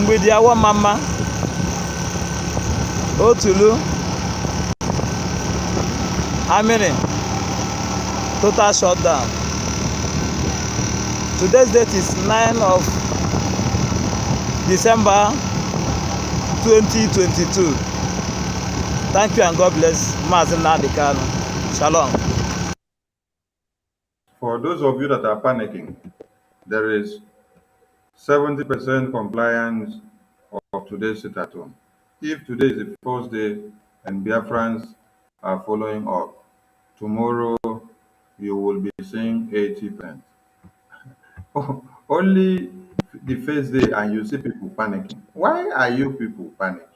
Mgbidi Awo Mama, Otulu, Amini, total shutdown. Today's date is 9 of December 2022. Thank you and God bless. Mazin Nadikano. Shalom. For those of you that are panicking, there is 70% compliance of today's sit at home. If today is the first day and Biafrans are following up, tomorrow you will be seeing 80%. Only the first day and you see people panicking. Why are you people panicking?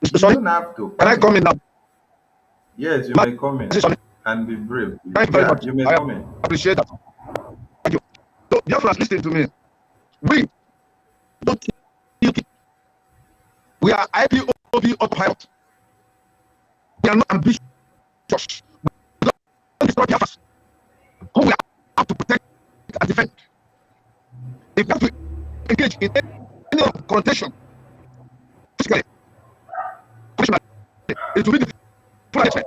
You Sorry, don't have to can I panic. come in now? Yes, you Ma- may come in Sorry, and be brave. thank you very Yeah, much. you may I come in. appreciate that. Thank you. So, dear friends, listen to me. We don't kill people. We are IPOB autopilot. We are not ambitious. We don't destroy Biafra. Who we have to protect and defend. If we have to engage in any confrontation, physically, professionally, it will be the full arrangement.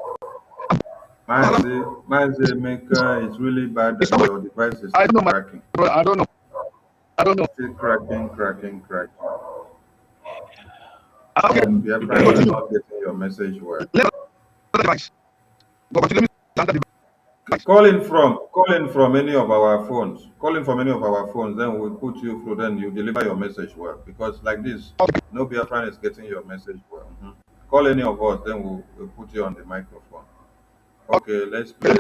Mazi Maker, it's really bad It's that not. your device is I still don't know, cracking. I don't know. I don't know. Still cracking, cracking, cracking. Okay. And dear friends are not getting your message well. Let the device. Go back to the device. Call in from any of our phones. Call in from any of our phones, then we'll put you through, then you deliver your message well. Because like this, Okay. no Biafran is getting your message well. Call any of us, then we'll put you on the microphone. Okay, let's play.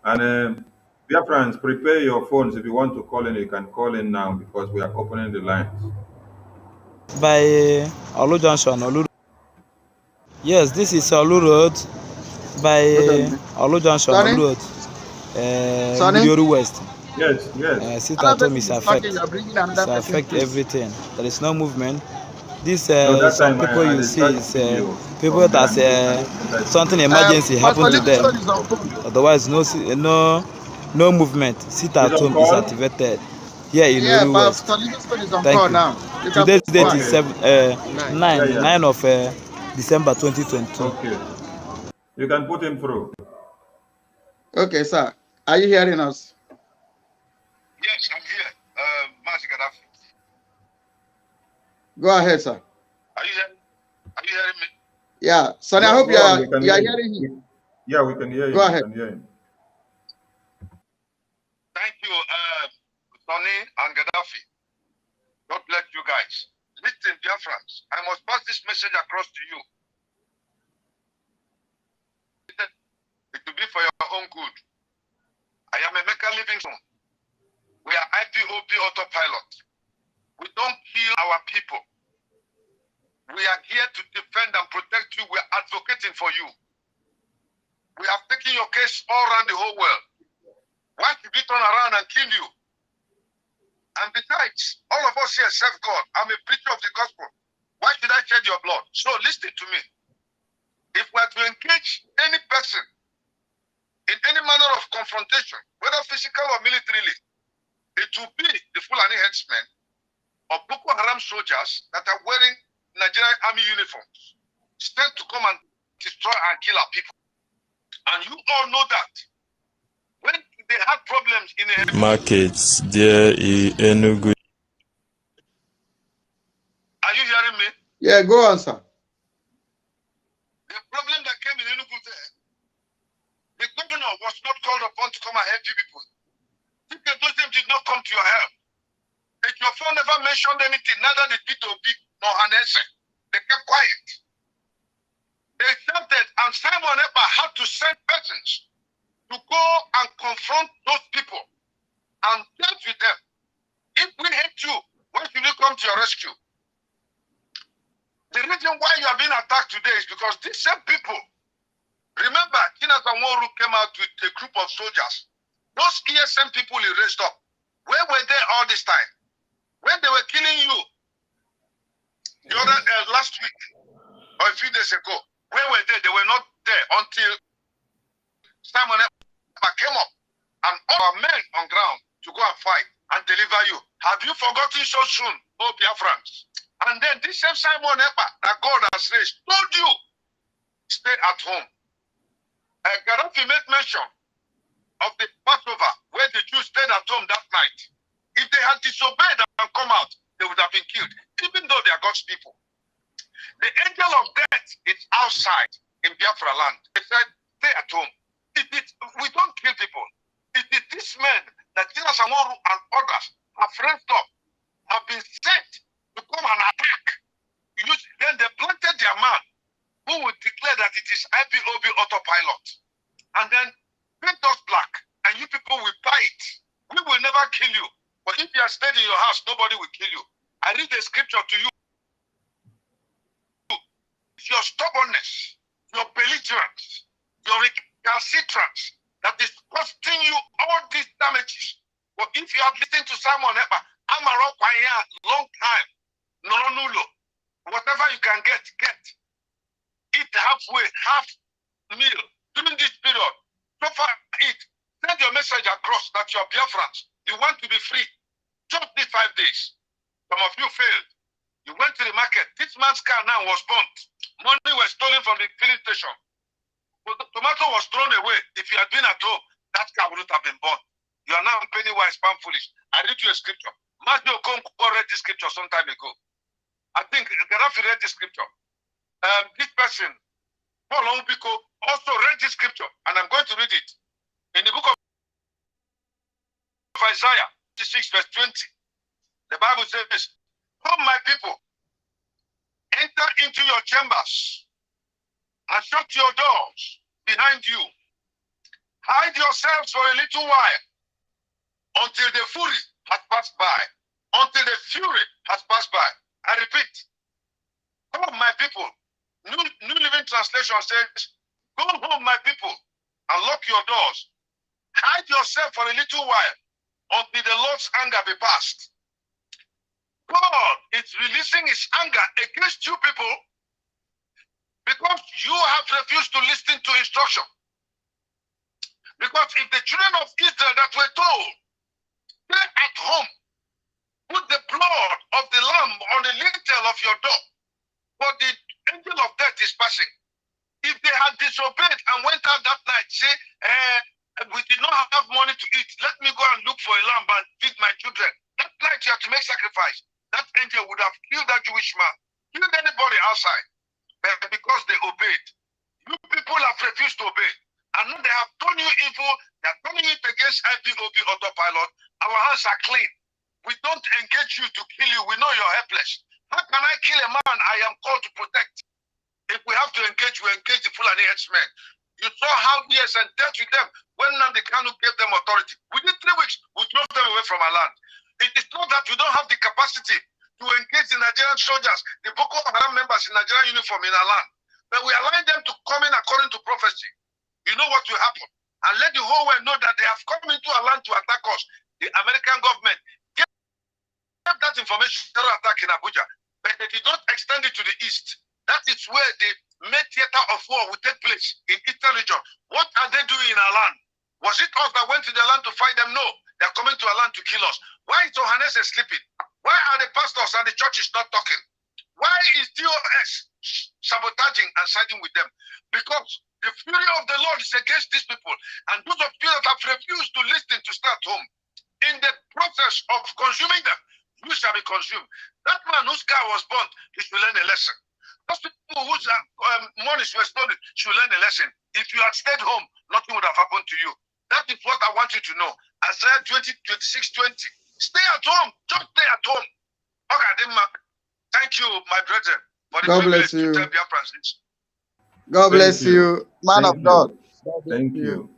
And Biafrans, prepare your phones. If you want to call in, you can call in now because we are opening the lines. By Olu Junction, Olu. Yes, this is Olu Road by Olu Junction, Sonny? Olu Road, Sonny? Mbudioru West. Yes, yes. Sit at Another home person is is talking, affect. you are bringing It's another person, affect please. everything. There is no movement. This No, that some time people I you did see start is video people from that there. something emergency Pastor happened to them. Livingston is on phone. Otherwise, no movement. Sit He's at on home is call? activated here in Yeah, Oru West. Pastor Livingston is on Thank call you. now. You can Today's put date go is ahead. 9 of December 2022. Okay. You can put him through. Okay, sir. Are you hearing us? Yes, I'm here. Mazi Gaddafi. Go ahead, sir. Are you hearing? Are you hearing me? Yeah, Sonny, I Go, hope go you on, are we can you are hear hearing him. you. Yeah, we can hear Go him. ahead. We can hear him. Thank you, Sonny and Gaddafi. God bless you guys. Listen, dear friends, I must pass this message across to you. It will be for your own good. I am a Mecca Livingston. We are IPOB autopilot. We don't kill our people. We are here to defend and protect you. We are advocating for you. We have taken your case all around the whole world. Why should we turn around and kill you? And besides, all of us here serve God. I'm a preacher of the gospel. Why should I shed your blood? So listen to me. If we are to engage any person in any manner of confrontation, whether physical or militarily, it will be the Fulani headsmen or Boko Haram soldiers that are wearing Nigerian army uniforms, sent to come and destroy and kill our people. And you all know that when they had problems in a markets there in Enugu. Are you hearing me? Yeah, go on, sir. The problem that came in Enugu there, the governor was not called upon to come and help you people. If those them did not come to your help, if your phone never mentioned anything, neither the P2B nor Hanese, they kept quiet. They shouted, and Simon Epa had to send persons to go and confront those people and deal with them. If we hate you, why should we come to your rescue? The reason why you are being attacked today is because these same people, remember, Tina Samoru came out with a group of soldiers. Those ESM people he raised up, where were they all this time? When they were killing you the other last week or a few days ago, where were they? They were not there until Simon came up and all our men on ground to go and fight and deliver you. Have you forgotten so soon, oh Biafrans? And then this same Simon Epa that God has raised told you, stay at home. Gaddafi made mention of the Passover where the Jews stayed at home that night. If they had disobeyed and come out, they would have been killed, even though they are God's people. The angel of death is outside in Biafra land. They said, stay at home. We don't kill people. It is these men that Tina Samoru and others have raised up, have been sent to come and attack. Then they planted their man who would declare that it is IPOB autopilot. And then paint us black, and you people will buy it. We will never never kill you. But if you are staying in your house, nobody will kill you. I read the scripture to you. Your stubbornness, your belligerence, your recalcitrance that is costing you all these damages. But if you have listened to Simon Epa, I'm a long time, no, whatever you can get. Eat halfway, half meal during this period. So far, eat. Send your message across that you are Biafrans. You want to be free. Just these 5 days. Some of you failed. You went to the market. This man's car now was burnt. Money was stolen from the filling station. But the tomato was thrown away. If you had been at home, that car wouldn't have been burnt. You are now penny wise, pound foolish. I read you a scripture. Matthew Okonkwo read this scripture some time ago. I think Gaddafi read this scripture. This person, Paul Ombiko, also read this scripture, and I'm going to read it. In the book of Isaiah 56 verse 20, the Bible says, "Come, my people, enter into your chambers and shut your doors behind you. Hide yourselves for a little while until the fury has passed by. Until the fury has passed by." I repeat, "Come, my people." New Living Translation says, "Go home, my people, and lock your doors. Hide yourself for a little while until the Lord's anger be past." God is releasing his anger against you people because you have refused to listen to instruction. Because if the children of Israel that were told, stay at home, put the blood of the lamb on the lintel of your door, for the angel of death is passing. If they had disobeyed and went out that night, say, we did not have money to eat, let me go and look for a lamb and feed my children. That night you have to make sacrifice. That angel would have killed that Jewish man, killed anybody outside. But because they obeyed, you people have refused to obey. And now they have done you evil, they are turning it against IPOB autopilot. Our hands are clean. We don't engage you to kill you. We know you're helpless. How can I kill a man I am called to protect? If we have to engage, we engage the Fulani headsmen. You saw how yes and dealt with them when Nnamdi Kanu gave them authority. Within 3 weeks, we drove them away from our land. It is not that we don't have the capacity to engage the Nigerian soldiers, the Boko Haram members in Nigerian uniform in our land. But we allow them to come in according to prophecy. You know what will happen. And let the whole world know that they have come into our land to attack us. The American government gave that information terror attack in Abuja, but they did not extend it to the east. That is where the main theater of war will take place in eastern region. What are they doing in our land? Was it us that went to their land to fight them? No. They are coming to our land to kill us. Why is Johannes sleeping? Why are the pastors and the churches not talking? Why is DOS sabotaging and siding with them? Because the fury of the Lord is against these people. And those of you that have refused to listen to stay at home, in the process of consuming them, you shall be consumed. That man whose car was burnt, he should learn a lesson. Those people whose monies were stolen should learn a lesson. If you had stayed home, nothing would have happened to you. That is what I want you to know. Isaiah 26:20. Stay at home. Just stay at home. Okay, thank you, my brethren, for the God privilege bless you. to tell Biafrans this. God bless you, man of God. Thank you.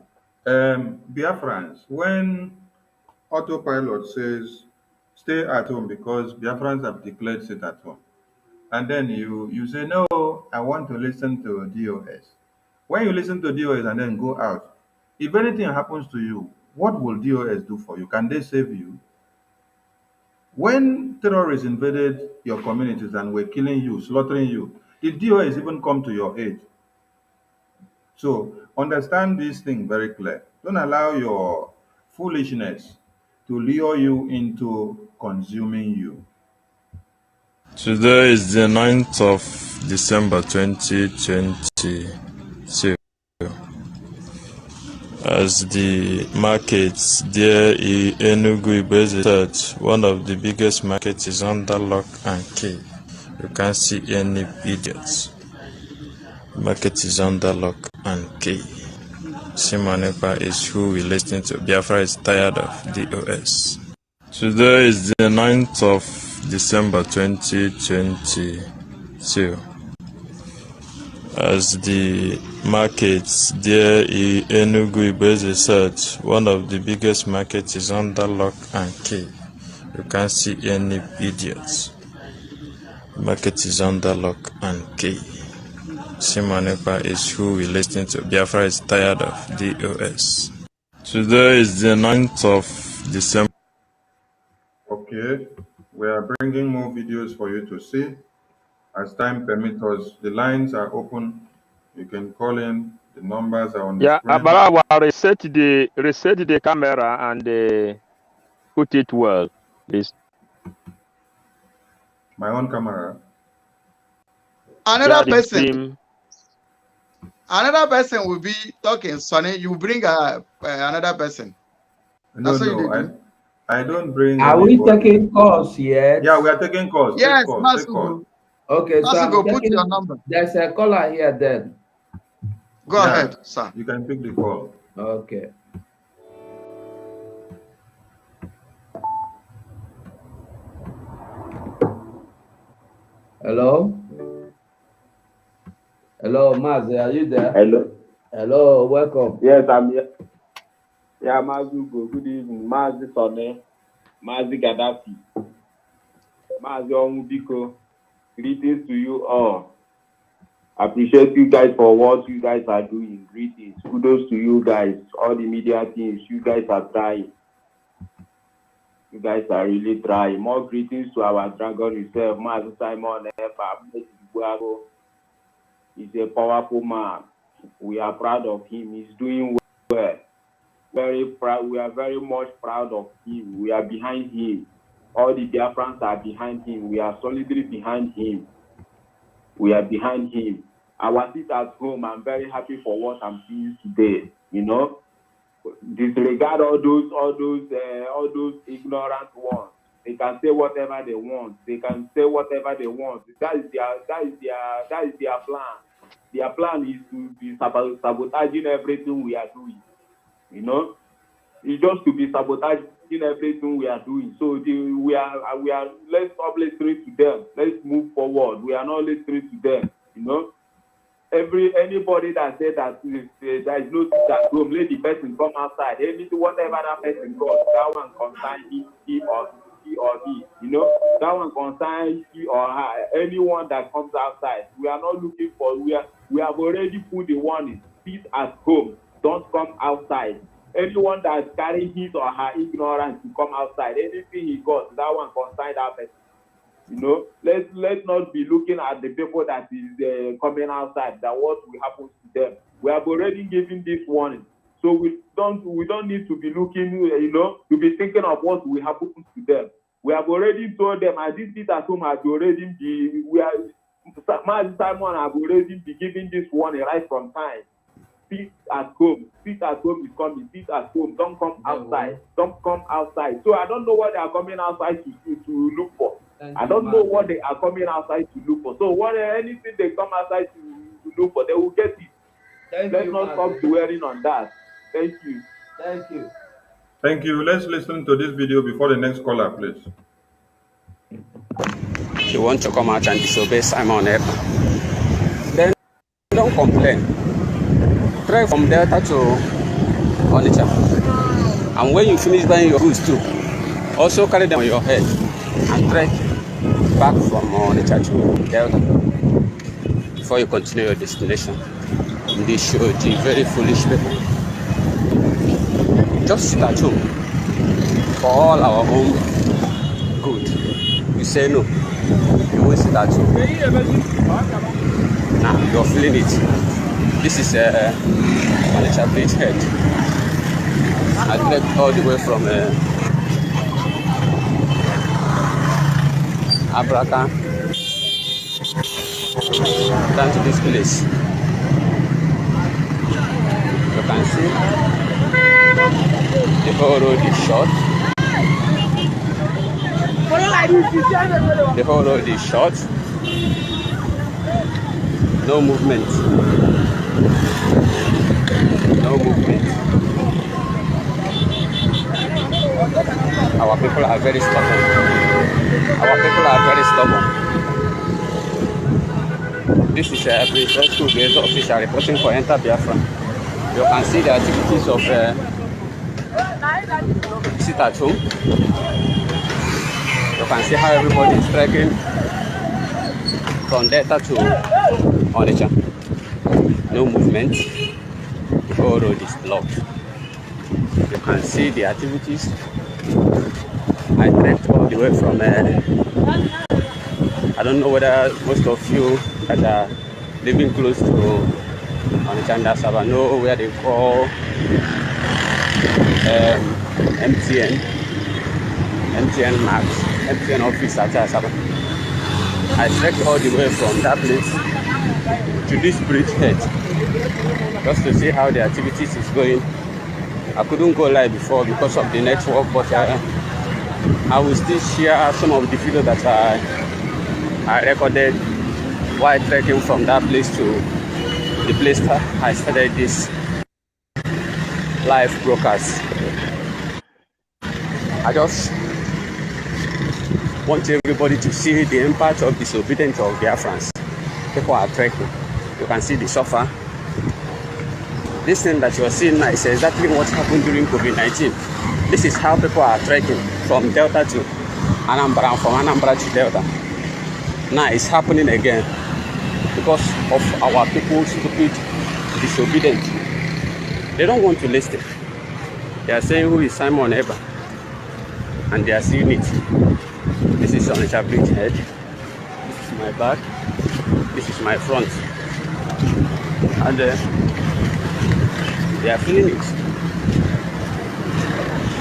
Biafrans, when autopilot says stay at home because Biafrans have declared sit at home, and then you say, no, I want to listen to DOS. When you listen to DOS and then go out, if anything happens to you, what will DOS do for you? Can they save you? When terrorists invaded your communities and were killing you, slaughtering you, did DOS even come to your aid? So understand this thing very clear. Don't allow your foolishness to lure you into consuming you. Today is the 9th of December 2022. As the markets there in Enugu Ibeze said, one of the biggest markets is under lock and key. You can't see any idiots. Market is under lock and key. Simonepa is who we listen to. Biafra is tired of DOS. Today is the 9th of December 2022. as the markets there in Enugu Ibeze said, one of the biggest markets is under lock and key. You can't see any idiots. Market is under lock and key. Simonepa is who we listen to. Biafra is tired of DOS. Today is the 9th of December. Okay, we are bringing more videos for you to see. As time permits us, the lines are open. You can call in. The numbers are on the Yeah, screen. Abarawa, reset the camera and put it well, please. My own camera. Another Yeah, person. Another person will be talking, Sonny. You bring another person. No, That's what you do. I don't bring Are anybody. we taking calls yet? Yeah, we are taking calls. Yes, Take calls. Take Masugo. calls. Okay, so Masugo, I'm put taking, your number. there's a caller here then. Go ahead, sir. You can pick the call. Okay. Hello? Hello, Mazi, are you there? Hello. Hello, welcome. Yes, I'm here. Yeah, Mazugo, good evening. Mazi Sone, Mazi Gaddafi, Mazi Omubiko. Greetings to you all. Appreciate you guys for what you guys are doing. Greetings. Kudos to you guys. All the media teams, you guys are trying. You guys are really trying. More greetings to our dragon himself, Mazi Simon Efa. He's a powerful man. We are proud of him. He's doing well. Very proud. We are very much proud of him. We are behind him. All the Biafrans are behind him. We are solidly behind him. We are behind him. Our seat at home, I'm very happy for what I'm seeing today. You know, disregard all those ignorant ones. They can say whatever they want. They can say whatever they want. That is their plan. Their plan is to be sabotaging everything we are doing. You know, it's just to be sabotaging everything we are doing. So we are. Let's stop listening to them. Let's move forward. We are not listening to them. You know, anybody that said that there is no seat at home, let the person come outside. Whatever that person got, that one concerns he or he. You know, that one concerns he or her. Anyone that comes outside, we are not looking for. We have already put the warning. Sit at home. Don't come outside. Anyone that is carrying his or her ignorance to come outside, anything he got, that one concerns that person. You know, let's not be looking at the people that is coming outside. That what will happen to them. We have already given this warning, so we don't need to be looking, you know, to be thinking of what will happen to them. We have already told them, and this seat at home has already been. Simon have already been giving this warning right from time. Sit at home. Sit at home is coming. Sit at home. Don't come outside. Don't come outside. So I don't know what they are coming outside to look for. I don't know what they are coming outside to look for. So anything they come outside to look for, they will get it. Let's not stop dwelling on that. Thank you. Thank you. Thank you. Let's listen to this video before the next caller, please. You want to come out and disobey Simon Epa, then don't complain. Try from Delta to Onitsha. And when you finish buying your goods too, also carry them on your head and trek back from Onitsha to Delta before you continue your destination. This show the very foolish people. Just sit at home for all our own good. You say no, you won't sit at home. Now you're feeling it. This is Onitsha Bridge head. I trekked all the way from Abraka down to this place. You can see the whole road is short. The whole road is short. No movement. No movement. Our people are very stubborn. Our people are very stubborn. This is a result Ugeze official reporting for Enter Biafra. You can see the activities of sit at home. You can see how everybody is trekking from Delta to Onitsha. No movement. The whole road is blocked. You can see the activities. I trekked all the way from I don't know whether most of you that are living close to Onitsha and Asaba know where they call MTN Max, MTN office at Asaba. I trekked all the way from that place to this bridgehead just to see how the activities is going. I couldn't go live before because of the network, but I will still share some of the video that I recorded while trekking from that place to the place that I started this live broadcast. I just want everybody to see the impact of disobedience of Biafrans. People are trekking. You can see the suffer. This thing that you're seeing now is exactly what happened during COVID-19. This is how people are trekking from Delta to Anambra and from Anambra to Delta. Now it's happening again because of our people's stupid disobedience. They don't want to listen. They are saying who is Simon Eber, and they are seeing it. This is Onitsha Bridgehead. This is my back. This is my front, and they are feeling it.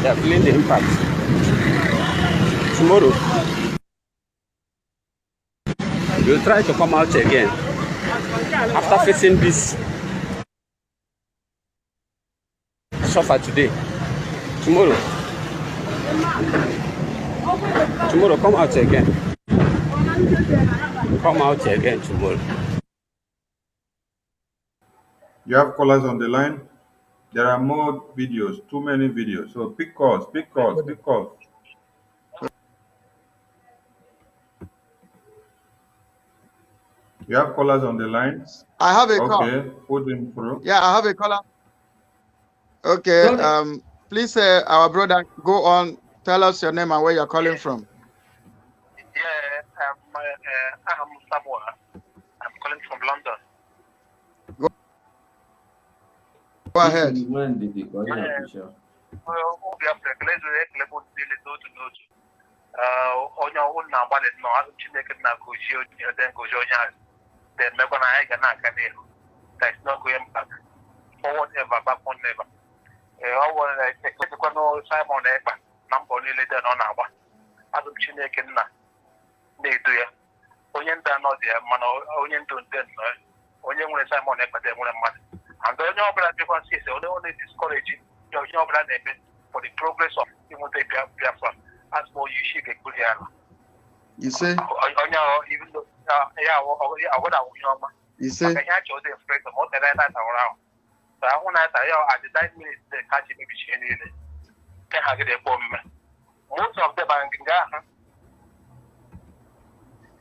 They are feeling the impact. Tomorrow, we'll try to come out again after facing this suffer today. Tomorrow, come out again. Come out again tomorrow. You have callers on the line. There are more videos, too many videos. So pick calls, pick calls, pick calls. You have callers on the line? I have a call. Okay, put them through. Yeah, I have a caller. Okay. Please, our brother, go on. Tell us your name and where you're calling from. I'm Samuel. I'm calling from London. Go ahead. There's no going back. Forward ever, backward never. Simon Eber, number only then on our Adam Chineke na do ya. Onye nta no there, man, onye nto den, onye nwere Simon Eber, then one man. And the only opera people say, only discouraging your job for the progress of Timothy Biafra. As more you should get good here. You say? Even though, you say? I can hear you afraid of what the right around. So I want to say, at the 9 minutes, they catch me between can I get a bomb? Most of them are in Gaza.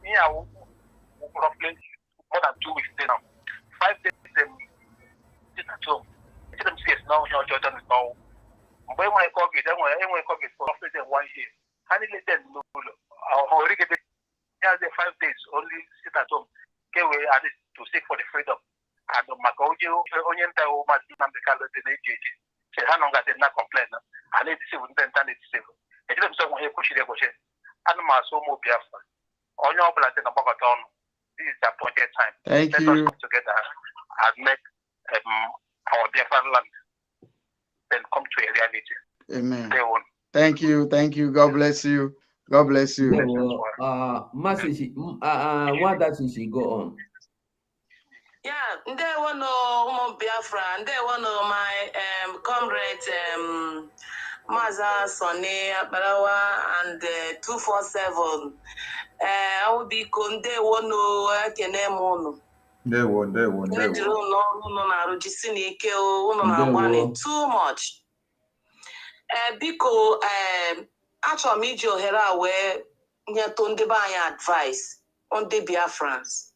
Yeah, roughly more than 2 weeks now. 5 days, them sit at home. Them says now, Jordan is now. When I call it, then when I call it for roughly 1 year, how did they know? Or get it? Yeah, the 5 days only sit at home. Get away at least to seek for the freedom. And Makojo, Oriental, Mamika, the AJG. She had not complain. I need to see with them, and it's civil. I didn't say when you push it, and my so more Biafra. On your blood in the Bogaton, this is the appointed time. Thank Let you. us come together and make our Biafran land then come to a reality. Amen. They won't. Thank you. Thank you. God bless you. God bless you. What does she go on? Yeah, they want to Biafra, they want my comrade Maza Sonny Barawa and 247. I will be conde one Kenemono. They won. Too much. Biko achọrọ m iji ohere a wee nyetụ ndị be anyị advice on the Biafrans.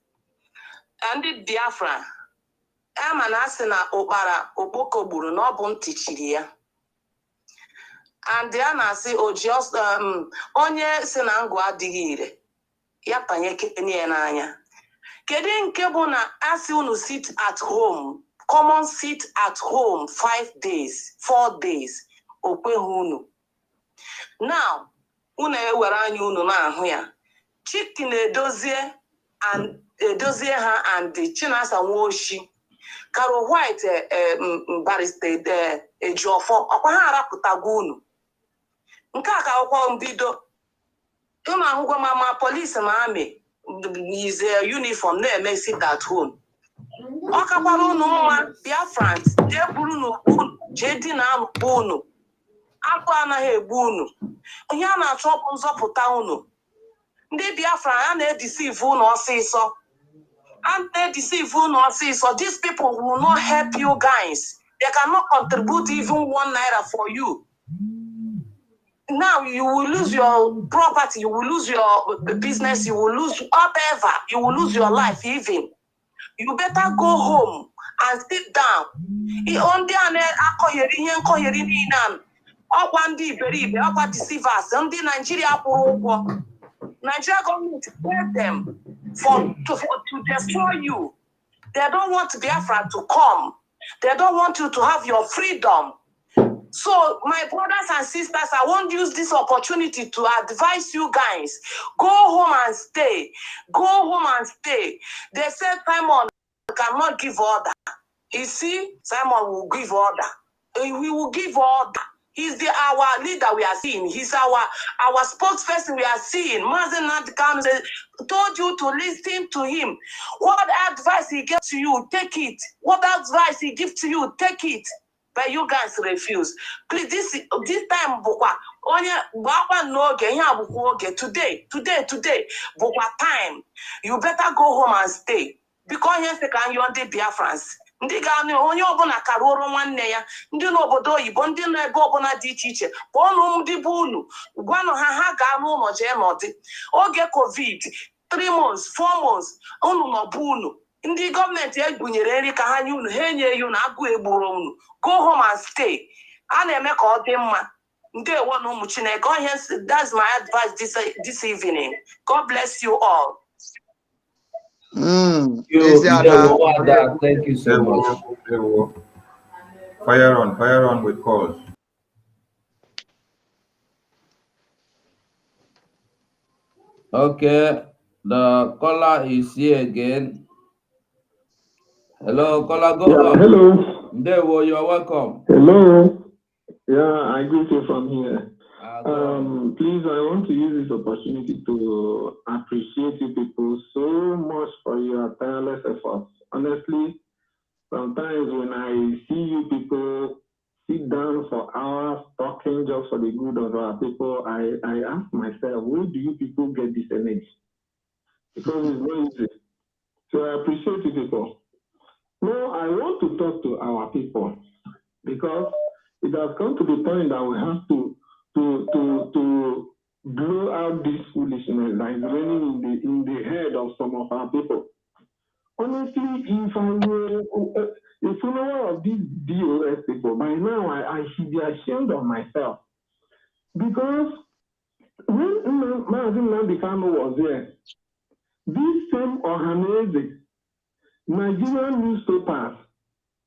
ndị Biafra ama na asị na ụkpara okpoko gburu na ọ bụ ntị chiri ya. And a na-asị onye si na ngụ adịghị ire ya panye kenye n'anya. Kedu nke bụ na asị unu sit at home, common sit at home 5 days, 4 days, okweghị unu. Now, unu ewere anya unu na-ahụ ya. Chiki na-edozie ha and Chinasa Nwoshi, Carol White, Barrister Ejiofor, ọkwa ha arapụtago unu. Nke a ka akwụkwọ mbido. Unu ahụgwa ma police ma amị is uniform na-eme sit at home. Ọ kakwara unu mma Biafrans jee buru n'ukwu jee di na anụkwu unu. Akụ anaghị egbu unu. Onye a na-achọ bụ nzọpụta unu. Ndị Biafra a na-edeceive unu ọsịsọ. These people will not help you guys. They cannot contribute even 1 naira for you. Now you will lose your property, you will lose your business, you will lose whatever, you will lose your life even. You better go home and sit down. Deceivers, Nigeria government paid them to destroy you. They don't want Biafra to come. They don't want you to have your freedom. So, my brothers and sisters, I want to use this opportunity to advise you guys. Go home and stay. Go home and stay. They said Simon cannot give order. You see, Simon will give order. He will give order. He's our leader we are seeing. He's our spokesperson we are seeing. Mazen Nadkan told you to listen to him. What advice he gives to you, take it. What advice he gives to you, take it. But you guys refuse. Please, this time, today, time. You better go home and stay. Because here you are the Biafrans. Ndị ga-anụ onye ọbụla kara ọrụ nwanne ya, ndị n'obodo oyibo, ndị n'ebe ọbụla dị iche iche, kpọọnụ ndị bụ unu, gwanụ ha gaa n'ụlọ jee nọdị. Oge COVID, 3 months, 4 months, unu nọbụ unu. Ndị gọọmenti egbunyere nri ka ha nye unu, ha enye unu agụ egburu unu. Go home and stay. A na-eme ka ọ dị mma. Ndewo na ụmụ Chineke. That's my advice this evening. God bless you all. Thank you so much. Fire on with calls. Okay, the caller is here again. Hello, caller, go on. Hello. Ndewo, you are welcome. Hello. Yeah, I greet you from here. Please, I want to use this opportunity to appreciate you people so much for your tireless efforts. Honestly, sometimes when I see you people sit down for hours talking just for the good of our people, I ask myself, where do you people get this energy? Because it's not easy. So I appreciate you people. Now, I want to talk to our people because it has come to the point that we have to blow out this foolishness that is running in the head of some of our people. Honestly, if I were a follower of these DOS people, by now I should be ashamed of myself. Because when Mazin Nandikano was there, this same Ohaneze, Nigerian newspapers,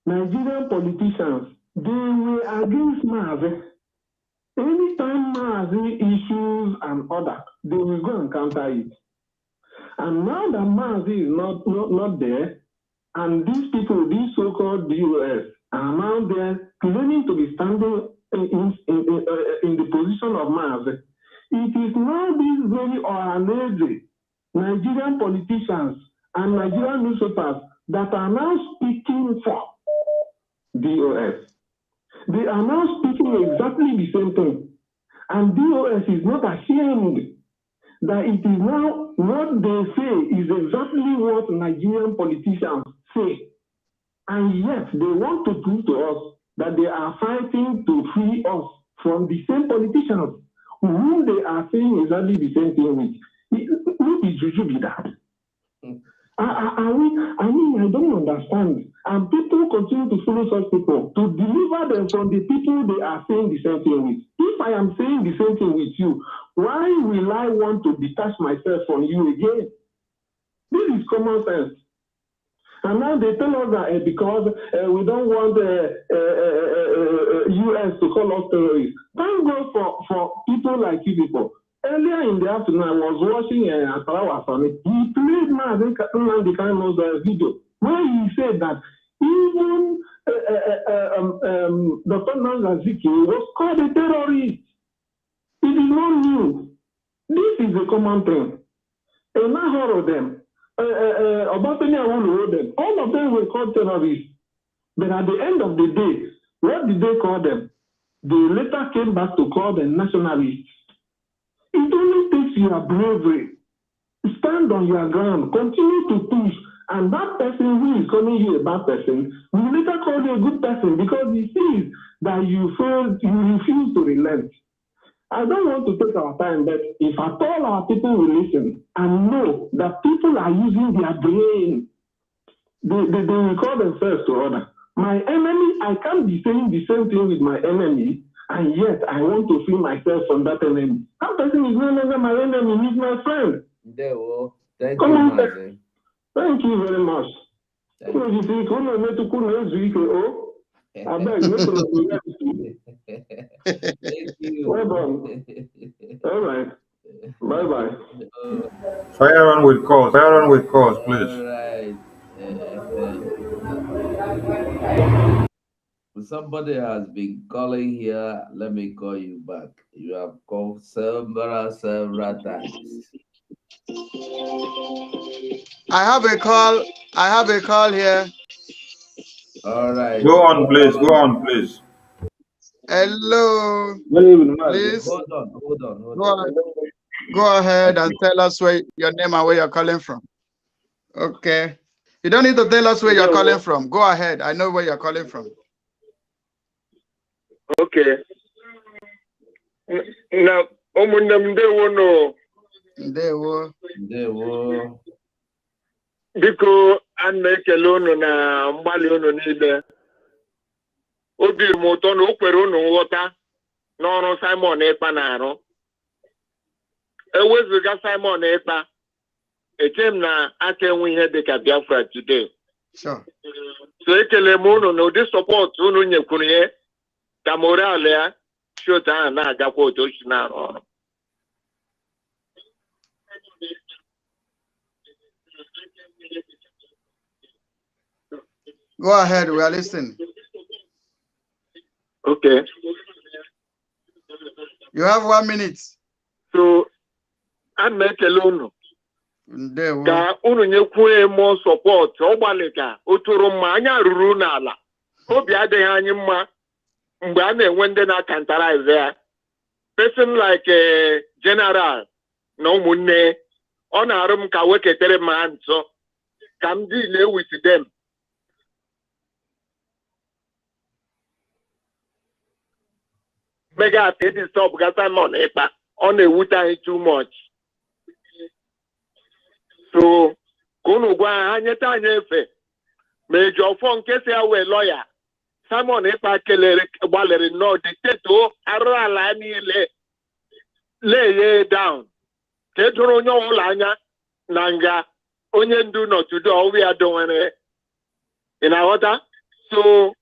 Nigerian politicians, they were against Mazi. Anytime Mazi issues an order, they will go and counter it. And now that Mazi is not there, and these people, these so-called DOS, are now there claiming to be standing in the position of Mazi, it is now these very Ohaneze, Nigerian politicians, and Nigerian newspapers that are now speaking for DOS. They are now speaking exactly the same thing. And DOS is not ashamed that it is now what they say is exactly what Nigerian politicians say. And yet they want to prove to us that they are fighting to free us from the same politicians whom they are saying exactly the same thing with. Who is Juju be that? I mean, I don't understand. And people continue to follow such people to deliver them from the people they are saying the same thing with. If I am saying the same thing with you, why will I want to detach myself from you again? This is common sense. And now they tell us that because we don't want US to call us terrorists. Thank God for people like you people. Earlier in the afternoon, I was watching Asarawa Sani. He played Nnamdi Kanu's video where he said that even Dr. Nazaziki was called a terrorist. It is not new. This is a common thing. And I heard them. All of them were called terrorists. But at the end of the day, what did they call them? They later came back to call them nationalists. It only takes your bravery. Stand on your ground, continue to push, and that person who is calling you a bad person will later call you a good person because he sees that you refuse to relent. I don't want to take our time, but if at all our people will listen and know that people are using their brain, they will call themselves to order. My enemy, I can't be saying the same thing with my enemy, and yet I want to free myself from that enemy. That person is no longer my enemy, he's my friend. Thank Come you, on, Mazi. thank you very much. Thank you. I beg, Thank you. well done. All right. Bye-bye. Fire on with calls. Fire on with calls, please. All right. Somebody has been calling here. Let me call you back. You have called several times. I have a call here. All right. Go on, please. Go on, please. Hello. Please. Hold on. Go ahead and tell us where your name and where you're calling from. Okay. You don't need to tell us where you're calling from. Go ahead. I know where you're calling from. Okay. Now, ndewo. Biko a na-ekele unu na mgbalị unu niile. Obi m ụtọ na o kwere unu nghọta n'ọrụ Simon Ekpa na-arụ. Ewezuga Simon Ekpa, eche m na aka enwe ihe dịka Biafra today. Sure. So ekele m unu na ụdị support unu nyekwuru ya ka morale ya si otu ahụ na-agakwa otu o si na-arụ ọrụ. Go ahead, we are listening. Okay. You have 1 minute. So, I'm ekele unu. Ka unu nyekwuo more support. Ọ gbalị ka o tụrụ mma anya ruru n'ala. Obi adịghị anyị mma mgbe a na-enwe ndị na-akantarize ya. Person like General na ụmụnne ọ na-arụ m ka weketere m ha nso ka m deal with them. Mega at this stop Simon Ekpa on a wuta too much. So kunu gwa anyeta anyefe Major Fon kesi awe lawyer Simon Ekpa kelere gbalere no dictator arala niile lay down. Kedoro onye ọbụla anya na nga onye ndu no today all we are doing in our so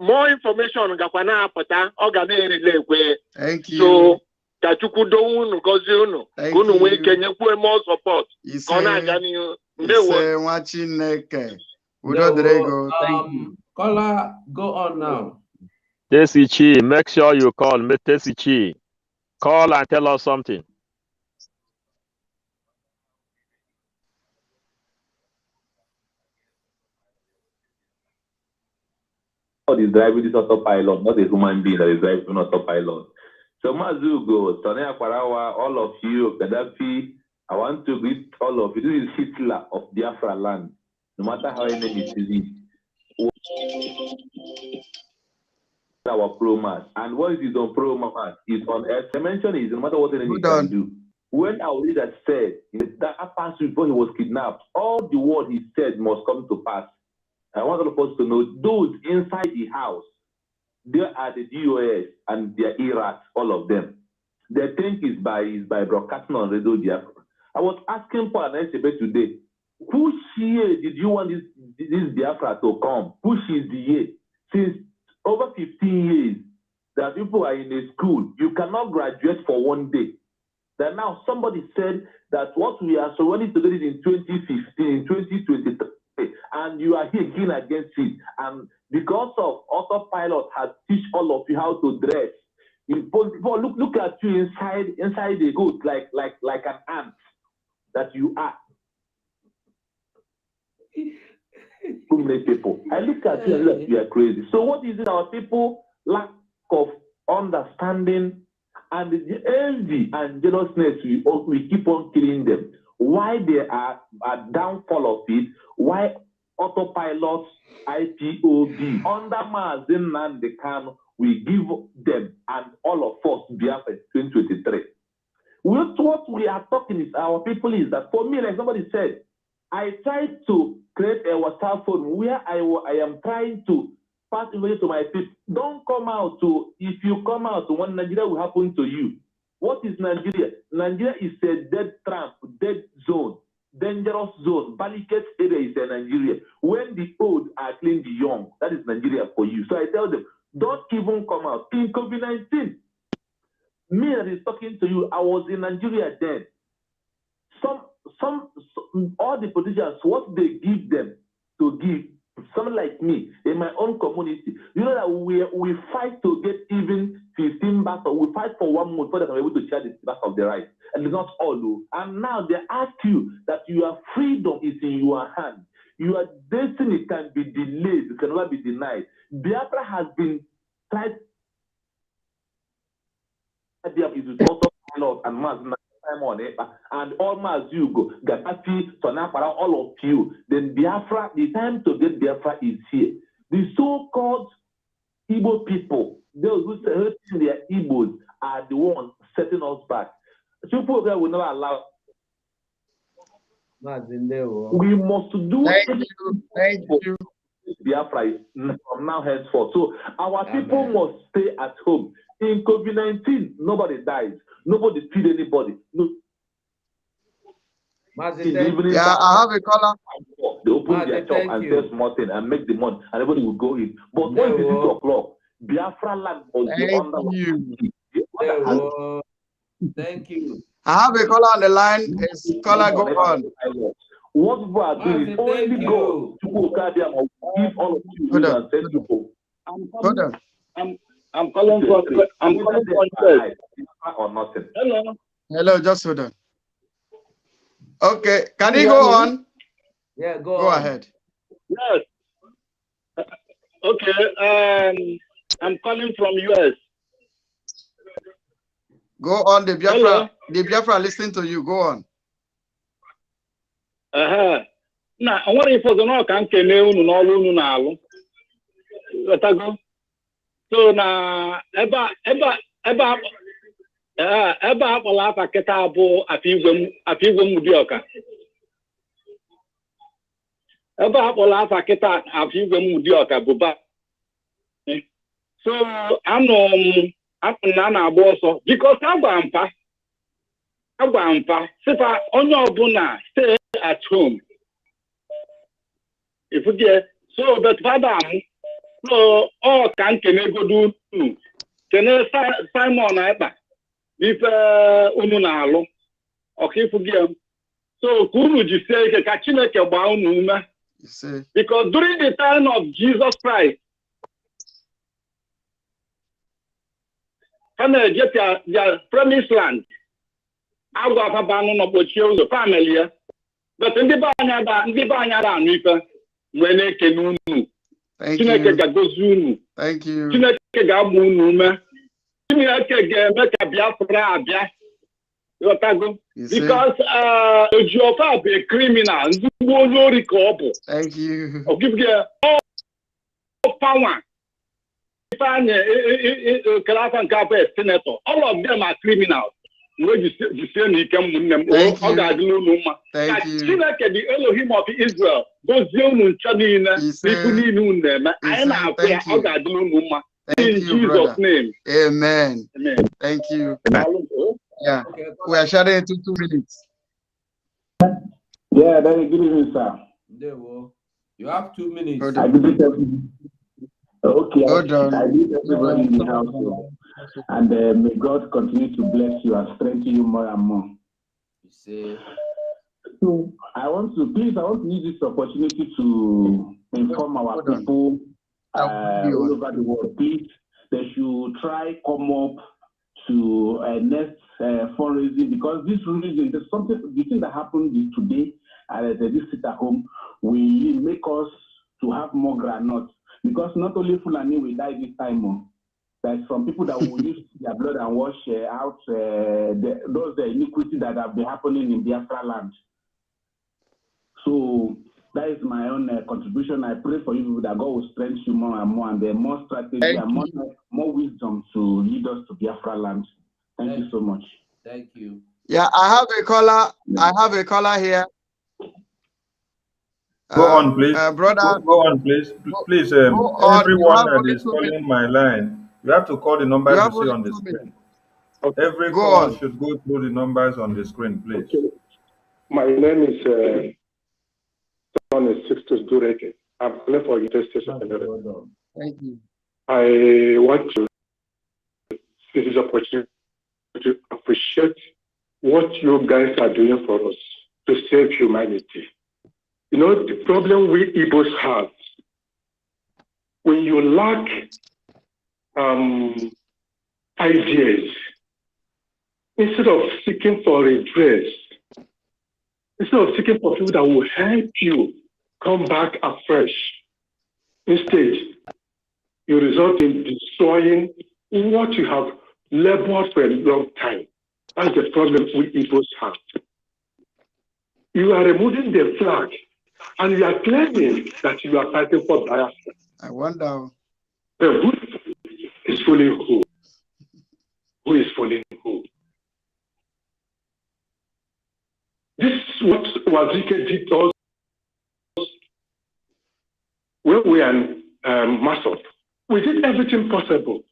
more information gakwa na apụta ọ ga na-erile ekwe. So ka Chukwu do unu gozie unu unu nwee ike nyekwu more support ka ọ na-aga n'ihu. Ndewo. Nwa Chineke. Udo dịrị go. Thank you. Caller, go on now. Tesichi, make sure you call me Tesichi. Call and tell us something. God is driving this autopilot, not a human being that is driving autopilot. So Mazugo, Tonea Kwarawa, all of you, Gaddafi, I want to greet all of you. This is Hitler of Biafra land. No matter how your name is our pro-mass. And what is on pro-mass is on earth. The mention is no matter what the enemy can do. When our leader said that past before he was kidnapped, all the word he said must come to pass. I want all of us to know those inside the house, there are the DOS and their ERAs, all of them. They think is by broadcasting on Radio Biafra. I was asking Paul and SB today, which year did you want this Biafra to come? Which is the year? Since over 15 years that people are in a school, you cannot graduate for one day. That now somebody said that what we are so ready to get it in 2015, 2023, and you are here again against it. And because of autopilot has teach all of you how to dress. Look at you inside the goat like an ant that you are. Too many people. I look at you and look at you are crazy. So what is it our people lack of understanding and the envy and jealousness we keep on killing them? Why they are downfall of it? Why autopilots, IPOB under Mazin and the can we give them and all of us Biafra 2023? What we are talking is our people is that for me, like somebody said, I tried to create a WhatsApp phone where I am trying to pass information to my people. Don't come out to, if you come out to what Nigeria will happen to you. What is Nigeria? Nigeria is a dead tramp, dead zone, dangerous zone. Barricade area is a Nigeria. When the old are clean the young, that is Nigeria for you. So I tell them, don't even come out. In COVID-19, me that is talking to you, I was in Nigeria then. Some all the politicians, what they give them to give someone like me in my own community, you know that we fight to get even 15 bags, or we fight for 1 month so that we're able to share the back of the right. And it's not all though. And now they ask you that your freedom is in your hand. Your destiny can be delayed, it can never be denied. Biafra has been tried. Is also and Mazna on it, and all Mazugo, Gatafi, Sonapara, all of you. Then Biafra, the time to get Biafra is here. The so-called Igbo people, those who are hurting their Igbos, are the ones setting us back. People will never allow. We must do Thank you. Biafra from now henceforth. So our people must stay at home. In COVID-19, nobody dies. Nobody feed anybody. No. Yeah, I have a caller. They open their shop and sell small thing and make the money, and everybody will go in. But when it's 6 o'clock, Biafra land must be under. Thank you. I have a caller on the line. Is caller go on? What people are doing is only God. People give all of you and send people. Hold on. I'm calling for or nothing. Hello, just hold on. Okay, can he go on? Yeah, go ahead. Yes. Okay. I'm calling from US. Go on, the Biafra. Hello? The Biafra listening to you. Go on. Now, I want to know can unu na go. So na eba akpọla afa kịta abụ afigwe Mudioka. Ebe akpọla afa kịta afigwe Mudioka bụ ba. So anọ na na-agba ọsọ because agba mpa sifa onye ọbụla stay at home. If you get so but father so all can go do can Simon Eba if unu na alụ okay forgive so kunu ji say ka Chineke gba unu ume because during the time of Jesus Christ when they get their promised land agwa fabanu no bochie ụzọ family ya but ndị ba anya da anu ife mgbe na-ekene unu Chineke ga-gozi unu. Thank you. Chineke ga-agba unu ume. Chineke ga-eme ka Biafra abịa. Because Ejiofor bụ a criminal. Nzugbo onye ori ka ọ bụ. Thank you. I'll give you all power. Ifeanyi Kelafa nke abụ senator. All of them are criminals. jisie n'ike ụmụnne m ọ ga-adịla unu mma ka Chineke dị Elohim of Israel gozie unu ncha niile n'ifu niile unu na-eme anyị na-akwụ ya ọ ga-adịla unu mma in Jesus' name. Amen. Thank you. Yeah, we are sharing it in 2 minutes. Yeah, very good evening, sir. You have 2 minutes. Okay, hold on. I need everybody in the house, and may God continue to bless you and strengthen you more and more. You see. So I want to use this opportunity to inform our people all over the world. Please, they should try come up to next fundraising, because this reason, there's something, the thing that happened today at this sit at home will make us to have more granules, because not only Fulani will die this time. There's some people that will use their blood and wash out those iniquity that have been happening in Biafra land. So that is my own contribution. I pray for you that God will strengthen you more and more, and there more strategy and more wisdom to lead us to Biafra land. Thank you so much. Thank you. Yeah, I have a caller. I have a caller here. Go on, please. Brother. Go on, please. Please, everyone that is calling my line, you have to call the numbers you see on the screen. Every call should go through the numbers on the screen, please. Okay. My name is Sixtus Dureke. I'm calling for United States of America. Thank you. I want to see this opportunity to appreciate what you guys are doing for us to save humanity. You know, the problem we Igbos have, when you lack ideas, instead of seeking for redress, instead of seeking for people that will help you come back afresh, instead, you result in destroying what you have labored for a long time. That's the problem we Igbos have. You are removing the flag, and you are claiming that you are fighting for Biafra. I wonder. Who is fooling who? Who is fooling who? This is what Wazike did to us when we are in Masop. We did everything possible.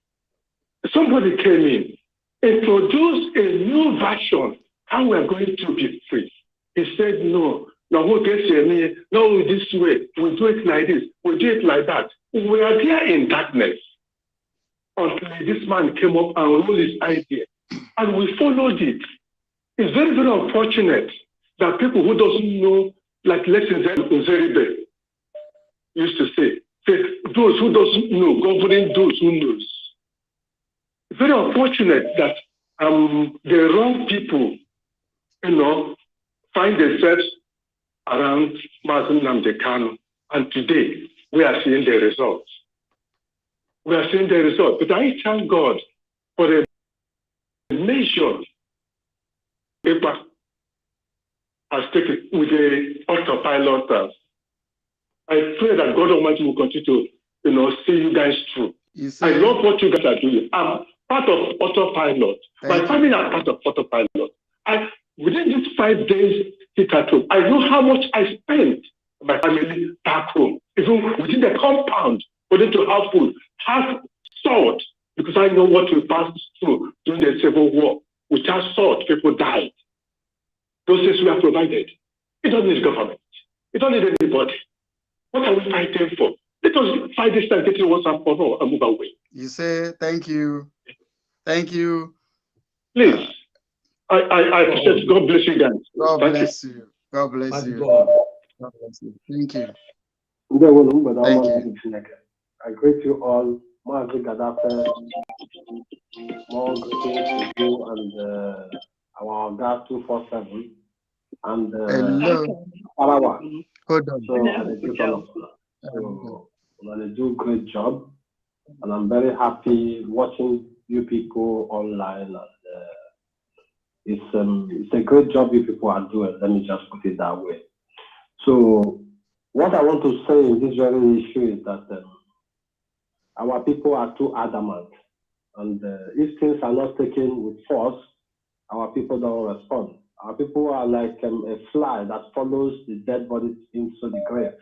Somebody came in, introduced a new version, how we are going to be free. He said, no, who gets here? No, this way, we do it like this, we do it like that. We are there in darkness until this man came up and rolled his idea, and we followed it. It's very, very unfortunate that people who doesn't know, like Lexington Zeribe used to say, those who doesn't know, governing those who knows. It's very unfortunate that the wrong people, find themselves around Mazen Namdekano, and today we are seeing the results. We are seeing the results. But I thank God for the nation paper has taken with the autopilot. I pray that God Almighty will continue to, see you guys through. I love what you guys are doing. I'm part of autopilot. My family are part of autopilot. Within these 5 days sit at home, I know how much I spent my family back home. Even within the compound, for them to have food, have salt, because I know what we passed through during the Civil War. Without salt, people died. Those things we have provided. It doesn't need government. It doesn't need anybody. What are we fighting for? Let us fight this and get what's up for all and move away. You say, thank you. Thank you. Please. I appreciate. God bless you guys. God bless you. God bless you. God bless you. Thank you. Thank you. I greet you all. More greetings to you and our God 247 and Parawa. Hold on. So they do a great job, and I'm very happy watching you people online. And it's a great job you people are doing. Let me just put it that way. So what I want to say in this very issue is that our people are too adamant, and if things are not taken with force, our people don't respond. Our people are like a fly that follows the dead bodies into the grave.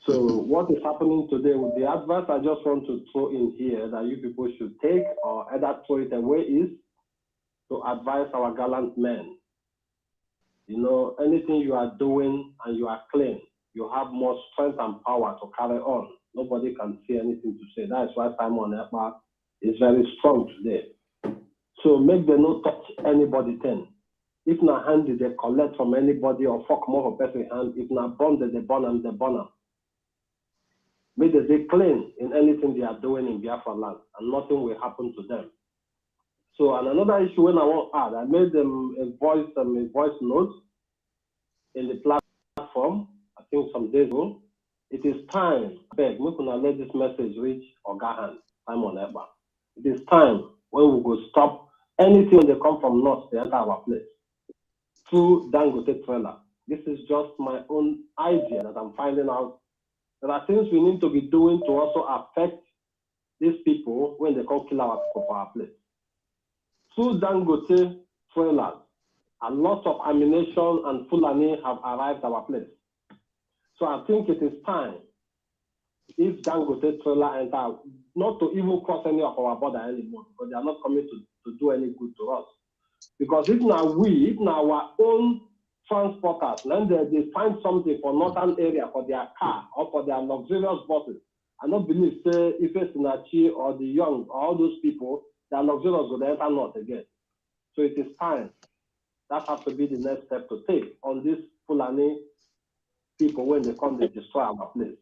So what is happening today with the advice I just want to throw in here that you people should take or either throw it away is to advise our gallant men. You know, anything you are doing and you are clean, you have more strength and power to carry on. Nobody can say anything to say. That's why Simon Ekpa is very strong today. So make them not touch anybody then. If not hand they collect from anybody or fuck more of person hand, if not burn they burn them, they burn them. Make them they clean in anything they are doing in Biafra land and nothing will happen to them. So and another issue when I want to add, I made them a voice note in the platform, I think some days ago. It is time, beg, we can let this message reach Ogahan, Simon Ekpa. It is time when we go stop anything when they come from north, they enter our place. Through Dangote trailer. This is just my own idea that I'm finding out. There are things we need to be doing to also affect these people when they come kill our people for our place. Through Dangote trailers, a lot of ammunition and Fulani have arrived at our place. So I think it is time, if Dangote trailer enter, not to even cross any of our border anymore, because they are not coming to do any good to us. Because if now our own transporters, then they find something for northern area for their car or for their luxurious buses, I don't believe, say, if it's Nachi or the young, or all those people, their luxurious will enter north again. So it is time. That has to be the next step to take on these Fulani people when they come, they destroy our place.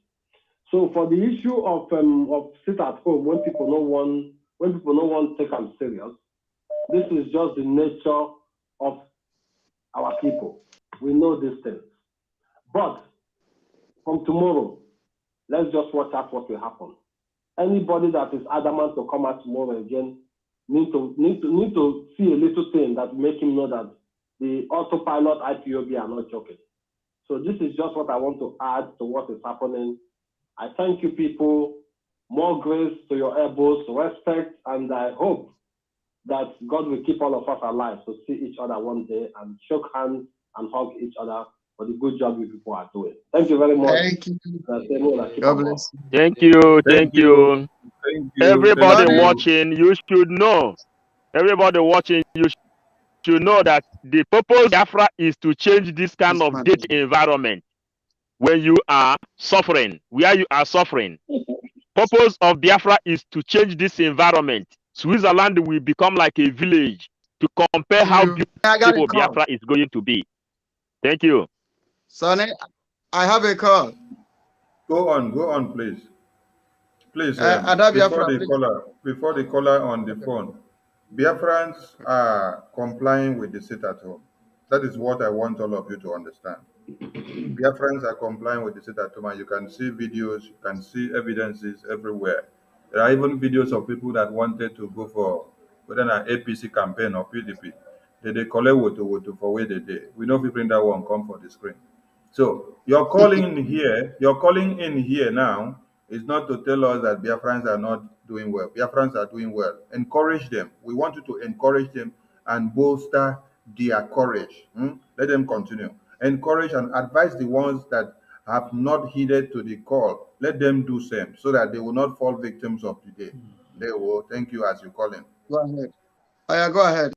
So for the issue of sit at home when people don't want to take them serious, this is just the nature of our people. We know these things. But from tomorrow, let's just watch out what will happen. Anybody that is adamant to come out tomorrow again need to see a little thing that make him know that the autopilot IPOB are not joking. So this is just what I want to add to what is happening. I thank you people. More grace to your elbows, respect, and I hope that God will keep all of us alive to see each other one day and shake hands and hug each other for the good job you people are doing. Thank you very much. Thank you. God bless you. Thank you. Everybody watching, you should know. Everybody watching, you should know that the purpose of Biafra is to change this kind of dirty environment when you are suffering, where you are suffering. Purpose of Biafra is to change this environment. Switzerland will become like a village to compare how beautiful Biafra is going to be. Thank you. Sonny, I have a call. Go on, please. Please, before the caller on the phone, Biafrans are complying with the sit at home. That is what I want all of you to understand. Biafrans are complying with the sit at home, and you can see videos, you can see evidences everywhere. There are even videos of people that wanted to go for whether an APC campaign or PDP. They collect woto for where they did. We know if we bring that one come for the screen. So you're calling in here now is not to tell us that Biafrans are not doing well. Biafrans are doing well. Encourage them. We want you to encourage them and bolster their courage. Let them continue. Encourage and advise the ones that have not heeded to the call. Let them do same so that they will not fall victims of the day. They will. Thank you as you call in. Go ahead. Go ahead.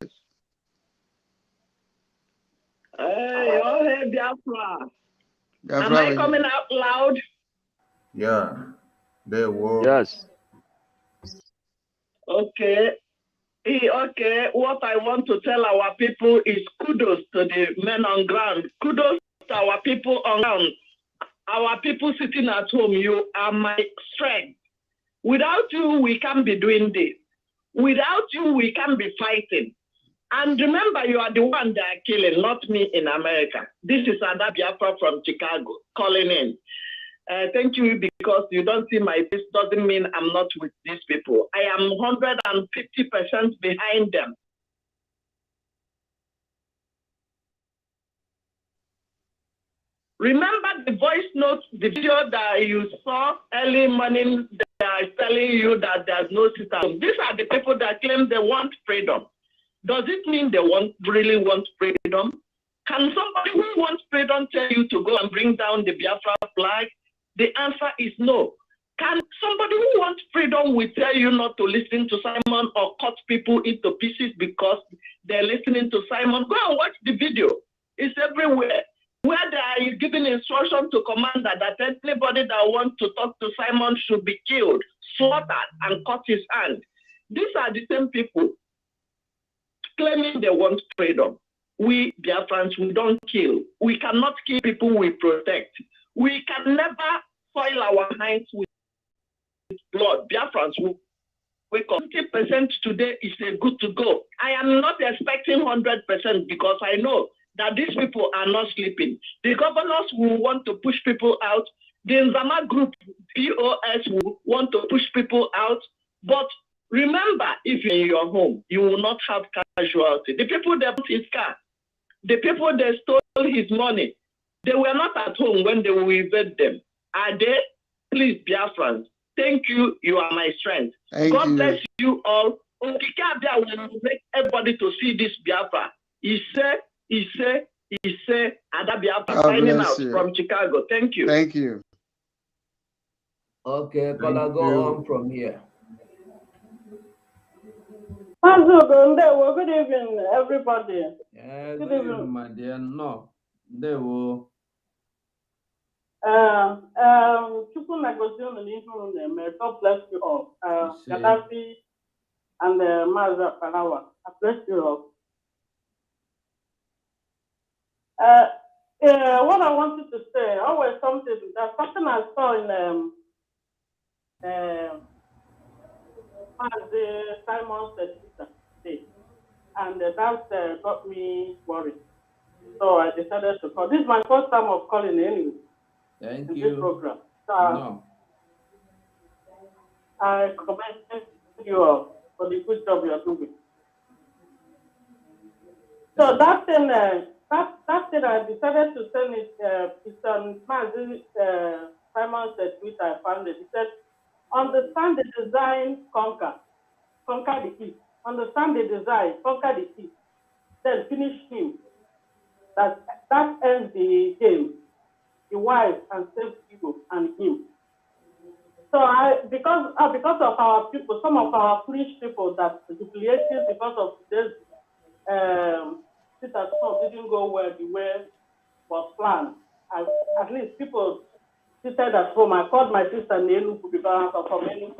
Hey, Biafra. Am I coming out loud? Yeah, they will. Yes. Okay. What I want to tell our people is kudos to the men on ground. Kudos to our people on ground. Our people sitting at home, you are my strength. Without you, we can't be doing this. Without you, we can't be fighting. And remember, you are the one that are killing, not me in America. This is Ada Biafra from Chicago calling in. Thank you, because you don't see my face doesn't mean I'm not with these people. I am 150% behind them. Remember the voice notes, the video that you saw early morning that is telling you that there's no sit-down. These are the people that claim they want freedom. Does it mean they really want freedom? Can somebody who wants freedom tell you to go and bring down the Biafra flag? The answer is no. Can somebody who wants freedom will tell you not to listen to Simon or cut people into pieces because they're listening to Simon? Go and watch the video. It's everywhere. Where they are giving instruction to commander that anybody that wants to talk to Simon should be killed, slaughtered, and cut his hand. These are the same people claiming they want freedom. We Biafrans, we don't kill. We cannot kill people we protect. We can never soil our hands with blood. Biafrans, we 20% today is a good to go. I am not expecting 100% because I know that these people are not sleeping. The governors will want to push people out. The Nzama group, POS, will want to push people out. But remember, if you're in your home, you will not have casualty. The people that put his car, the people that stole his money, they were not at home when they will evade them. Are they? Please, Biafrans, thank you. You are my strength. God bless you all. Okikabia will make everybody to see this Biafra. He said, Ada Biafra signing out from Chicago. Thank you. Thank you. Okay, Kola, go on from here. Good evening, everybody. Yeah, good evening, my dear. No, they will. People negotiating in Israel, God bless you all. Gaddafi and Maza Palawa, I bless you all. What I wanted to say, always there's something I saw in Simon said today, and that got me worried. So I decided to call. This is my first time of calling anyway. Thank you. This program. So I commend you all for the good job you are doing. So that thing, I decided to send it. It's on Simon said tweet. I found it. He said, "Understand the design, conquer the East. Understand the design, conquer the East. Then finish him. That ends the game. The wife and save you and him." So because of our people, some of our foolish people that manipulated because of this at home didn't go well the way was planned. At least people seated at home. I called my sister Nelu because I'm from Nelu.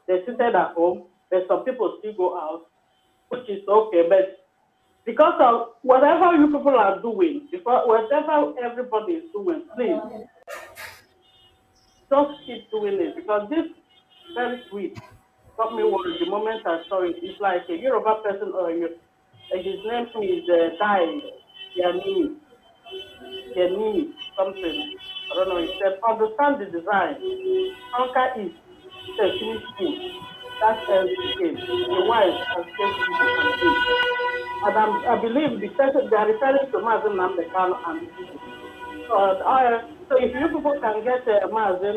They seated at home, but some people still go out, which is okay. But because of whatever you people are doing, whatever everybody is doing, please just keep doing it, because this very sweet got me worried the moment I saw it. It's like a Yoruba person, or his name is Dai Yanini, something. I don't know. He said, "Understand the design. Conquer it. Finish him. That ends the game. The wife and save people and him." And I believe they are referring to Mazen Namdekan and the people. So if you people can get Mazen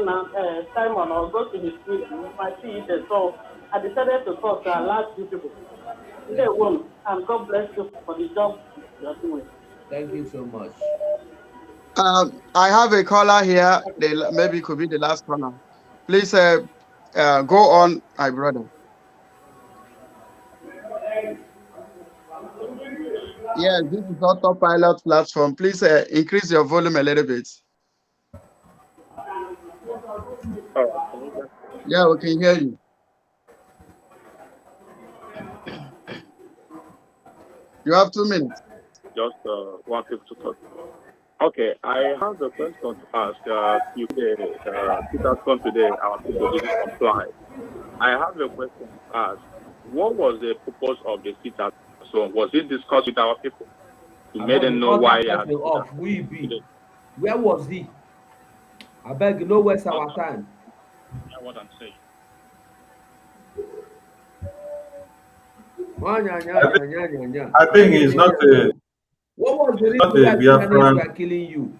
Simon or go to his street, you might see it. So I decided to talk to our last few people. They won't. And God bless you for the job you are doing. Thank you so much. I have a caller here. Maybe it could be the last caller. Please go on, my brother. Yes, this is autopilot platform. Please increase your volume a little bit. Yeah, we can hear you. You have 2 minutes. Just one thing to talk. Okay, I have a question to ask. Peter's come today, our people didn't comply. I have a question to ask. What was the purpose of the sit-at? So was it discussed with our people? You made them know why. Where was he? I beg you, no waste our time. That's what I'm saying. I think he's not a. What was the reason that Biafran are killing you?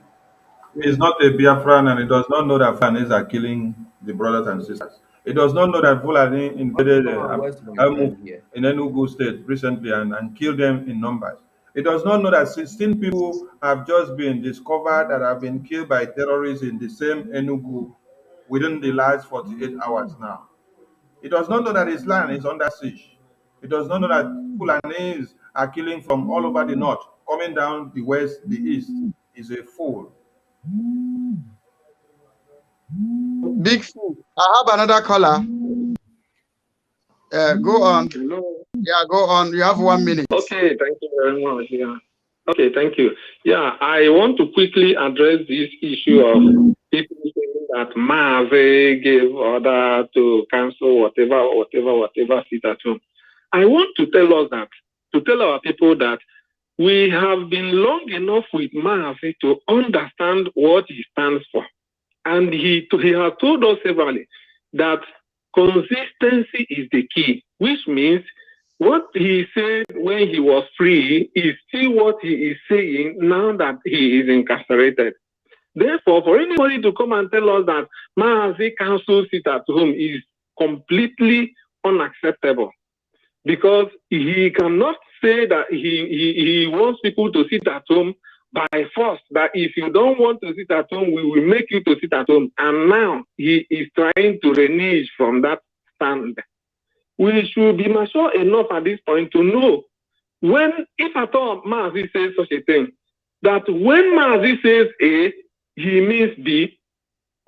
He's not a Biafran, and he does not know that Fanis are killing the brothers and sisters. It does not know that Fulani invaded Amu here. in Enugu State recently and killed them in numbers. It does not know that 16 people have just been discovered that have been killed by terrorists in the same Enugu within the last 48 hours now. It does not know that his land is under siege. It does not know that Fulanis are killing from all over the north, coming down the west, the east. Is a fool. Big fool. I have another caller. Go on. Hello. Yeah, go on. You have 1 minute. Okay, thank you very much. Yeah. Okay, thank you. Yeah, I want to quickly address this issue of people saying that Maave gave order to cancel whatever sit at home. I want to tell our people that we have been long enough with Maave to understand what he stands for. And he has told us severally that consistency is the key, which means what he said when he was free is still what he is saying now that he is incarcerated. Therefore, for anybody to come and tell us that Mahazi Council sit at home is completely unacceptable, because he cannot say that he wants people to sit at home by force, that if you don't want to sit at home, we will make you to sit at home. And now he is trying to renege from that stand. We should be mature enough at this point to know when, if at all Mazi says such a thing, that when Mazi says A, he means B,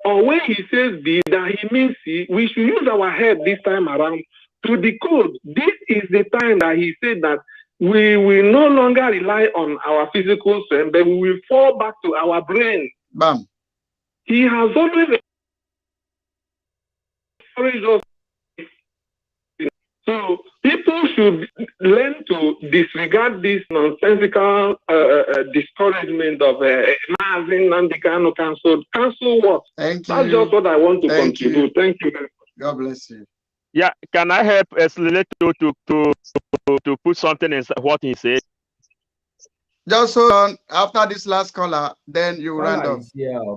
or when he says B, that he means C. We should use our head this time around to decode. This is the time that he said that we will no longer rely on our physical strength, but we will fall back to our brain. Bam. He has always encouraged us. So people should learn to disregard this nonsensical discouragement of Mazin and the Kano Council. Council what? Thank you. That's just what I want to contribute. Thank you. God bless you. Yeah, can I help Eslileto to put something in what he said? Just hold on. After this last caller, then you round up.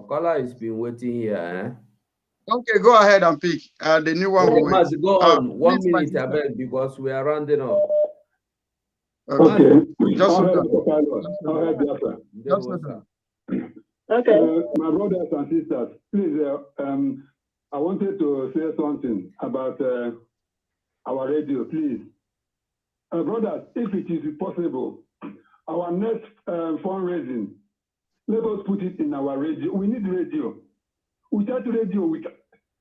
Caller has been waiting here. Eh? Okay, go ahead and pick. The new one will wait. Go on. 1 minute, I beg, because we are rounding up. Okay. Just Okay. My brothers and sisters, please, I wanted to say something about our radio, please. Brothers, if it is possible, our next fundraising, let us put it in our radio. We need radio. Without radio,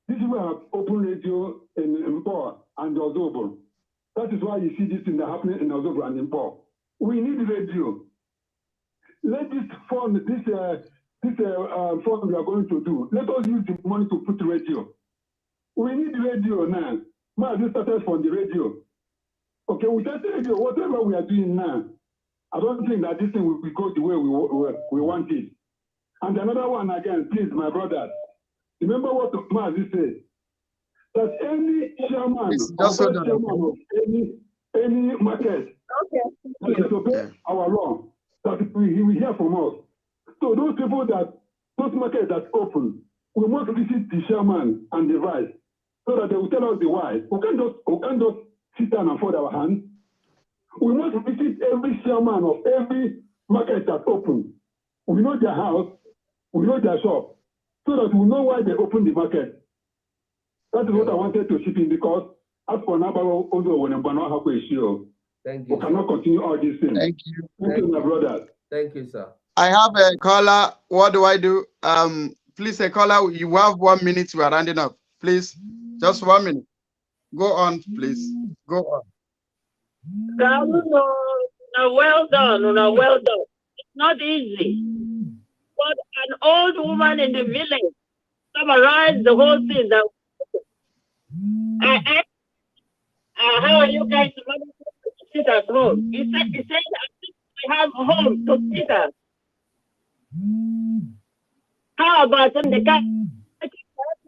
this is why I have open radio in Mpo and Ozobo. That is why you see this thing happening in Ozobo and Mpo. We need radio. Let this fund, this fund we are going to do, let us use the money to put radio. We need radio now. This started from the radio. Okay, without the radio, whatever we are doing now, I don't think that this thing will go the way we want it. And another one again, please, my brothers, remember what Mazi said, that any chairman of any market that disobey our law, that he will hear from us. So those people those markets that open, we must visit the chairman and the vice, so that they will tell us the why. We can't just sit down and fold our hands. We must visit every chairman of every market that open. We know their house, we know their shop, so that we know why they open the market. That is what I wanted to chip in, because as for now, thank you. We cannot continue all these things. Thank you. Thank you, my brother. Thank you, sir. I have a caller. What do I do? Please, a caller, you have 1 minute. We are rounding up. Please, just 1 minute. Go on, please. Go on. Well done, well done. It's not easy. But an old woman in the village summarized the whole thing. That I asked, how are you guys managing to sit at home? He said, I think we have home to sit at. How about them? They got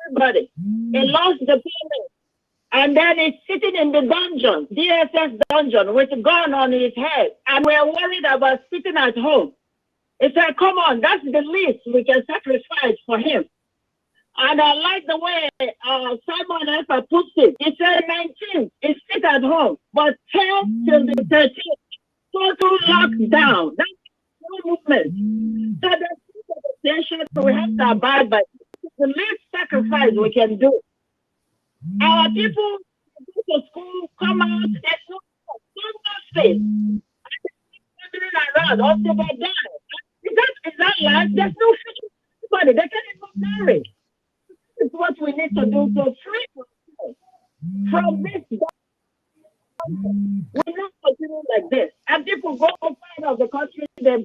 everybody. He lost the payment. And then he's sitting in the dungeon, DSS dungeon, with a gun on his head. And we're worried about sitting at home. He said, come on, that's the least we can sacrifice for him. And I like the way Simon Efa puts it. He said 19 is sit at home, but 10 till the 13th, total lockdown. That's no movement. So the nation, we have to abide by the least sacrifice we can do. Our people go to school, come out, there's no space. Around until they die. Is that life? There's no future for anybody. They can't even marry. This is what we need to do to free ourselves from this. We're not continuing like this. And people go outside of the country, they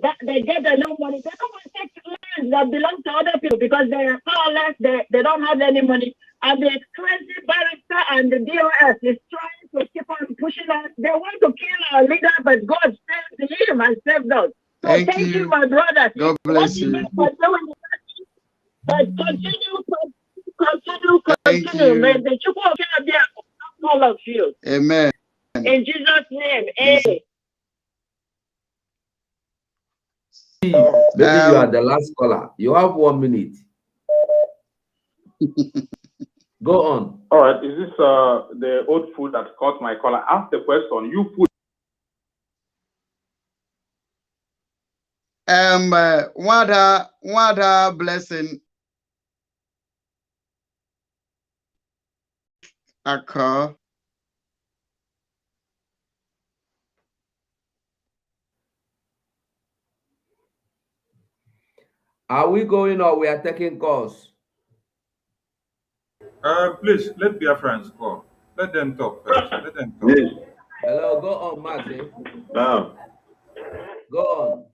get their no money. They come and take land that belongs to other people because they are powerless, they don't have any money. And the crazy barrister and the DOS is trying to keep on pushing us. They want to kill our leader, but God saved him and saved us. So thank you, my brothers. God bless you. But continue. May the Chukwu be all of you. Amen. In Jesus' name, amen. Maybe you are the last caller. You have 1 minute. Go on. All right. Is this the old food that caught my collar? Ask the question. You put. What a blessing occur. Are we going or we are taking calls? Please let Biafrans call. Let them talk first. Let them talk. Yes. Hello, go on, Martin. Now. Go on.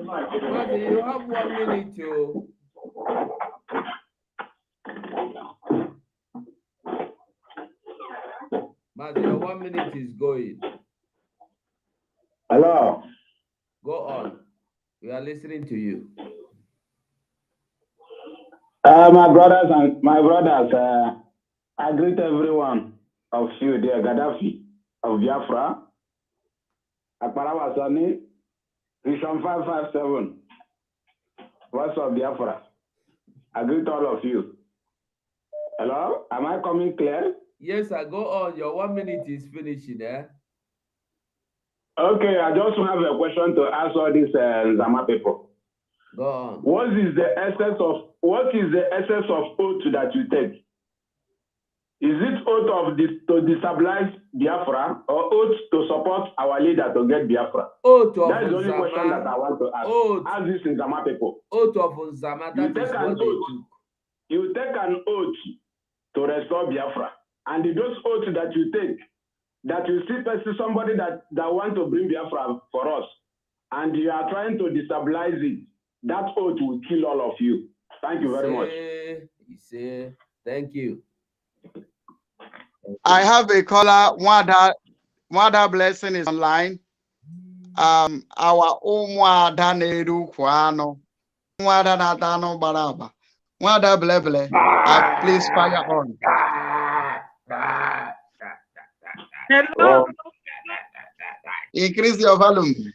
Martin, you have 1 minute to. Martin, your 1 minute is going. Hello. Go on. We are listening to you. My brothers, I greet everyone of you, dear Gaddafi of Biafra, Akbarawa Sani, Vision 557, Voice of Biafra. I greet all of you. Hello, am I coming clear? Yes, sir. Go on. Your 1 minute is finishing, eh? Okay, I just have a question to ask all these Zama people. Go on. What is the essence of oath that you take? Is it oath to destabilize Biafra or oath to support our leader to get Biafra? Oath of That is the only question that I want to ask. Oath. Ask this in Zama people. Oath of Zama, that is what they took. You take an oath to restore Biafra. And those oaths that you take, that you see somebody that want to bring Biafra for us, and you are trying to destabilize it, that oath will kill all of you. Thank you very much. Thank you. I have a caller. Wada blessing is online. Our Umwada Neru Kwano. Wada Nadano Baraba. Wada Bleble. Please fire on. Hello. Increase your volume.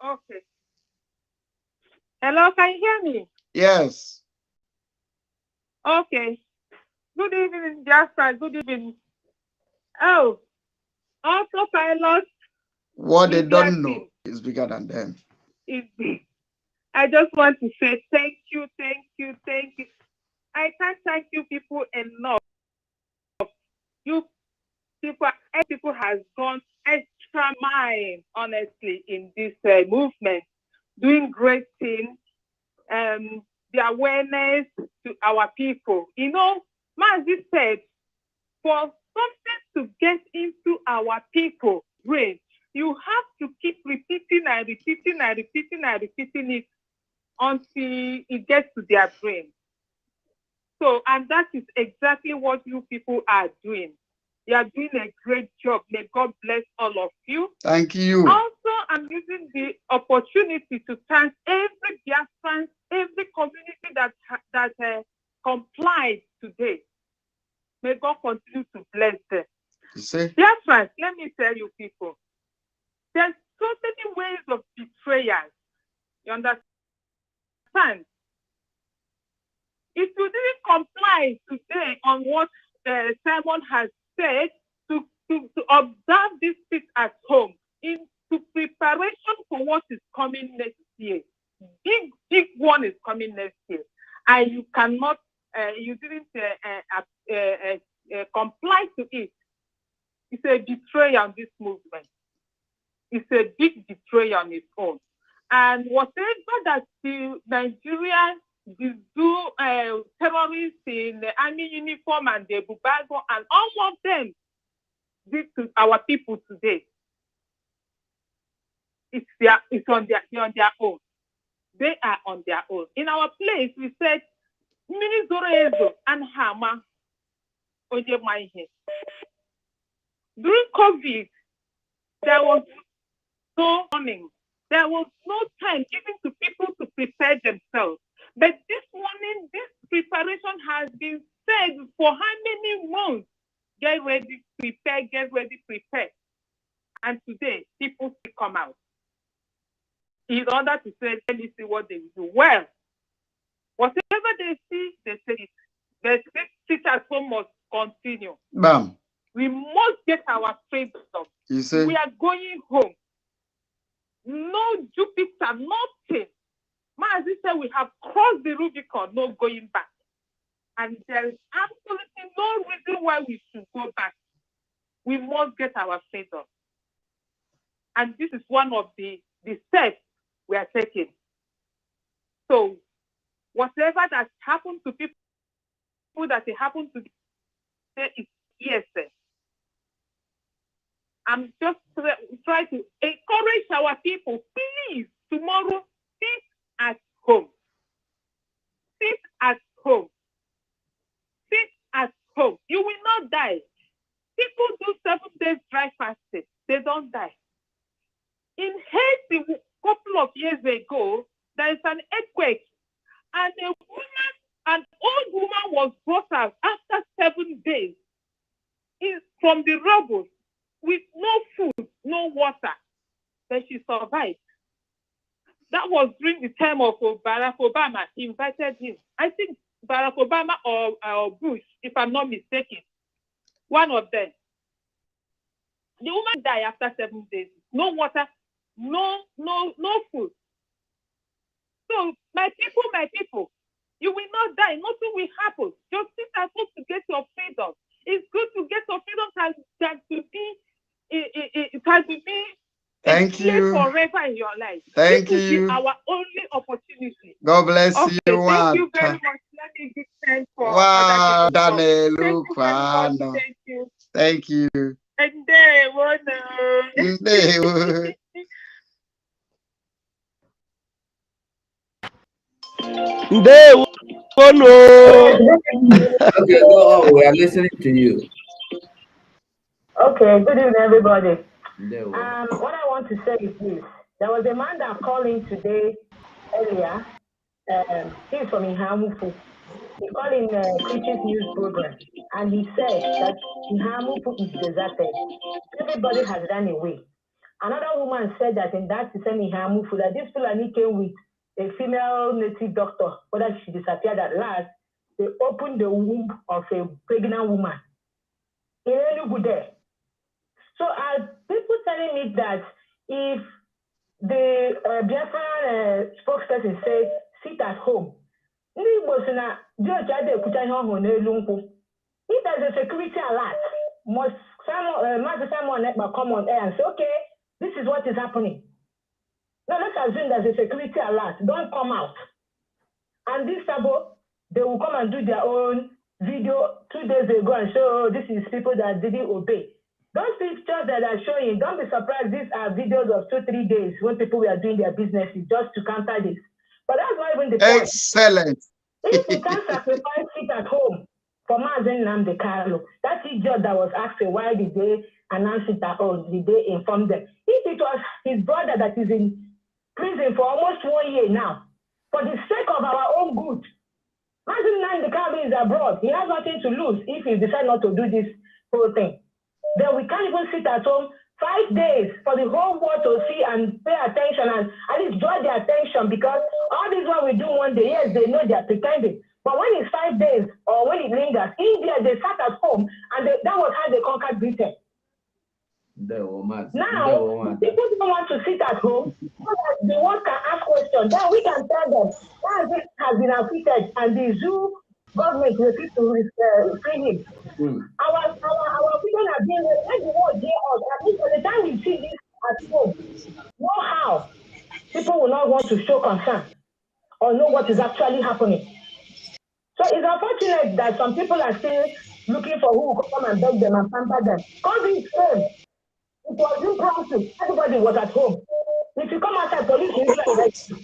Okay. Hello, can you hear me? Yes. Okay. Good evening, Jasper. Good evening. Oh, autopilot. What they don't know is bigger than them. I just want to say thank you. I can't thank you people enough. You people has gone extra mile, honestly, in this movement, doing great things. The awareness to our people. You know, Mazi said, for something to get into our people brain, you have to keep repeating it until it gets to their brain. So, and that is exactly what you people are doing. You are doing a great job. May God bless all of you. Thank you. Also, I'm using the opportunity to thank every Biafran, every community that complied today. May God continue to bless them. You see? Biafran, let me tell you people, there's so many ways of betrayal. You understand? If you didn't comply today on what Simon has said, to observe this fit at home, into preparation for what is coming next year. Big one is coming next year. And you cannot, you didn't comply to it. It's a betrayal on this movement. It's a big betrayal on its own. And whatever that the Nigerians do, terrorists in the army uniform and the bubago and all of them did to our people today, it's on their own. They are on their own. In our place, we said, Minizoro and Hama Oje Maihe. During COVID, there was no warning. There was no time given to people to prepare themselves. But this morning, this preparation has been said for how many months? Get ready, prepare, get ready, prepare. And today, people still come out in order to say, let me see what they do. Well, whatever they see, they say it. The sit at home must continue. Bam. We must get our freedom. You say? We are going home. No Jupiter, nothing. Mazi said we have crossed the Rubicon, no going back. And there is absolutely no reason why we should go back. We must get our freedom. And this is one of the steps we are taking. So whatever that happened to people that it happened to say is yes. I'm just trying to encourage our people, please, tomorrow, sit at home. Sit at home. Sit at home. You will not die. People do 7 days dry fasting. They don't die. In Haiti, a couple of years ago, there is an earthquake, and an old woman was brought out after 7 days from the rubble with no food, no water. But she survived. That was during the time of Barack Obama. He invited him. I think Barack Obama or Bush, if I'm not mistaken. One of them. The woman died after 7 days. No water, no food. So, my people, you will not die. Nothing will happen. Just sit at home to get your freedom. It's good to get your freedom it has to be Thank you forever in your life. Thank this you. Will be our only opportunity. God bless you. Thank you very much. Let me give thanks for wow, Daniel. Thank you. Thank you. And they Okay, go on. We are listening to you. Okay, good evening, everybody. What I want to say is this. There was a man that called in today earlier. He's from Ihamufu. He called in Critics News Program, and he said that Ihamufu is deserted. Everybody has run away. Another woman said that in that same Ihamufu, that this Fulani came with a female native doctor, whether she disappeared at last, they opened the womb of a pregnant woman. In Enugu there. So are people telling me that if the Biafran spokesperson says sit at home, if there's a security alert, must someone come on air and say, okay, this is what is happening. Now let's assume there's a security alert. Don't come out. And this Sabo, they will come and do their own video 2 days ago and show this is people that didn't obey. Those pictures that are showing, don't be surprised, these are videos of 2-3 days when people were doing their businesses just to counter this. But that's not even the point. Excellent. If we can sacrifice it at home for Mazen Namdekalo, that idiot that was asked why did they announce it at all, did they inform them? If it was his brother that is in prison for almost 1 year now, for the sake of our own good, Mazen Namdekalo is abroad. He has nothing to lose if he decides not to do this whole thing. Then we can't even sit at home 5 days for the whole world to see and pay attention and at least draw their attention, because all this one we do one day, yes, they know they're pretending. But when it's 5 days or when it lingers, India, they sat at home and that was how they conquered Britain. Now, people don't want to sit at home so that the world can ask questions. Then we can tell them that this has been affected and the zoo government refused to free him. Our people are being let the world hear us. At least by the time we see this at home, know how people will not want to show concern or know what is actually happening. So it's unfortunate that some people are still looking for who will come and beg them and pamper them. COVID came. It was impromptu. Everybody was at home. If you come outside, police will arrest you.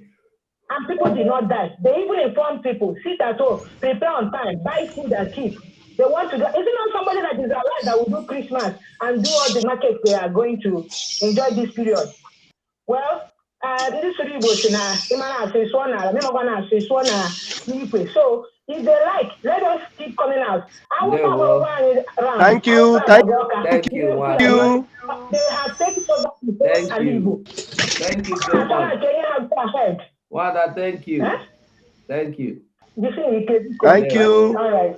And people did not die. They even informed people, sit at home, prepare on time, buy food and keep. They want to do. Is it not somebody that is alive that will do Christmas and do all the markets they are going to enjoy this period? Well, this was so if they like, let us keep coming out. Thank you. Thank you. They have taken over. Thank you so much. Wada, thank you. Huh? Thank you. Thank you. All right.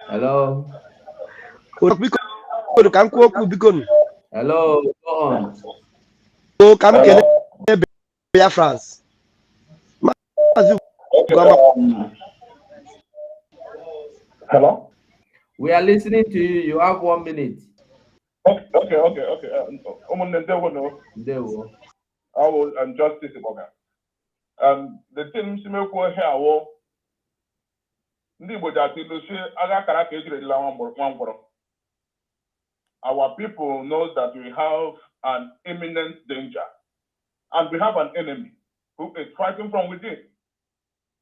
Hello. Hello, go on. So come here, France. Hello? We are listening to you. You have 1 minute. Okay. I will justice okay. The thing Simeko here our people knows that we have an imminent danger and we have an enemy who is fighting from within.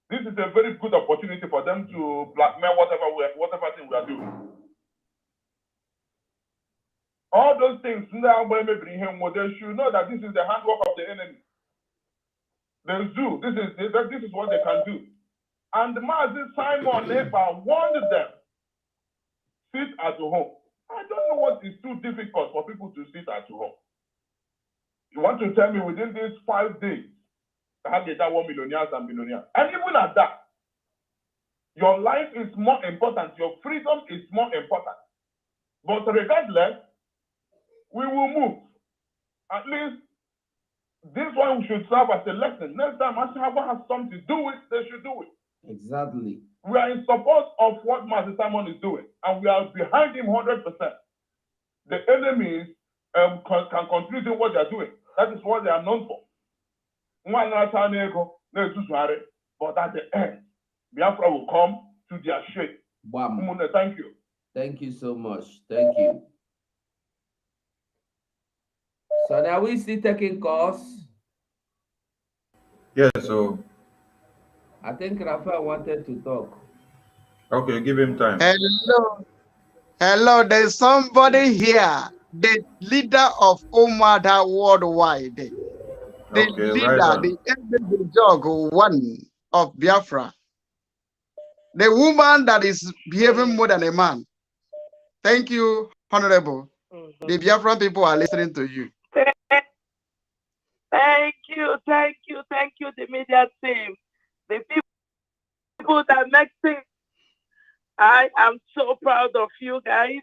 This is a very good opportunity for them to blackmail whatever thing we are doing. All those things now when we bring him, they should know that this is the handwork of the enemy. The zoo, this is what they can do. And Mazi Simon Neighbor warned them, sit at home. I don't know what is too difficult for people to sit at home. You want to tell me within these 5 days, how they that 1 millionaires and billionaires? And even at that, your life is more important, your freedom is more important. But regardless, we will move. At least this one should serve as a lesson. Next time Ashaba has something to do with, they should do it. Exactly. We are in support of what Master Simon is doing, and we are behind him 100%. The enemies can contribute to what they are doing. That is what they are known for. But at the end, Biafra will come to their shape. Bam. Thank you. Thank you so much. Thank you. So now we still taking calls. Yes, so I think Rafael wanted to talk. Okay, give him time. Hello, there's somebody here, the leader of Omada worldwide, the leader, the jog one of Biafra, the woman that is behaving more than a man. Thank you, Honorable. The Biafran people are listening to you. Thank you, the media team, the people that make things. I am so proud of you guys.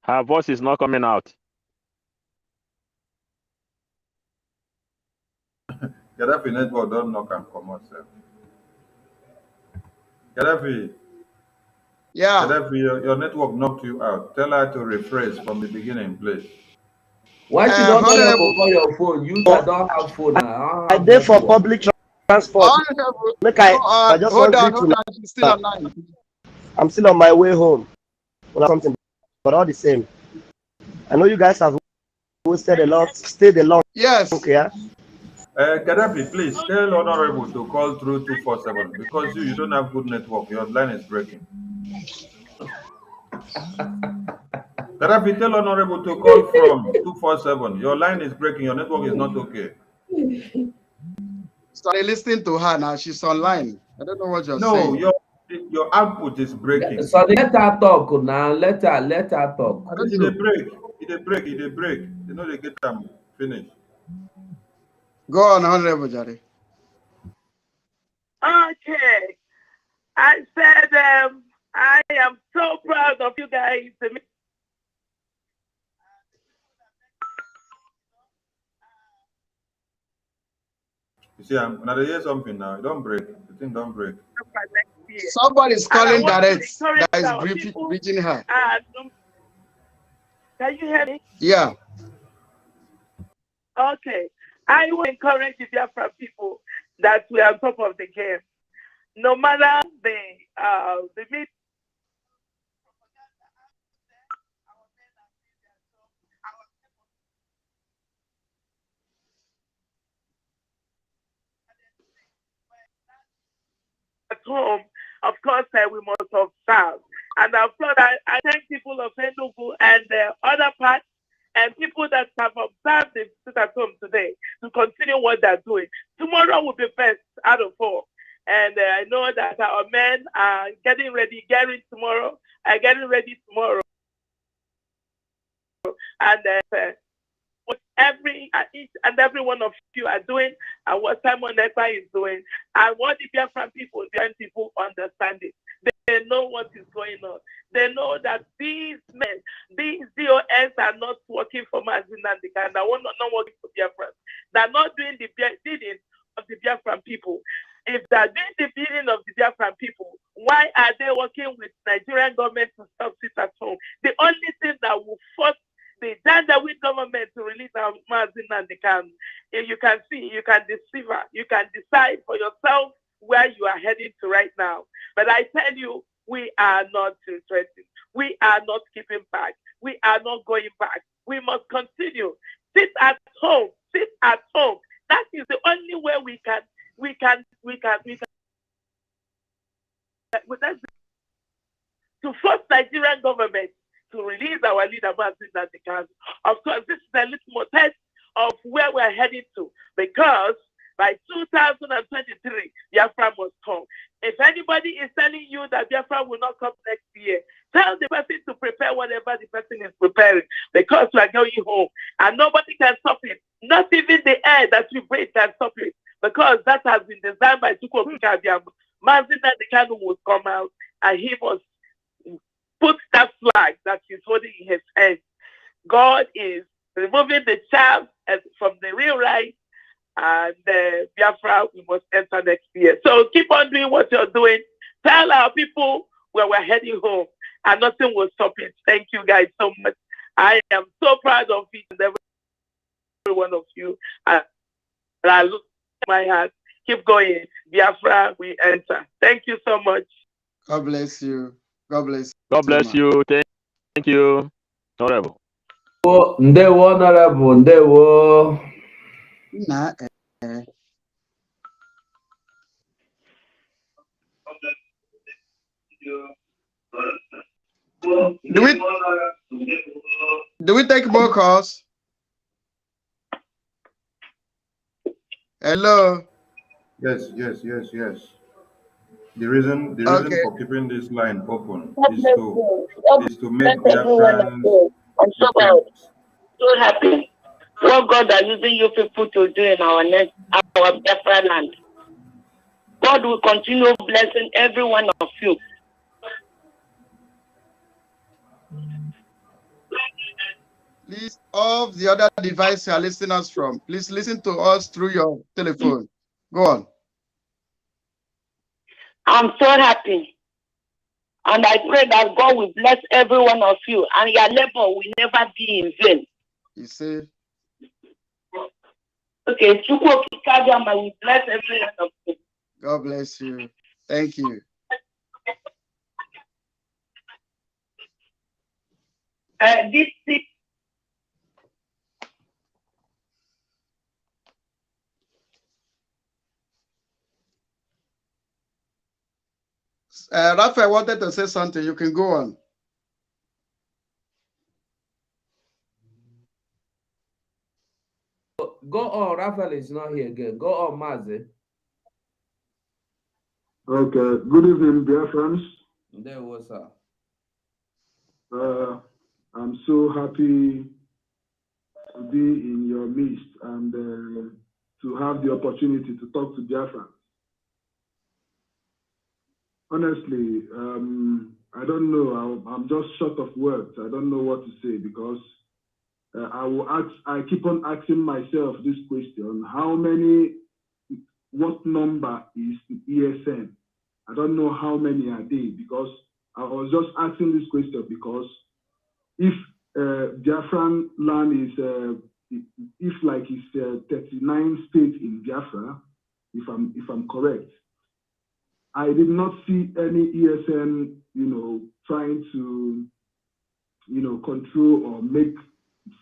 Her voice is not coming out. Gaddafi network don't knock and come out, sir. Gaddafi. Yeah. Gaddafi, your network knocked you out. Tell her to rephrase from the beginning, please. Why she don't call your phone? You that don't have phone. I did for public transport. I just hold on. She's still online. I'm still on my way home. Or something, but all the same. I know you guys have will stay the long. Yes. Okay. Yeah? Gaddafi, please tell Honorable to call through 247 because you don't have good network. Your line is breaking. Gaddafi, tell Honorable to call from 247. Your line is breaking. Your network is not okay. Started listening to her now. She's online. I don't know what you're No, saying. your output is breaking. So let her talk now. Let her talk. It's a break. It's a break. It's a break. You know they get them finished. Go on, Honorable Jare. Okay. I said I am so proud of you guys. You see, I'm now hear something now. It don't break. The thing don't break. Somebody's calling direct. That is reaching her. Can you hear me? Yeah. Okay. I will encourage the Biafra people that we are on top of the game. No matter the media. At home, of course, we must observe. And of course, I thank people of Enugu and the other parts and people that have observed the sit at home today to continue what they're doing. Tomorrow will be best out of all. And I know that our men are getting ready tomorrow. And what each and every one of you are doing and what Simon Ekpa is doing and what the Biafran people understand it. They know what is going on. They know that these men, these DOS are not working for Mazin and the Khan. They're not working for Biafran. They're not doing the bidding of the Biafran people. If they're doing the bidding of the Biafran people, why are they working with Nigerian government to stop sit at home? The only thing that will force the Janjaweed government to release our Mazin and the Khan, you can see, you can deceive her, you can decide for yourself where you are heading to right now. But I tell you, we are not retreating. We are not keeping back. We are not going back. We must continue. Sit at home. Sit at home. That is the only way we can to force Nigerian government to release our leader, Mazin Nnamdi Kanu. Of course, this is a little test of where we're heading to, because by 2023, Biafra must come. If anybody is telling you that Biafra will not come next year, tell the person to prepare whatever the person is preparing, because we are going home and nobody can stop it. Not even the air that we breathe can stop it, because that has been designed by Chukwu Abiyam. Mazin Nnamdi Kanu will come out and he must put that flag that he's holding in his hand. God is removing the chaff from the real right, and Biafra, we must enter next year. So keep on doing what you're doing. Tell our people where we're heading home, and nothing will stop it. Thank you guys so much. I am so proud of each and every one of you. And I look at my heart. Keep going. Biafra, we enter. Thank you so much. God bless you. God bless you. God bless you. Thank you, Honorable. Oh, ndewo, Honorable. Ndewo. Nah, Do we take more calls? Hello. Yes. The reason for keeping this line open is to make Biafrans. I'm so proud, so happy. What God are using you people to do in our Biafra land. God will continue blessing every one of you. Please, off the other device you are listening us from. Please listen to us through your telephone. Go on. I'm so happy. And I pray that God will bless every one of you, and your labor will never be in vain. You see? Okay, Chukwu Abiyam will bless every one of you. God bless you. Thank you. Raphael wanted to say something. You can go on. Go on. Raphael is not here again. Go on, Mazi. Okay. Good evening, dear friends. There was sir. I'm so happy to be in your midst and to have the opportunity to talk to Biafra. Honestly, I don't know. I'm just short of words. I don't know what to say because I keep on asking myself this question: what number is ESN? I don't know how many are they, because I was just asking this question because if Biafran land is if like it's 39 states in Biafra, if I'm correct, I did not see any ESN, trying to, control or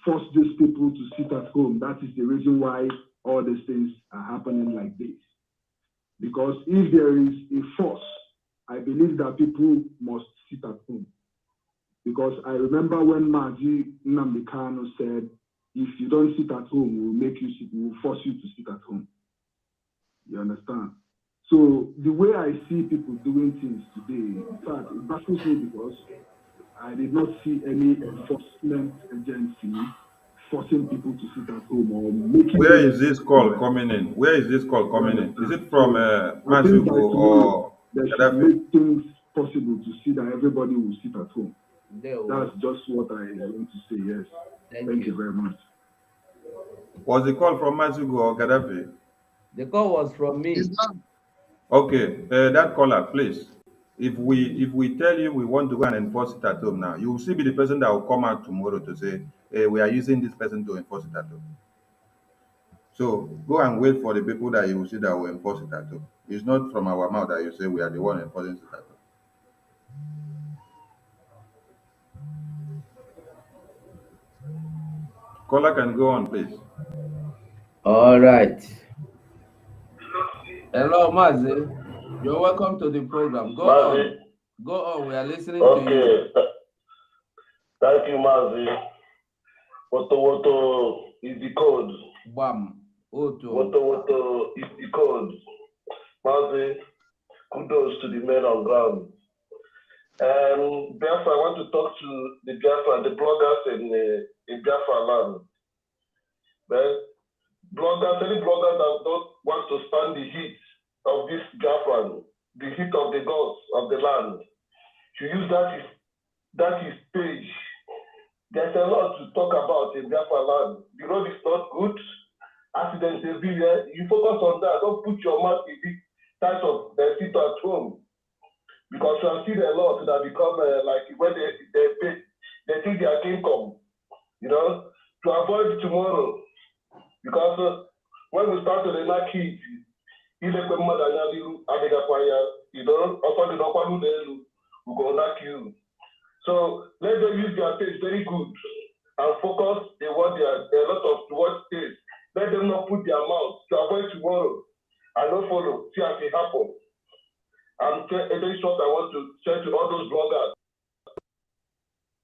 force these people to sit at home. That is the reason why all these things are happening like this. Because if there is a force, I believe that people must sit at home. Because I remember when Mazi Nnamdi Kanu said, if you don't sit at home, we'll force you to sit at home. You understand? So the way I see people doing things today, in fact, it baffles me because I did not see any enforcement agency forcing people to sit at home or making. Where is this call coming in? Where is this call coming in? Is it from Mazugo or they should make things possible to see that everybody will sit at home. That's just what I want to say. Yes. Thank you very much. Was the call from Mazugo or Gaddafi? The call was from me. Okay, that caller, please. If we tell you we want to go and enforce it at home now, you will still be the person that will come out tomorrow to say, hey, we are using this person to enforce it at home. So go and wait for the people that you will see that will enforce it at home. It's not from our mouth that you say we are the one enforcing it at home. Caller can go on, please. All right. Hello, Mazi. You're welcome to the program. Go on. Go on. We are listening to you. Okay. Thank you, Mazi. Woto is the code. Bam. Woto is the code. Mazi, kudos to the men on ground. Biafra, I want to talk to the Biafra, the bloggers in Biafra land. Well, any blogger that don't want to stand the heat of this Biafran, the heat of the gods of the land, to use that is page. There's a lot to talk about in Biafra land. The road is not good. Accidents everywhere. You focus on that. Don't put your mouth in this type of sit at home. Because you have seen a lot that become like when they take their income, to avoid tomorrow. Because when we start to enact it, we go knock you. So let them use their taste very good and focus on what they are, a lot of what states. Let them not put their mouth to avoid tomorrow and not follow, see as it happens. And very short, I want to say to all those bloggers,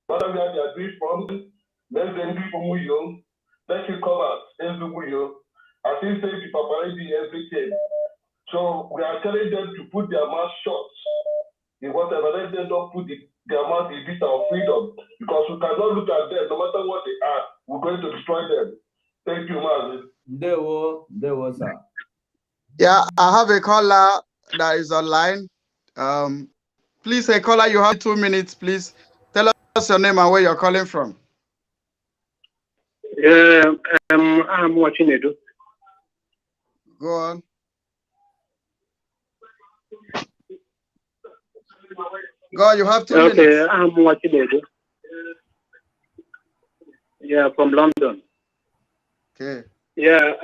whether we are doing from, let them be from you, let you cover you. I think say the paparazzi everything. So we are telling them to put their mouth shut in whatever. Let them don't put their mouth in bit of freedom, because we cannot look at them, no matter what they are, we're going to destroy them. Thank you, Mazi. There was sir. Yeah, I have a caller that is online. Please, a caller, you have 2 minutes, please. Tell us your name and where you're calling from. Yeah, I'm watching it. Go on. Go on, you have 2 minutes. Okay, I'm watching it. Yeah, from London. Okay. Yeah,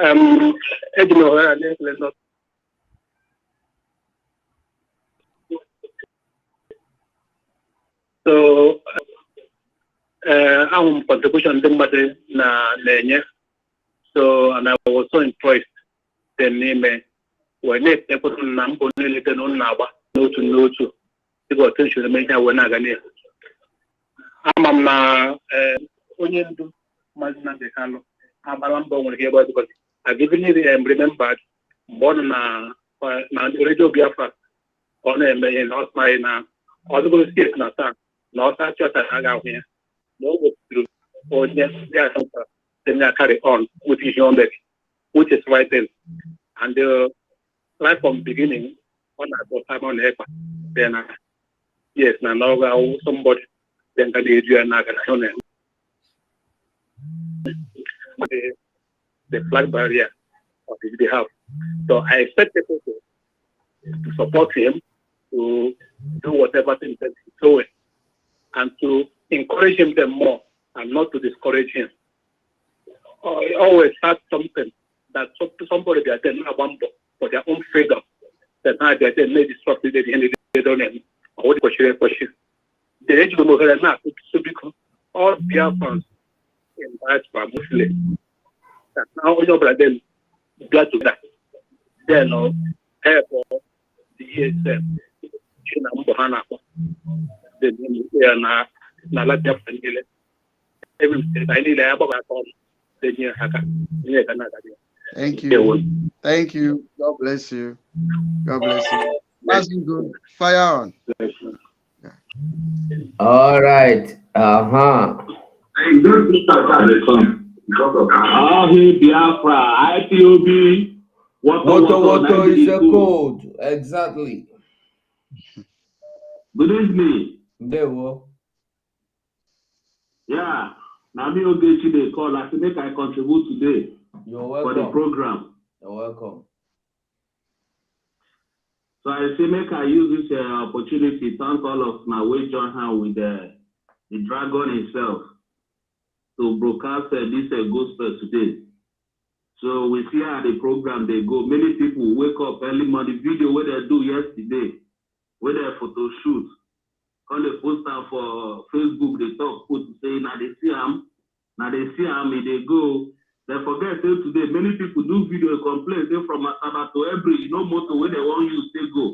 so I'm contribution na lenye. So and I was so impressed. The name when they put number no to. got attention to make our Nagania. I'm only do Mazina de Cano. I'm a lumber when here because I've given you the remembered born na radio Biafra on a million not my now. All the good skills not that. Not that just hang out here. No go through. Or yes, there's something. Then I carry on with his own baby, which is right then. And right from the beginning, on that time on the then yes, now somebody then can do and I can the flag barrier of his behalf. So I expect people to support him, to do whatever things that he's doing, and to encourage him them more and not to discourage him. Always have something that somebody they attend a one for their own freedom. That now they attend may disrupt it and they don't know what the question. The age of the now to become all Biafrans in diaspora Muslim. That now all your brother glad to that. Then help the ESM. Then they are not like that. Everything I need about Thank you. Thank you. God bless you. God bless you. That's good. Fire on. All right. Biafra, IPOB. Water is a code. Exactly. Good evening. There were. Yeah. Now me Ogechi they call. I think I contribute today. You're welcome. For the program. You're welcome. So I say make I use this opportunity to thank all of my way join hand with the dragon himself to broadcast this gospel today. So we see how the program they go. Many people wake up early morning. Video where they do yesterday, where they photo shoot. On the poster for Facebook, they talk, put say, now they see them, they go. They forget till today, many people do video complain, they from Asaba to every, no motor where they want you to go.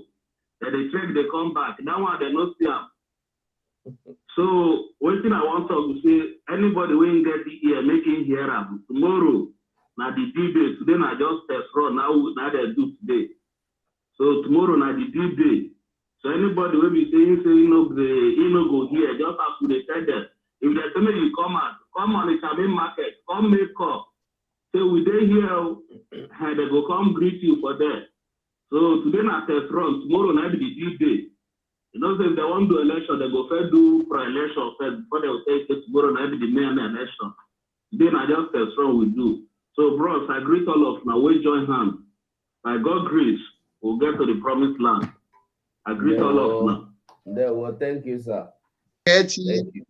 Then they check, they come back. That one, they not see them. So, one thing I want to say, anybody when get the ear, making hear them. Tomorrow, now the D-Day, today, now just test run, now they do today. So, tomorrow, now the D-Day. So anybody will be saying, you know, go here, just have to tell them. If they tell me you come on the Chamin market, come make up. So we dey here, and they go come greet you for that. So today na test run, tomorrow night be the D-Day. You know, if they want to do election, they go first do pre-election first before they will say tomorrow night be the main election. Today na just test run we do. So bros, I greet all of now. We join hands. By God grace, we'll get to the promised land. I greet all of now. There were. Thank you, sir. Thank you.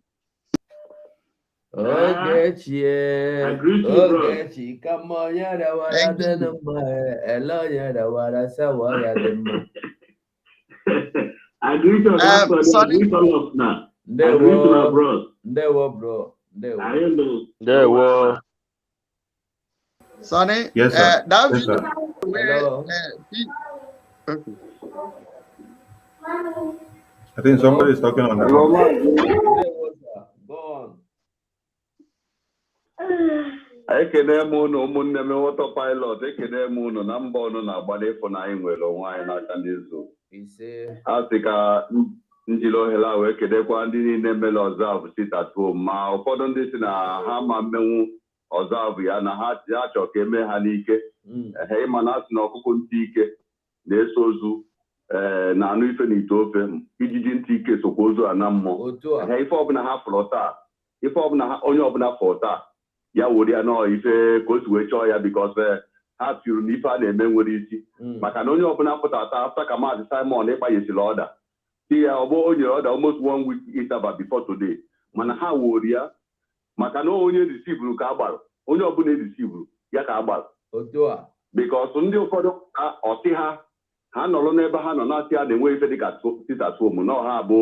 Okay, I greet you, bro. Come on, yeah, that was hello, yeah, that was I greet you, I greet all of now. I greet my bros. There were, bro. There were. I know. There were. Sonny, yes, sir. that yes, sir. Hello. Okay. I think somebody is talking on the phone. Go on. Ekene m unu ụmụnne m water pilot ekene m unu na mba unu na-agbada ịfụ na anyị nwere onwe anyị n'aka ndị nso a sị ka njiri ohere a wee kedekwa ndị niile mere ọzọ sit at home ma ụfọdụ ndị si na ha ma mmenwu ọzọ ya na ha chọrọ ka eme ha n'ike ịma na asị na ọkụkụ ntị ike na-eso ozu na anụ ife na ite ofe ijiji ntị ike sokwa ozu a na mmụọ ife ọbụla ha fụrụ taa ife ọbụla onye ọbụla fụrụ taa ya were ya nọọ ife ka o si wee chọọ ya bikos ha tiri na ife a na-eme nwere isi maka na onye ọbụla pụtata afta ka maazị Simon ịkpanyesiri ọda si ya ọ bụ o nyere ọda almost 1 week ịtaba before today mana ha were ya maka na onye risivuru ka agbara onye ọbụla erisivuru ya ka agbara bikos ndị ụfọdụ ọsị ha nọrọ n'ebe ha nọ na-asị ha na-enwe ife dịka sitatom na ọha bụ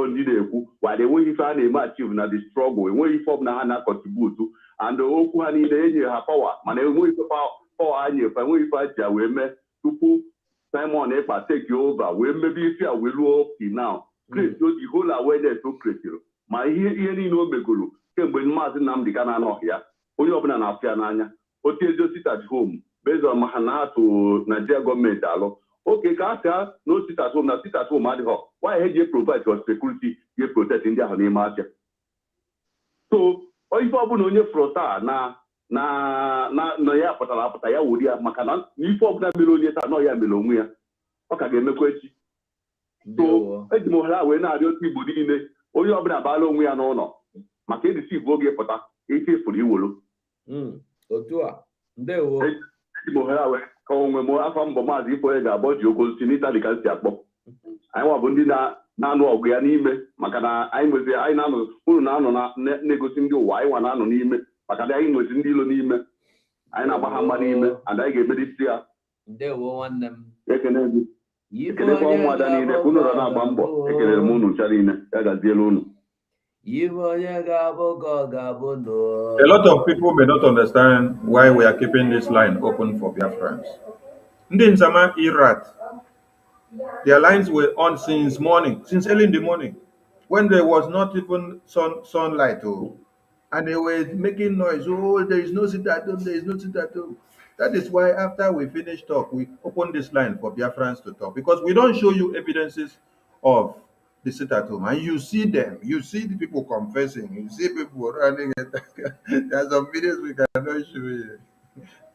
ndị na-ekwu wada enweghị ife a na-eme achieve na the struggle enweghị ife ọbụla ha na-akọntributu and okwu ha niile enyere ha pawa mana enweghị ife pawa ha nyefe enweghị ife ha ji ya wee mee tupu Simon Ekpa take over, we maybe if you will up now, create the whole awareness to create. My here no megulu, came when Martin Namdi Ghana here, only open an Afiananya, or sit at home, based on Mahana to Nigeria government. Okay, Kaka, no sit at home, not sit at home, why had you provide your security, you protect India on the market? So, or if I put on your frota na ya pata ya wodi makana ni fo na meloni ta no ya melonwu ya o ka ga-emekwa echi so eji mo hara we na adio ti igbo niile onye ọbụla baala onwe ya n'ụlọ maka edisi igbo oge pụta ike furu iwolo otu a ndewo eji mo hara we ka onwe mo afa mbọ maazị ifo ya ga-abọ ji ogo si n'Italy ka si akpọ anyị nwa bụ ndị na-anụ ọgụ ya n'ime maka na anyị nwezi anyị na-anọ unu na-anọ na-egosi ndị ụwa anyị nwa na-anọ n'ime maka na anyị nwezi ndị ilo n'ime anyị na-agba ha mma n'ime and anyị ga-emedisi ya ndewo nwanne m ekene gị ekelekwa ụmụada niile ka unu nọ na-agba mbọ ekelere m unu ncha niile ya gaziela unu A lot of people may not understand why we are keeping this line open for Biafrans. Ndị Nzama Irat, their lines were on since morning, since early in the morning, when there was not even sunlight. Oh, and they were making noise. Oh, there is no sit at home, there is no sit at home. That is why after we finish talk, we open this line for Biafrans to talk, because we don't show you evidences of the sit at home. And you see them, you see the people confessing, you see people running. There are some videos we cannot show you.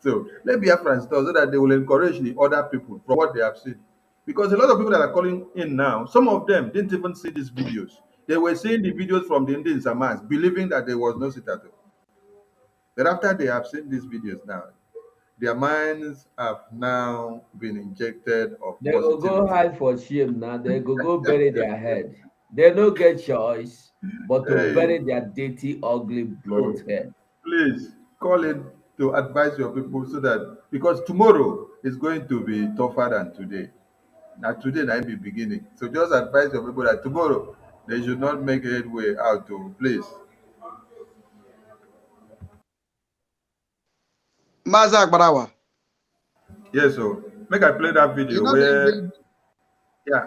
So let Biafrans talk so that they will encourage the other people from what they have seen. Because a lot of people that are calling in now, some of them didn't even see these videos. They were seeing the videos from the Indian Zamans, believing that there was no sit at home. But after they have seen these videos now, their minds have now been injected of they will go hide for shame now. They go bury their head. They don't get choice but to bury their dirty, ugly, bloated head. Please call in to advise your people so that, because tomorrow is going to be tougher than today. Now today might be beginning. So just advise your people that tomorrow they should not make headway out to place. Maza Barawa. Yes, so make I play that video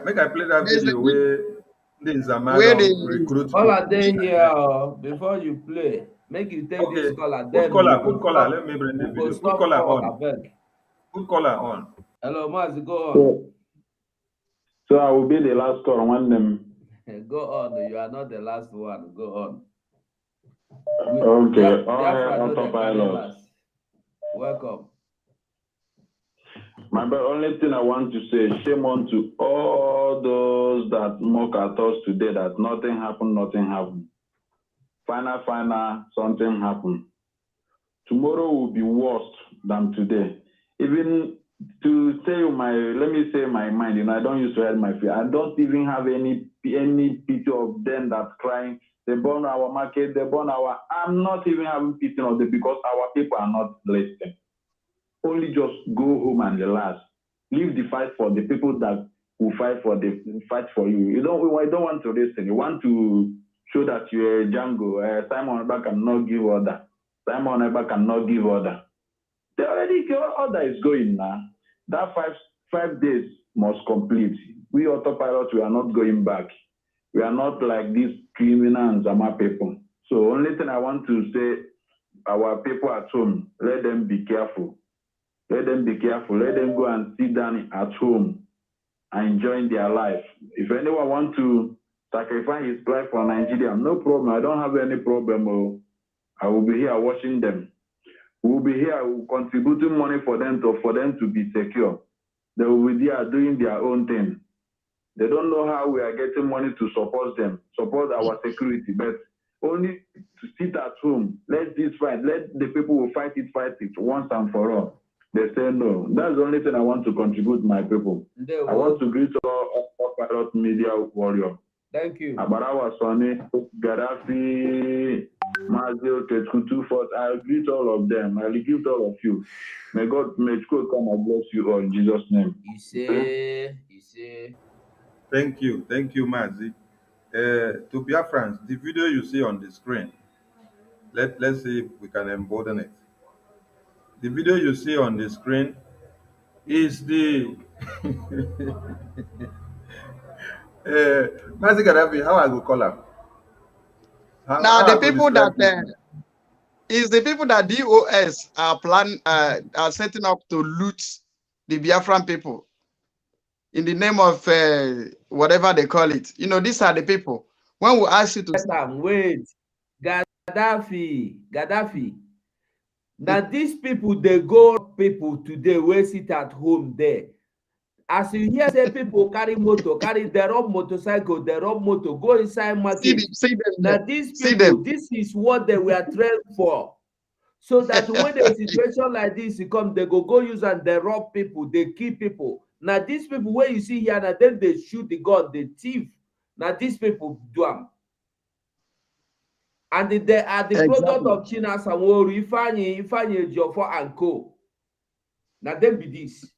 make I play that video where the recruit. All are they here before you play. Make you take this caller. Good caller. Let me bring the video. Good caller on. Good caller on. Hello, Maz, go on. So I will be the last call on them. Go on. You are not the last one. Go on. Okay. Autopilot. Welcome. My only thing I want to say, shame on to all those that mock at us today that nothing happened. Final, something happened. Tomorrow will be worse than today. Even to say let me say my mind, I don't used to hide my fear. I don't even have any pity of them that crying. They burn our market, I'm not even having pity of them because our people are not listening. Only just go home and relax. Leave the fight for the people that will fight for you. You don't want to listen. You want to show that you're a Django. Simon Eba cannot give order. They already order is going now. That five days must complete. We autopilots, we are not going back. We are not like these criminals and my people. So only thing I want to say, our people at home, let them be careful. Let them go and sit down at home and enjoy their life. If anyone wants to sacrifice his life for Nigeria, no problem. I don't have any problem. I will be here watching them. We will be here contributing money for them to be secure. They will be there doing their own thing. They don't know how we are getting money to support them, support our security, but only to sit at home. Let this fight. Let the people who fight it once and for all. They say no. That's the only thing I want to contribute, my people. I want to greet all pilot media warrior. Thank you. Abarawa Sonny, Gaddafi, Mazio, Ketkutu, I greet all of them. I greet all of you. May God come and bless you all in Jesus' name. You say. Thank you, Mazi. To Biafrans, the video you see on the screen, let's see if we can embolden it. The video you see on the screen is the Mazi Gaddafi, how I go call him? Now How the I go people describe that this? is the people that DOS are setting up to loot the Biafran people in the name of whatever they call it. You know, these are the people. When we ask you to wait, Gaddafi. Now these people they go people today wey sit at home there. As you hear say people carry motor, carry their own motorcycle, their own motor, go inside market. see them Now there. these See people, them. this is what they were trained for. So that when a situation like this come, they go use and they rob people, they kill people. Now these people where you see here, now then they shoot the gun, the thief. Now these people do them. And they are the product of China Sanwo-Olu, Ifeanyi Ejiofor and Co. Now them be this.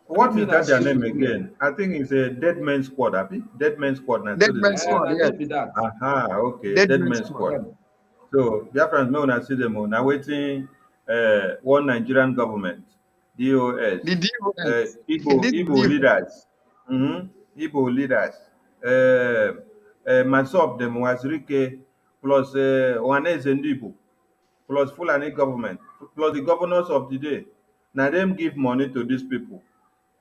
What is that their name again? I think it's a Dead Man Squad, Abi? Dead Man Squad. Dead Man Squad, yes. Aha, okay. Dead Dead Man Man Squad. Squad. So, Biafrans know when I see them, now waiting one Nigerian government, DOS, The DOS. Igbo leaders, Igbo leaders, Masop, them, Wazirike, plus Waneze Ndibu, plus Fulani government, plus the governors of the day. Now them give money to these people.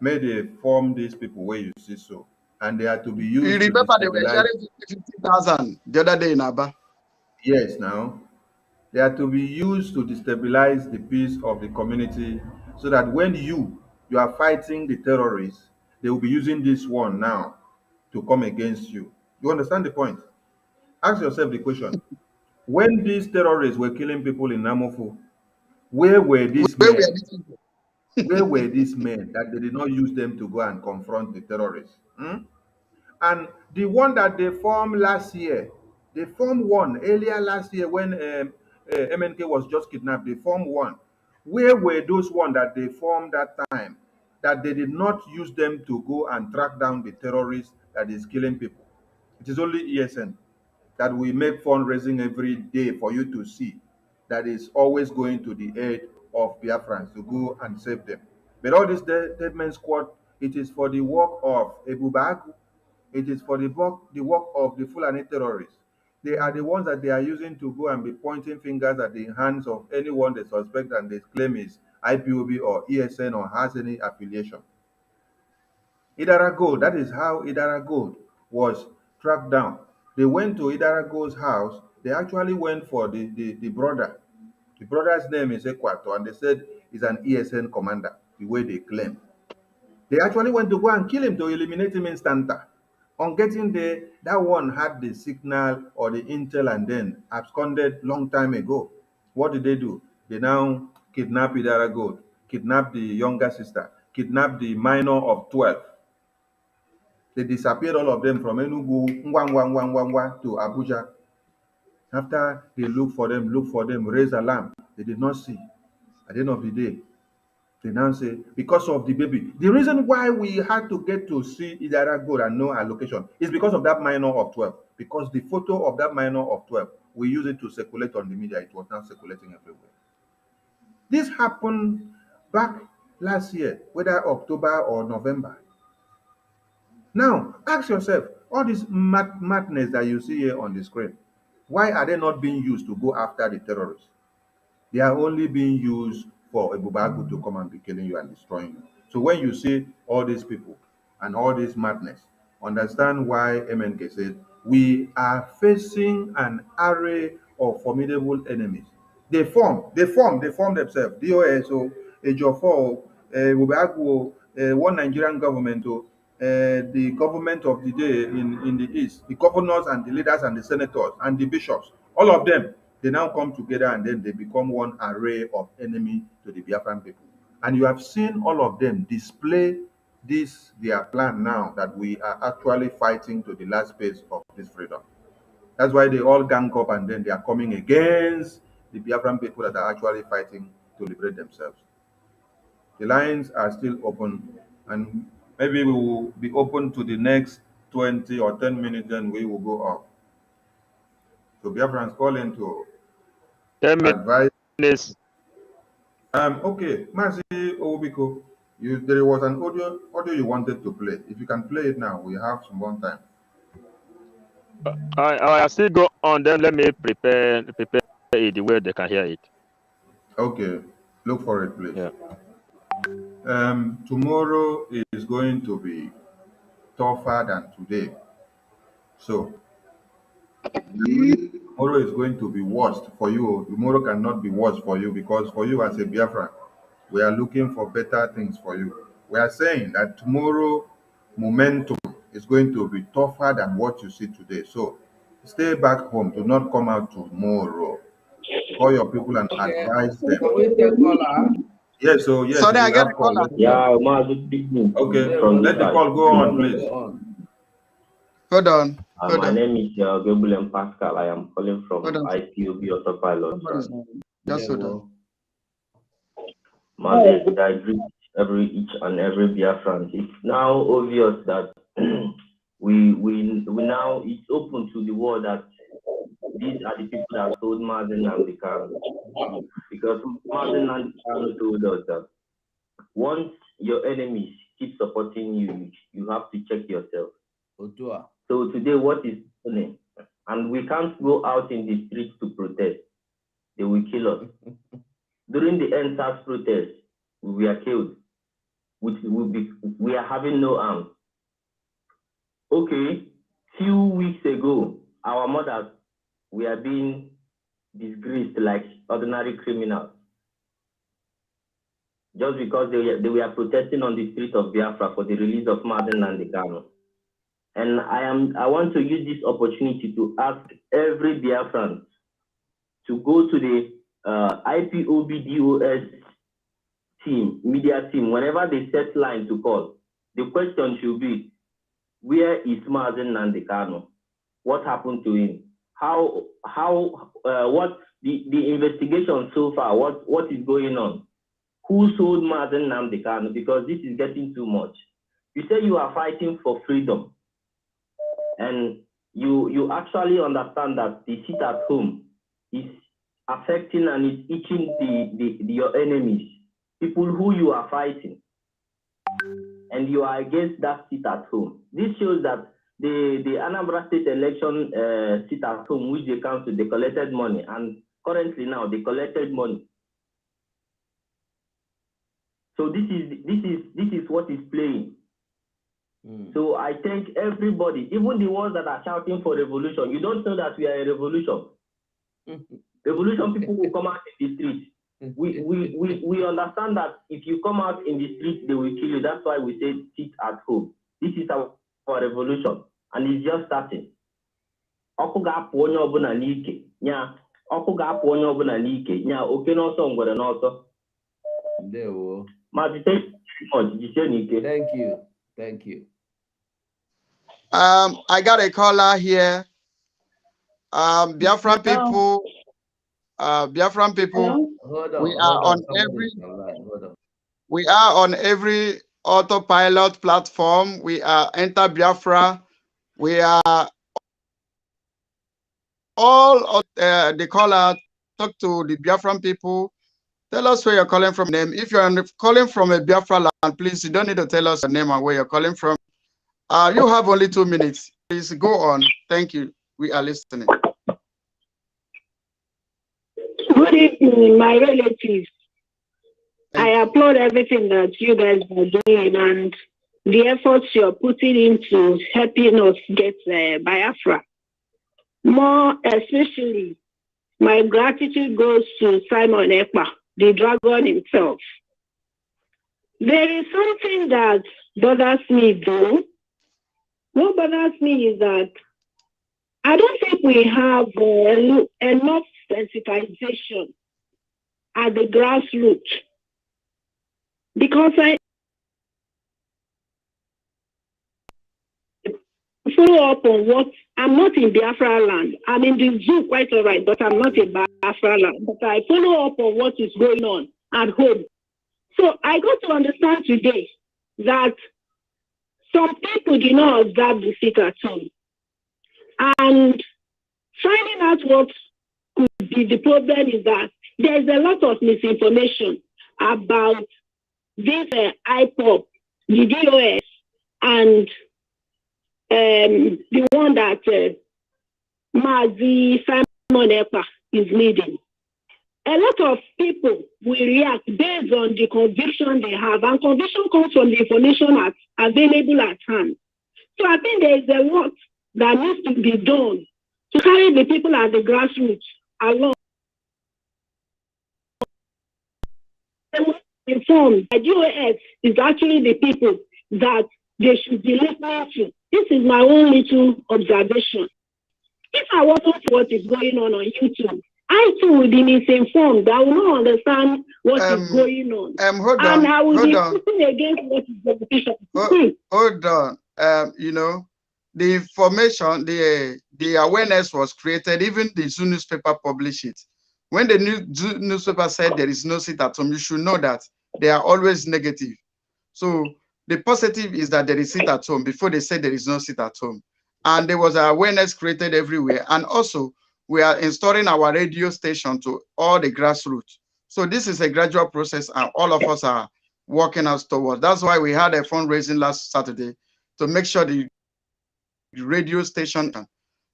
May they form these people where you see so. And they are to be You used to remember they were destabilize. sharing 50,000 the other day in Aba. Yes, now. They are to be used to destabilize the peace of the community so that when you are fighting the terrorists, they will be using this one now to come against you. You understand the point? Ask yourself the question. When these terrorists were killing people in Namofu, where were these Where were men? these people? Where were these men that they did not use them to go and confront the terrorists? And the one that they formed last year, they formed one earlier last year when MNK was just kidnapped. They formed one. Where were those ones that they formed that time that they did not use them to go and track down the terrorists that is killing people? It is only ESN that we make fundraising every day for you to see that is always going to the aid of Biafrans to go and save them. But all this dead men squad, it is for the work of Ebubagu. It is for the work of the Fulani terrorists. They are the ones that they are using to go and be pointing fingers at the hands of anyone they suspect and they claim is IPOB or ESN or has any affiliation. Idara Gold, that is how Idara Gold was tracked down. They went to Idara Gold's house. They actually went for the brother. The brother's name is Ekwato, and they said he's an ESN commander, the way they claim. They actually went to go and kill him to eliminate him instanta. On getting there, that one had the signal or the intel and then absconded long time ago. What did they do? They now kidnap Idara Gold, kidnap the younger sister, kidnap the minor of 12. They disappeared all of them from Enugu, Ngwa, to Abuja. After they look for them, raise alarm. They did not see. At the end of the day, they now say, because of the baby. The reason why we had to get to see Idara Gold and know our location is because of that minor of 12. Because the photo of that minor of 12, we use it to circulate on the media. It was not circulating everywhere. This happened back last year, whether October or November. Now, ask yourself, all this madness that you see here on the screen, why are they not being used to go after the terrorists? They are only being used for Ebubagu to come and be killing you and destroying you. So when you see all these people and all this madness, understand why MNK said, we are facing an array of formidable enemies. They form themselves. DOSO, Ejiofor, Ebubagu, one Nigerian government, the government of the day in the East, the governors and the leaders and the senators and the bishops, all of them, they now come together and then they become one array of enemy to the Biafran people. And you have seen all of them display this, their plan now that we are actually fighting to the last phase of this freedom. That's why they all gang up and then they are coming against the Biafran people that are actually fighting to liberate themselves. The lines are still open and maybe we will be open to the next 20 or 10 minutes, then we will go off. So Biafrans call in to 10 advise. minutes. Okay, Mercy Obiko. There was an audio you wanted to play. If you can play it now, we have some more time. I still go on. Then let me prepare it the way they can hear it. Okay, look for it, please. Yeah. Tomorrow is going to be tougher than today. So tomorrow is going to be worst for you. Tomorrow cannot be worse for you because for you as a Biafran, we are looking for better things for you. We are saying that tomorrow momentum is going to be tougher than what you see today. So stay back home. Do not come out tomorrow. Call your people and advise them. Can we take caller? Yes, so yes, Sorry, I we get a have call. caller. Yeah, Okay, let the call go on, please. Hold on. My name is Gabriel Pascal. I am calling from IPOB Autopilot. Just hold on. I greet each and every Biafran. It's now obvious that we now it's open to the world that these are the people that told Mazen and the Kanu. Because Mazen and the Kanu told us that once your enemies keep supporting you, you have to check yourself. So today, what is happening? And we can't go out in the streets to protest. They will kill us. During the NSAS protest, we were killed. We are having no arms. Okay, few weeks ago, our mothers were being disgraced like ordinary criminals just because they were protesting on the streets of Biafra for the release of Mazen and the Kanu. And I want to use this opportunity to ask every Biafran to go to the IPOBDOS team, media team, whenever they set line to call. The question should be, where is Mazen Nnamdi Kanu? What happened to him? What the investigation so far? What is going on? Who sold Mazen Nnamdi Kanu? Because this is getting too much. You say you are fighting for freedom. And you actually understand that the seat at home is affecting and is itching your enemies, people who you are fighting, and you are against that seat at home. This shows that the Anambra State election seat at home, which they council, they collected money, and currently now they collected money. So this is what is playing. So I thank everybody, even the ones that are shouting for revolution. You don't know that we are a revolution. Revolution people will come out in the streets. We understand that if you come out in the streets, they will kill you. That's why we say sit at home. This is our revolution, and it's just starting. Ọkụ ga-apụ onye ọbụla n'ike. Nya, ọkụ ga-apụ onye ọbụla n'ike. Nya, oke n'ọsọ ngwere n'ọsọ. Ndewo. Thank you. I got a caller here. Biafran people. We are on every autopilot platform. We are Enter Biafra. We are all the caller talk to the Biafran people. Tell us where you're calling from. Name. If you're calling from a Biafra land, please, you don't need to tell us your name and where you're calling from. You have only 2 minutes. Please go on. Thank you. We are listening. Good evening, my relatives. I applaud everything that you guys are doing and the efforts you're putting into helping us get Biafra. More especially, my gratitude goes to Simon Ekpa, the dragon himself. There is something that bothers me though. What bothers me is that I don't think we have enough sensitization at the grassroots. Because I follow up on what, I'm not in Biafra land. I'm in the zoo, quite all right, but I'm not in Biafra land. But I follow up on what is going on at home. So I got to understand today that some people do not observe the seat at home. And finding out what could be the problem is that there's a lot of misinformation about this IPOP, the DOS, and the one that Mazi Simon Ekpa is leading. A lot of people will react based on the conviction they have, and conviction comes from the information available at hand. So I think there is a lot that needs to be done to carry the people at the grassroots along. Informed that DOS is actually the people that they should be listening to. This is my own little observation. If I wasn't what is going on YouTube, I too will be misinformed. I will not understand what is going on. Hold on. And I will Hold be on. pushing against what is beneficial. Hold on. You know, the information, the awareness was created. Even the Zoo newspaper published it. When the Zoo newspaper said there is no sit at home, you should know that they are always negative. So the positive is that there is sit at home before they said there is no sit at home. And there was awareness created everywhere. And also, we are installing our radio station to all the grassroots. So this is a gradual process, and all of us are working out towards. That's why we had a fundraising last Saturday to make sure the radio station.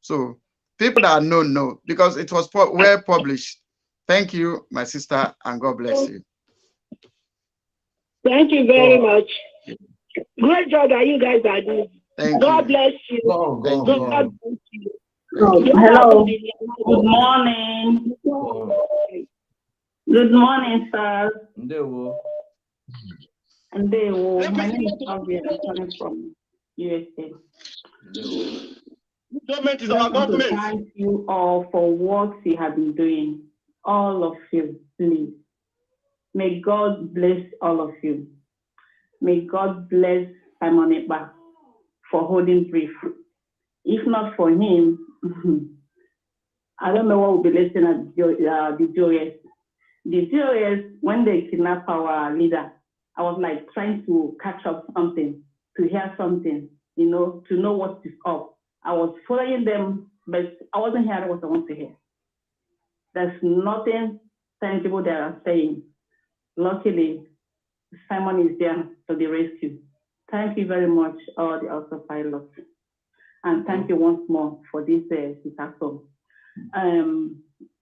So people that know, because it was well published. Thank you, my sister, and God bless you. Thank you very much. Great job that you guys are doing. God bless you. God bless you. Hello. Good morning. Good morning, sir. My name is Alvia. I'm coming from USA. Government is our government. Thank you all for what you have been doing. All of you, please. May God bless all of you. May God bless Simon Ekpa for holding brief. If not for him, I don't know what will be listening at the DOS. The DOS, when they kidnapped our leader, I was like trying to catch up something, to hear something, to know what is up. I was following them, but I wasn't hearing what I want to hear. There's nothing tangible they are saying. Luckily, Simon is there to the rescue. Thank you very much, all the other pilots. And thank you once more for this discussion. I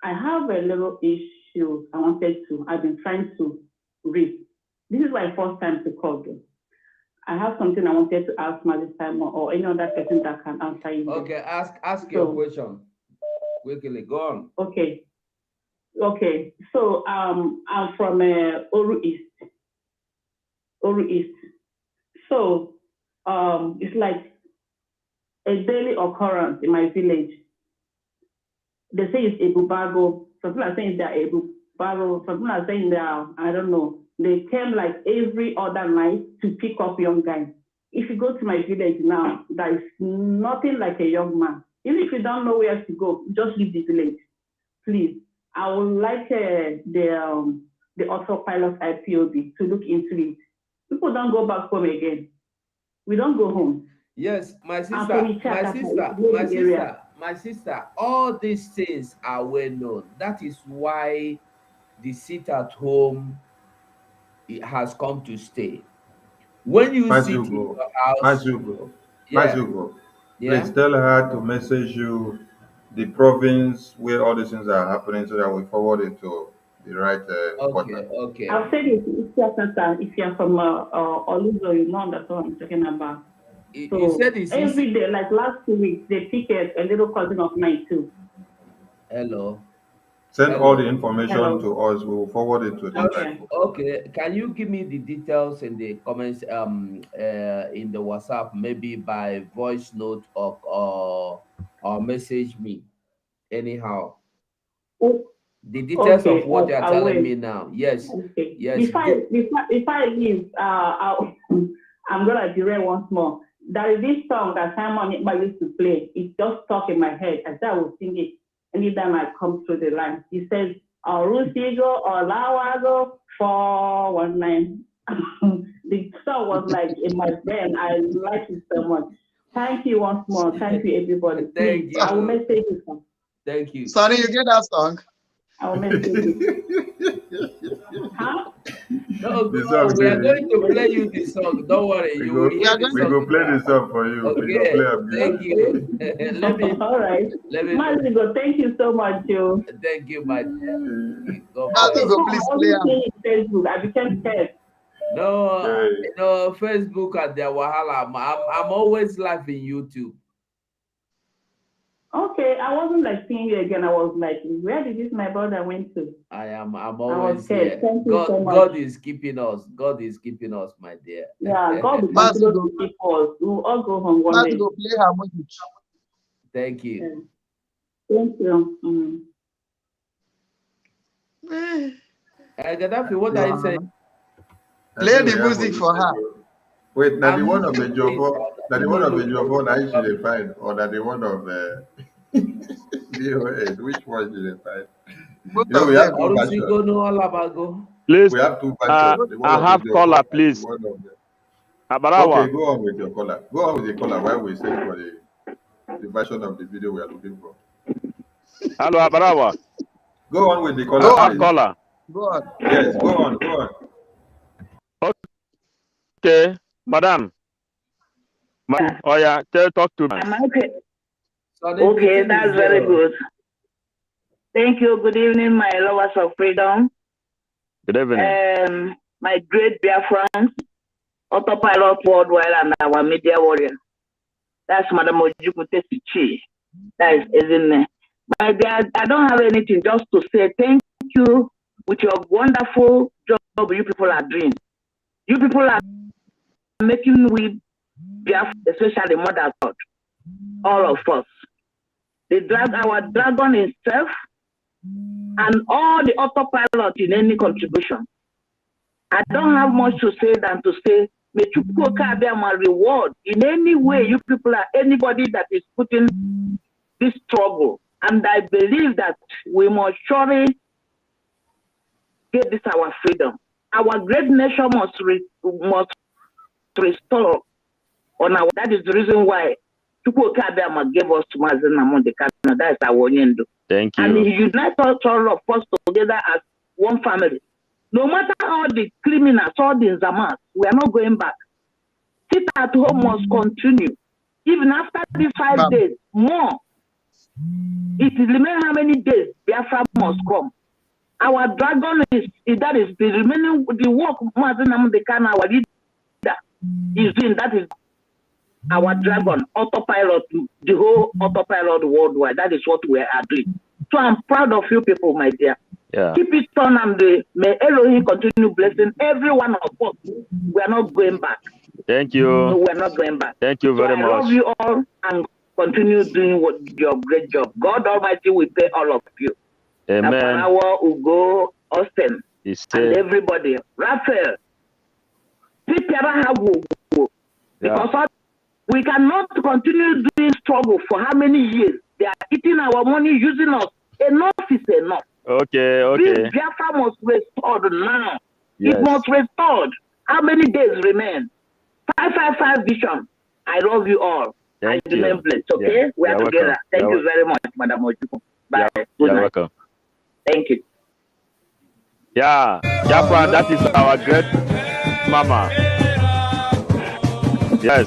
have a little issue I've been trying to read. This is my first time to call them. I have something I wanted to ask Mazi Simon or any other person that can answer you. Okay, ask your question. Quickly, go on. Okay. So I'm from Oru East. So it's like a daily occurrence in my village. They say it's Ebubago. Some people are saying they're Ebubago. Some people are saying they're, I don't know. They came like every other night to pick up young guys. If you go to my village now, there is nothing like a young man. Even if you don't know where to go, just leave the village, please. I would like the autopilot IPOB to look into it. People don't go back home again. We don't go home. Yes, my sister, all these things are well known. That is why the sit at home has come to stay. When you sit in your house, please tell her to message you the province where all these things are happening so that we forward it to the right partner. Okay. I'll say this, if you're from Oluzo, you know that's what I'm talking about. So you said it's every day, like last 2 weeks, they pick a little cousin of mine too. Hello. Send all the information to us. We will forward it to them. Okay. Can you give me the details in the comments in the WhatsApp, maybe by voice note or message me anyhow? The details of what you are telling me now. Yes. Okay. Yes. Before I leave, I'm gonna derail once more. There is this song that Simon Ekpa used to play. It's just stuck in my head. I said I will sing it anytime I come through the line. He says, Orusigo Olawago 419. The song was like in my brain. I like it so much. Thank you once more. Thank you, everybody. Thank you. I will message you. Thank you. Sonny, you get that song? I will message you. Huh? No, The song we are say going to play you the song. Don't worry, you will hear the we song. go play the song for you. We go Okay, play a thank you. All right. Let me Mazigo, thank you so much, Joe. Thank you, my dear. God Okay, bless. so I wasn't saying Facebook. I became scared. No, Facebook and their wahala. I'm always live in YouTube. Okay, I wasn't like seeing you again. I was like, where did this my brother went to? I'm always scared. here. Thank you so much. God is keeping us. God is keeping us, my dear. Yeah, God will continue to keep us. We will all go home one day. Play harmonic. Thank you. Thank you. Gaddafi, what are you saying? Play the music for her. Wait, now the one of the Jovo, now the one of the Jovo, now you should find, or that the one of DOS, which one should they find? You know, we have two versions. Please, We have two versions. The one I of have the Jovo caller, and please. the one of the... Abarawa. Okay, go on with your caller. Go on with the caller while we search for the version of the video we are looking for. Hello, Abarawa. Go on with the caller. I have caller. Go on. Yes, go on, go on. Okay, madam. Oh yeah, talk to me. Okay. Okay, that's very good. Thank you. Good evening, my lovers of freedom. Good evening. My great Biafrans, autopilot worldwide, and our media warrior. That's Madam Ojukwu Tesichi. That is Ezine. But I don't have anything, just to say thank you with your wonderful job you people are doing. You people are making we Biafra, especially Mother God, all of us. Our dragon itself and all the autopilot in any contribution. I don't have much to say than to say, may Chukwuka be my reward in any way you people are, anybody that is putting this struggle. And I believe that we must surely get this our freedom. Our great nation must restore on our, that is the reason why Chukwuka gave us to Mazen Namonde Kano. That is our Onyendo. Thank you. And he unites us all of us together as one family. No matter all the criminals, all the Zamas, we are not going back. Sit at home must continue. Even after these 5 days, more. It remains how many days Biafra must come. Our dragon is the remaining, the work Mazen Namonde Kano, our leader, is doing. That is our dragon, autopilot, the whole autopilot worldwide. That is what we are doing. So I'm proud of you people, my dear. Yeah. Keep it on, and may Elohim continue blessing every one of us. We are not going back. Thank you. No, we are not going back. Thank you very much. I love you all and continue doing your great job. God Almighty will pay all of you. Amen. Apanawa, Ugo, Austin, and everybody. Raphael, because we cannot continue doing struggle for how many years? They are eating our money, using us. Enough is enough. Okay. This Biafra must restored now. Yes. It must restored. How many days remain? 555 vision. I love you all. Thank you. Remain blessed. Okay, yeah. We are together. Thank you very much, Madam Ojukwu. Bye. You're welcome. Thank you. Yeah, Biafra, that is our great mama. Yes.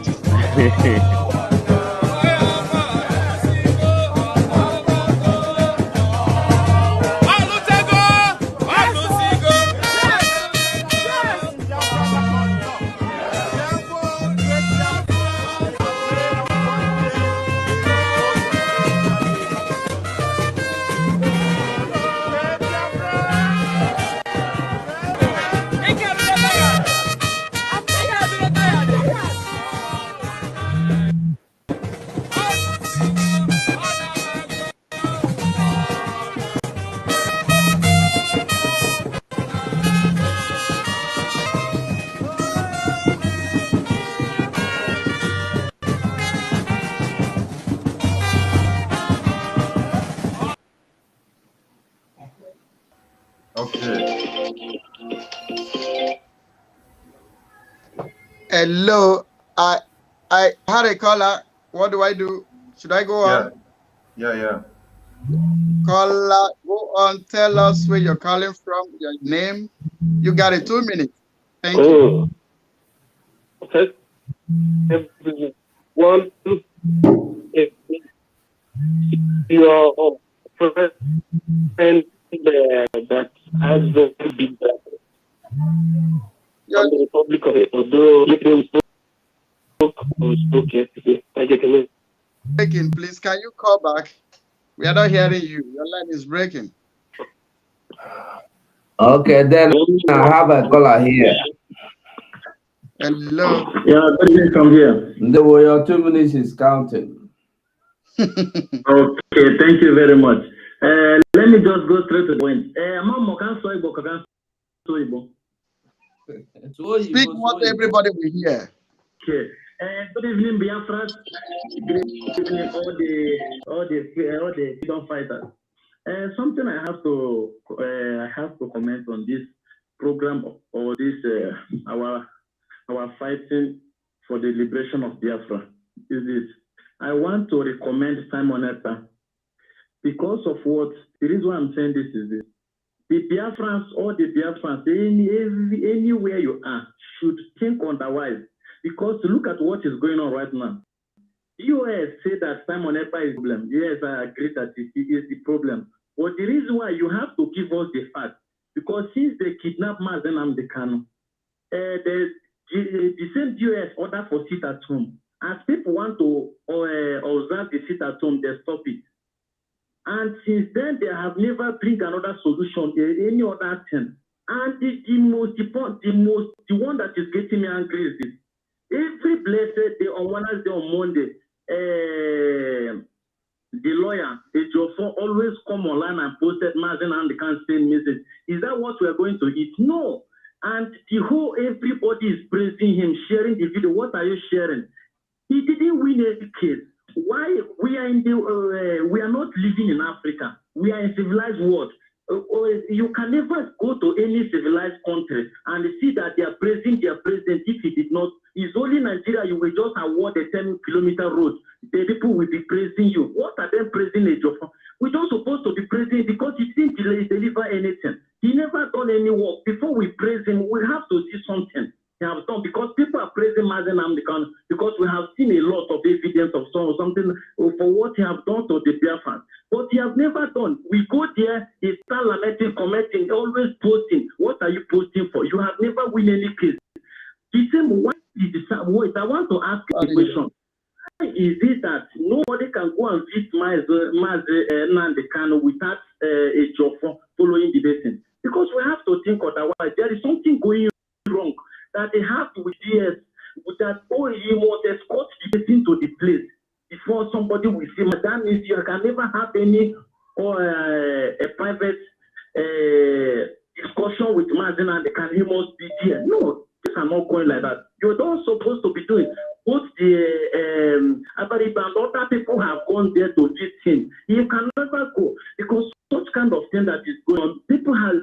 Okay. Hello. I had a caller. What do I do? Should I go on? Yeah. Caller, go on. Tell us where you're calling from, your name. You got it. 2 minutes. Thank you. Okay. Everyone, your friend that has the big from the Republic of although we spoke yesterday. Breaking, please. Can you call back? We are not hearing you. Your line is breaking. Okay, then I have a caller here. Hello. Yeah, good evening from here. Your 2 minutes is counting. Okay, thank you very much. Let me just go straight to the point. Speak what everybody will hear. Okay. Good evening, Biafra. Good evening, all the freedom fighters. Something I have to comment on this program or this our fighting for the liberation of Biafra is this. I want to recommend Simon Ekpa because of what the reason why I'm saying this is this. The Biafrans, all the Biafrans, anywhere you are, should think otherwise. Because look at what is going on right now. US say that Simon Ekpa is the problem. Yes, I agree that it is the problem. But the reason why you have to give us the fact, because since they kidnapped Mazen Amdekano, the same US order for sit at home. As people want to observe the sit at home, they stop it. And since then, they have never bring another solution, any other thing. And the one that is getting me angry is this. Every blessed day on Wednesday, on Monday, the lawyer, the Jofo, always come online and posted Mazen and they can't send message. Is that what we are going to eat? No. And the whole everybody is praising him, sharing the video. What are you sharing? He didn't win any case. Why we are in the we are not living in Africa. We are in civilized world. You can never go to any civilized country and see that they are praising their president if he did not. It's only Nigeria you will just award a 10-kilometer road. The people will be praising you. What are they praising Ejiofor? We're not supposed to be praising because he didn't deliver anything. He never done any work. Before we praise him, we have to see something he has done, because people are praising Mazen Amdekan because we have seen a lot of evidence of something for what he has done to the Biafran. But he has never done. We go there, he start lamenting, commenting, always posting. What are you posting for? You have never win any case. The same, what is the wait, I want to ask a question. Why is it that nobody can go and visit Mazen Amdekan without a job for following the basin? Because we have to think otherwise. There is something going wrong that they have to DS that he must escort the person to the place before somebody will see. That means you can never have any a private discussion with Mazen and he must be there. No, things are not going like that. You're not supposed to be doing. Both the Abariba and other people have gone there to visit him. You can never go because such kind of thing that is going on. People have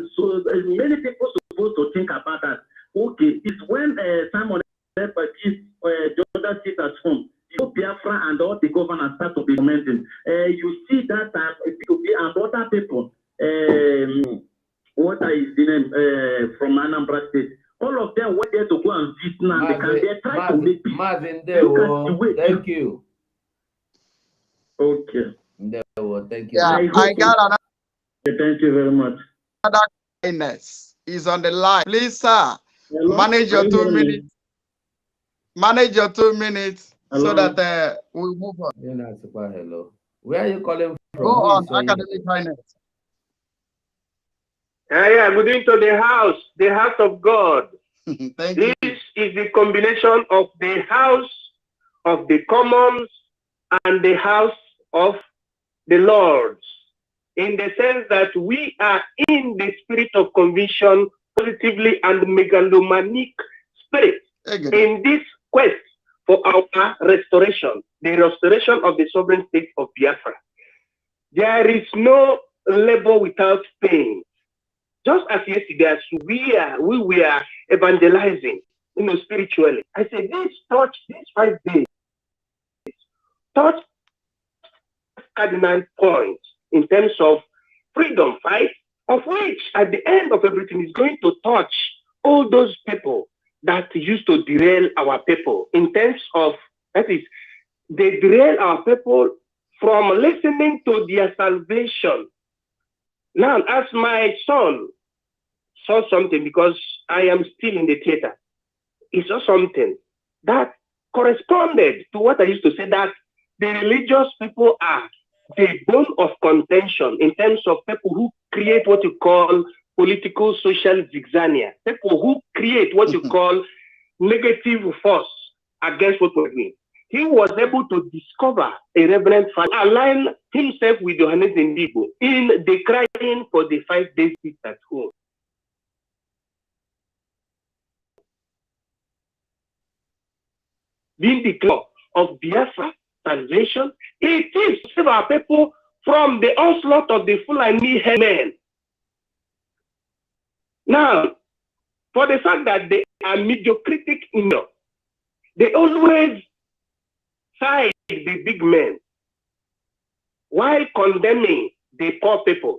many people supposed to think about that. Okay, it's when Simon Ekpa gives the other seat at home. Biafra and all the governors start to be commenting. You see that and other people. What is the name from Anambra State? All of them went there to go and visit now. They try to make peace. Thank you. Okay. Thank you. Yeah, I got another. Thank you very much. Another kindness is on the line. Please, sir, hello? manage your 2 minutes. Manage your 2 minutes hello? so that we'll move on. You're not super hello. Where are you calling from? Go on, academic kindness. Yeah, good evening to the house of God. This is the combination of the House of the Commons and the House of the Lords, in the sense that we are in the spirit of conviction, positively and megalomaniac spirit, in this quest for our restoration, the restoration of the sovereign state of Biafra. There is no labor without pain. Just as yesterday, as we were evangelizing, spiritually. I said, these 5 days, touch cardinal points in terms of freedom fight, of which at the end of everything is going to touch all those people that used to derail our people in terms of, that is, they derail our people from listening to their salvation. Now, as my son saw something, because I am still in the theater, he saw something that corresponded to what I used to say, that the religious people are the bone of contention in terms of people who create what you call political social zigzania, people who create what you call negative force against what we're doing. He was able to discover a reverend father, align himself with Johannes Ndibo in the crying for the 5 days at home. Being the clock of Biafra salvation, it is to save our people from the onslaught of the Fulani headmen. Now, for the fact that they are mediocritic enough, they always side the big men while condemning the poor people.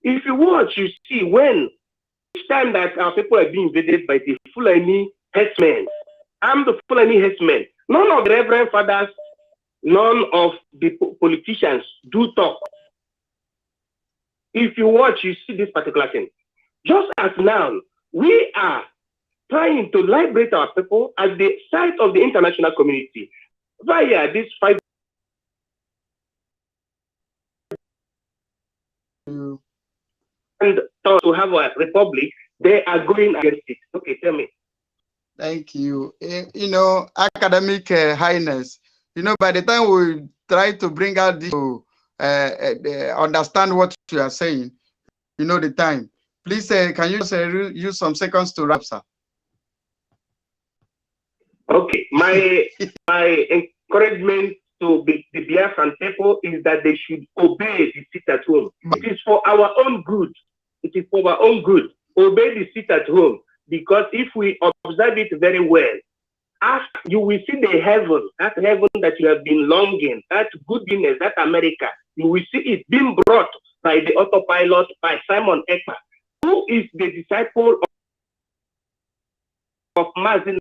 If you watch, you see when each time that our people are being invaded by the Fulani herdsmen, I'm the Fulani herdsmen, none of the reverend fathers, none of the politicians do talk. If you watch, you see this particular thing. Just as now, we are trying to liberate our people at the side of the international community via this 5 and to have a republic, they are going against it. Okay, tell me. Thank you. You know, academic highness, you know, by the time we try to bring out this to understand what you are saying, you know the time. Please, can you just use some seconds to wrap, sir? Okay, my encouragement to the Biafran people is that they should obey the sit at home. It is for our own good. It is for our own good. Obey the sit at home, because if we observe it very well, after you will see the heaven, that heaven that you have been longing, that goodness, that America, you will see it being brought by the autopilot by Simon Ekpa, who is the disciple of Mazin.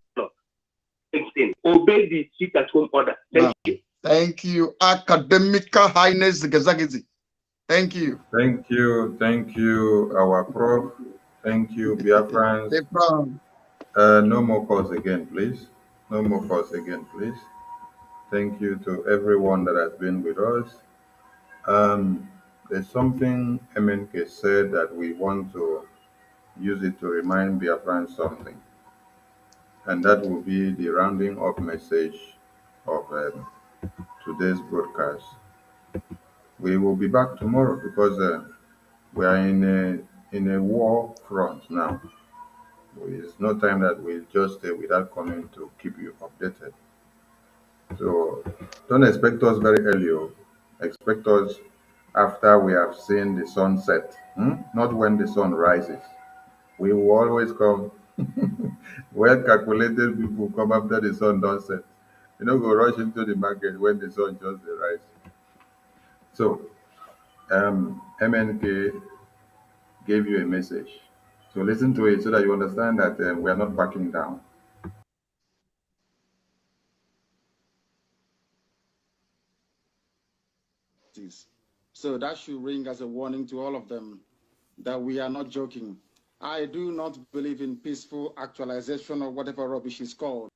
Obey the sit at home order. Thank you. Thank you, academic highness Gazagizi. Thank you. Thank you, our prof. Thank you, Biafrans. No more calls again, please. No more calls again, please. Thank you to everyone that has been with us. There's something MNK said that we want to use it to remind Biafrans something. And that will be the rounding up message of today's broadcast. We will be back tomorrow because we are in a war front now. It's no time that we'll just stay without coming to keep you updated. So don't expect us very early. Expect us after we have seen the sun set, not when the sun rises. We will always come. Well calculated people come after the sun don't set. You know, go rush into the market when the sun just rise. So MNK gave you a message. So listen to it so that you understand that we are not backing down. So that should ring as a warning to all of them that we are not joking. I do not believe in peaceful actualization or whatever rubbish is called.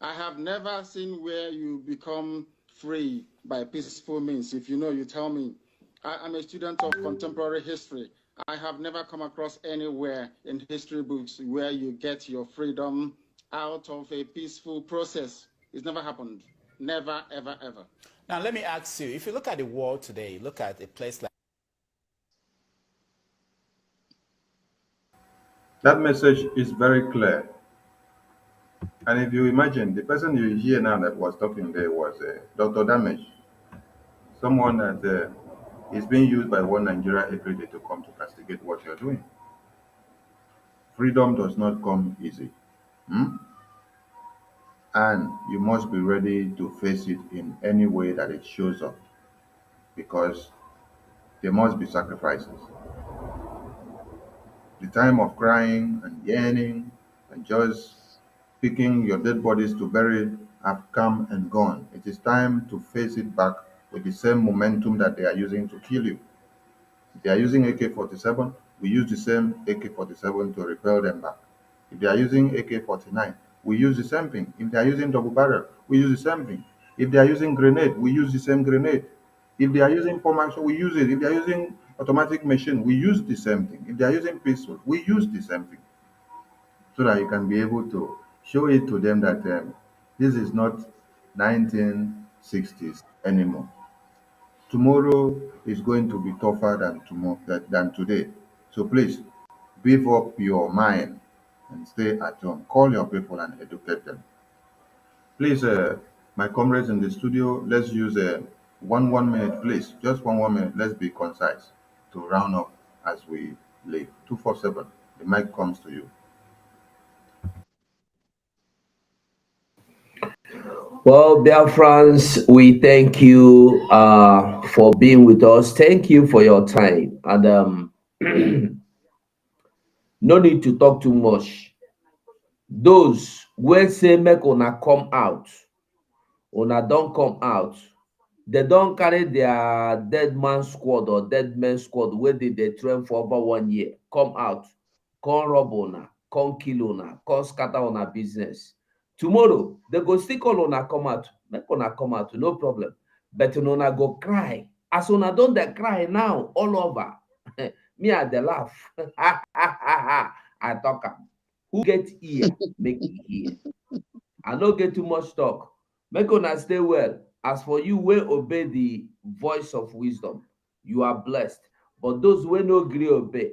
I have never seen where you become free by peaceful means. If you know, you tell me. I am a student of contemporary history. I have never come across anywhere in history books where you get your freedom out of a peaceful process. It's never happened. Never, ever, ever. Now, let me ask you, if you look at the world today, look at a place like... That message is very clear. And if you imagine, the person you hear now that was talking there was Dr. Damage, someone that is being used by one Nigeria every day to come to castigate what you're doing. Freedom does not come easy. And you must be ready to face it in any way that it shows up, because there must be sacrifices. The time of crying and yearning and just picking your dead bodies to bury have come and gone. It is time to face it back with the same momentum that they are using to kill you. If they are using AK-47, we use the same AK-47 to repel them back. If they are using AK-49, we use the same thing. If they are using double barrel, we use the same thing. If they are using grenade, we use the same grenade. If they are using pump action, we use it. If they are using automatic machine, we use the same thing. If they are using pistol, we use the same thing. So that you can be able to show it to them that this is not 1960s anymore. Tomorrow is going to be tougher than today. So please beef up your mind and stay at home. Call your people and educate them. Please, my comrades in the studio, let's use a 1 minute, please. Just 1 minute. Let's be concise to round up as we leave. 247. The mic comes to you. Well, dear friends, we thank you for being with us. Thank you for your time. And no need to talk too much. Those wey say make una come out, una don come out. They don carry their dead man squad or dead men squad wey dey train for over 1 year. Come out, come rob una, come kill una, come scatter una business. Tomorrow, they go still call una come out. Make una come out, no problem. But una go cry. As una don dey cry now, all over. Me, I dey laugh. I talk am. Who get ear, make e hear. I no get too much talk. Make una stay well. As for you, wey obey the voice of wisdom, you are blessed. But those wey no gree obey,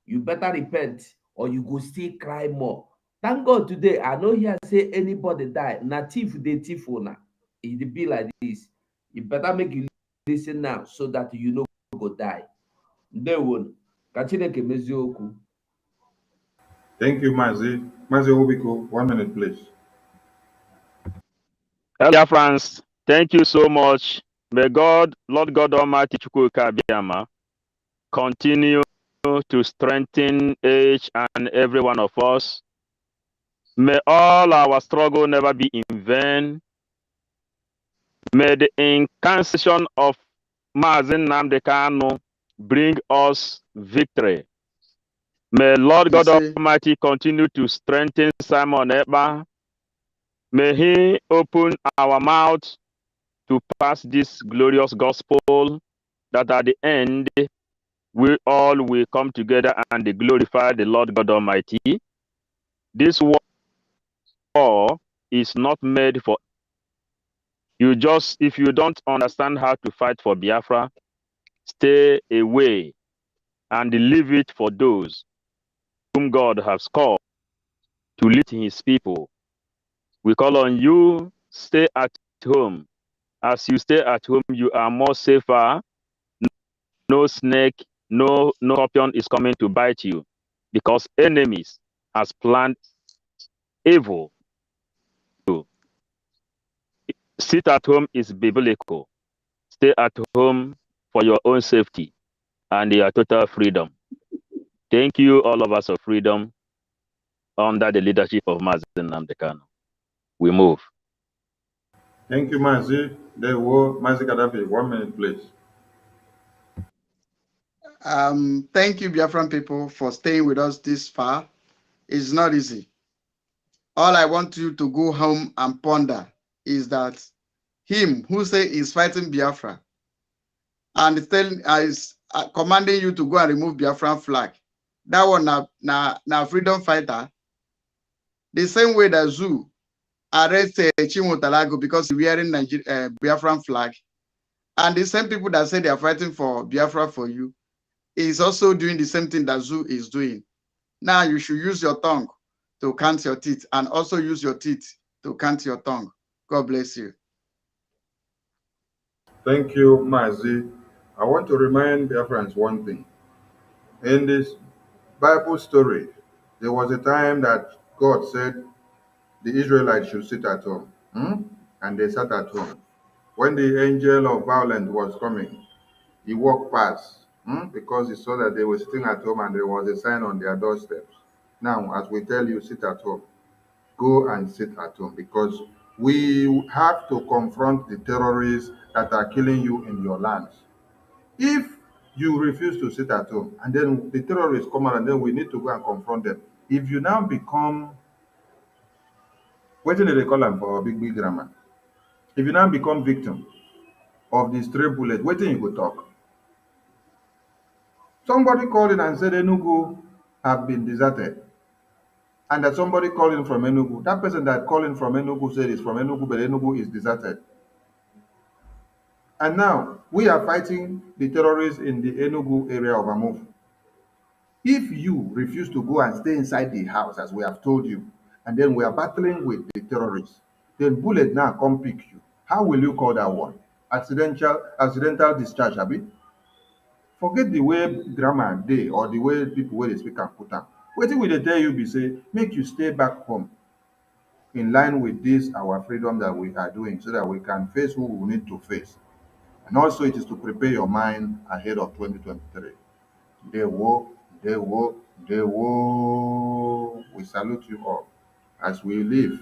you better repent or you go still cry more. Thank God today, I no hear say anybody die. Na thief dey thief una. E dey be like this. You better make you listen now so that you no go die. Ndewonu. Ka Chineke mezie okwu. Thank you, Mazi. Mazi Obiko, 1 minute, please. Dear friends, thank you so much. May God, Lord God Almighty, Chukwuka Abiyama, continue to strengthen each and every one of us. May all our struggle never be in vain. May the incarnation of Mazi Nnamdi Kanu bring us victory. May Lord God Almighty continue to strengthen Simon Ekpa. May he open our mouth to pass this glorious gospel that at the end we all will come together and glorify the Lord God Almighty. This war is not made for you. Just if you don't understand how to fight for Biafra, stay away and leave it for those whom God has called to lead his people. We call on you, stay at home. As you stay at home, you are more safer. No snake, no scorpion is coming to bite you, because enemies has planned evil. Sit at home is biblical. Stay at home for your own safety and your total freedom. Thank you, all of us of freedom, under the leadership of Mazi Nnamdi Kanu. We move. Thank you, Mazi. Mazi Gaddafi, 1 minute, please. Thank you, Biafran people, for staying with us this far. It's not easy. All I want you to go home and ponder is that him who say is fighting Biafra and is commanding you to go and remove Biafran flag, that one na freedom fighter. The same way that Zoo arrested Chimotalago because he's wearing Biafran flag, and the same people that say they are fighting for Biafra for you is also doing the same thing that Zoo is doing. Now you should use your tongue to count your teeth, and also use your teeth to count your tongue. God bless you. Thank you, Mazi. I want to remind Biafrans one thing. In this Bible story, there was a time that God said the Israelites should sit at home. And they sat at home. When the angel of violence was coming, he walked past because it's so that they were sitting at home and there was a sign on their doorsteps. Now, as we tell you, sit at home. Go and sit at home, because we have to confront the terrorists that are killing you in your lands. If you refuse to sit at home and then the terrorists come out and then we need to go and confront them, if you now become, what do they call them for big grammar? If you now become victim of the stray bullet, what do you go talk? Somebody called in and said Enugu have been deserted. And that somebody called in from Enugu. That person that called in from Enugu said it's from Enugu, but Enugu is deserted. And now we are fighting the terrorists in the Enugu area of Amofu. If you refuse to go and stay inside the house, as we have told you, and then we are battling with the terrorists, then bullet now come pick you. How will you call that one? Accidental discharge, Abi? Forget the way grammar dey or the way people wey dey speak am put am. Wetin we dey tell you be say make you stay back home in line with this our freedom that we are doing, so that we can face who we need to face. And also it is to prepare your mind ahead of 2023. Dewo, Dewo, Dewo. We salute you all. As we leave,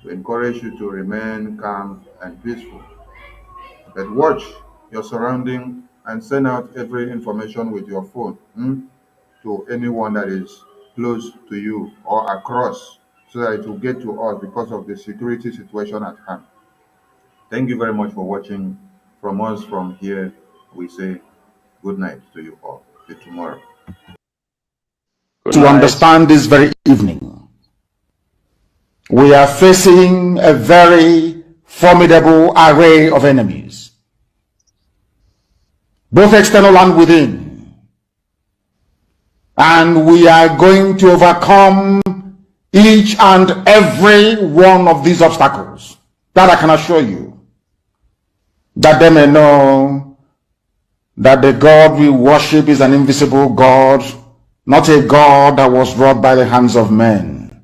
we encourage you to remain calm and peaceful. But watch your surrounding and send out every information with your phone to anyone that is close to you or across, so that it will get to us because of the security situation at hand. Thank you very much for watching. From us from here, we say good night to you all. Till tomorrow. To understand this very evening, we are facing a very formidable array of enemies, both external and within. And we are going to overcome each and every one of these obstacles. That I can assure you, that they may know that the God we worship is an invisible God, not a God that was wrought by the hands of men.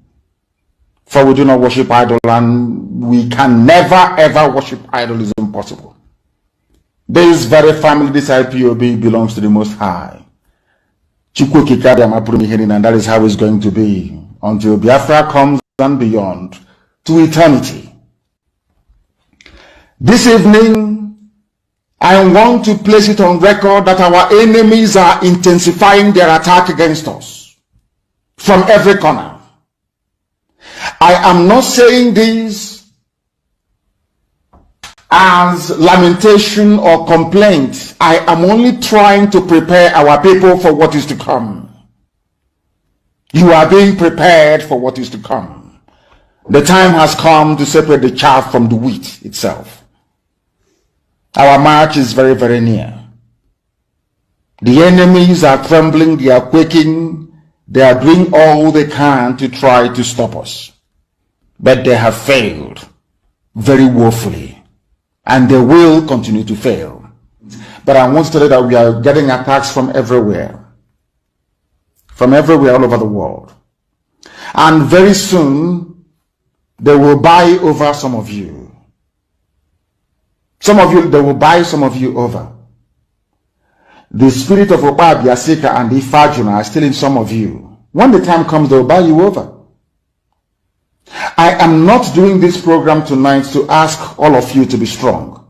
For we do not worship idol, and we can never ever worship idol. Is impossible. This very family, this IPOB, belongs to the Most High. And that is how it's going to be until Biafra comes and beyond to eternity. This evening, I want to place it on record that our enemies are intensifying their attack against us from every corner. I am not saying this as lamentation or complaint. I am only trying to prepare our people for what is to come. You are being prepared for what is to come. The time has come to separate the chaff from the wheat itself. Our march is very, very near. The enemies are trembling, they are quaking, they are doing all they can to try to stop us. But they have failed very woefully, and they will continue to fail. But I want to tell you that we are getting attacks from everywhere all over the world. And very soon, they will buy over some of you. Some of you, they will buy some of you over. The spirit of Oba Biasika and Ifajuna are still in some of you. When the time comes, they will buy you over. I am not doing this program tonight to ask all of you to be strong.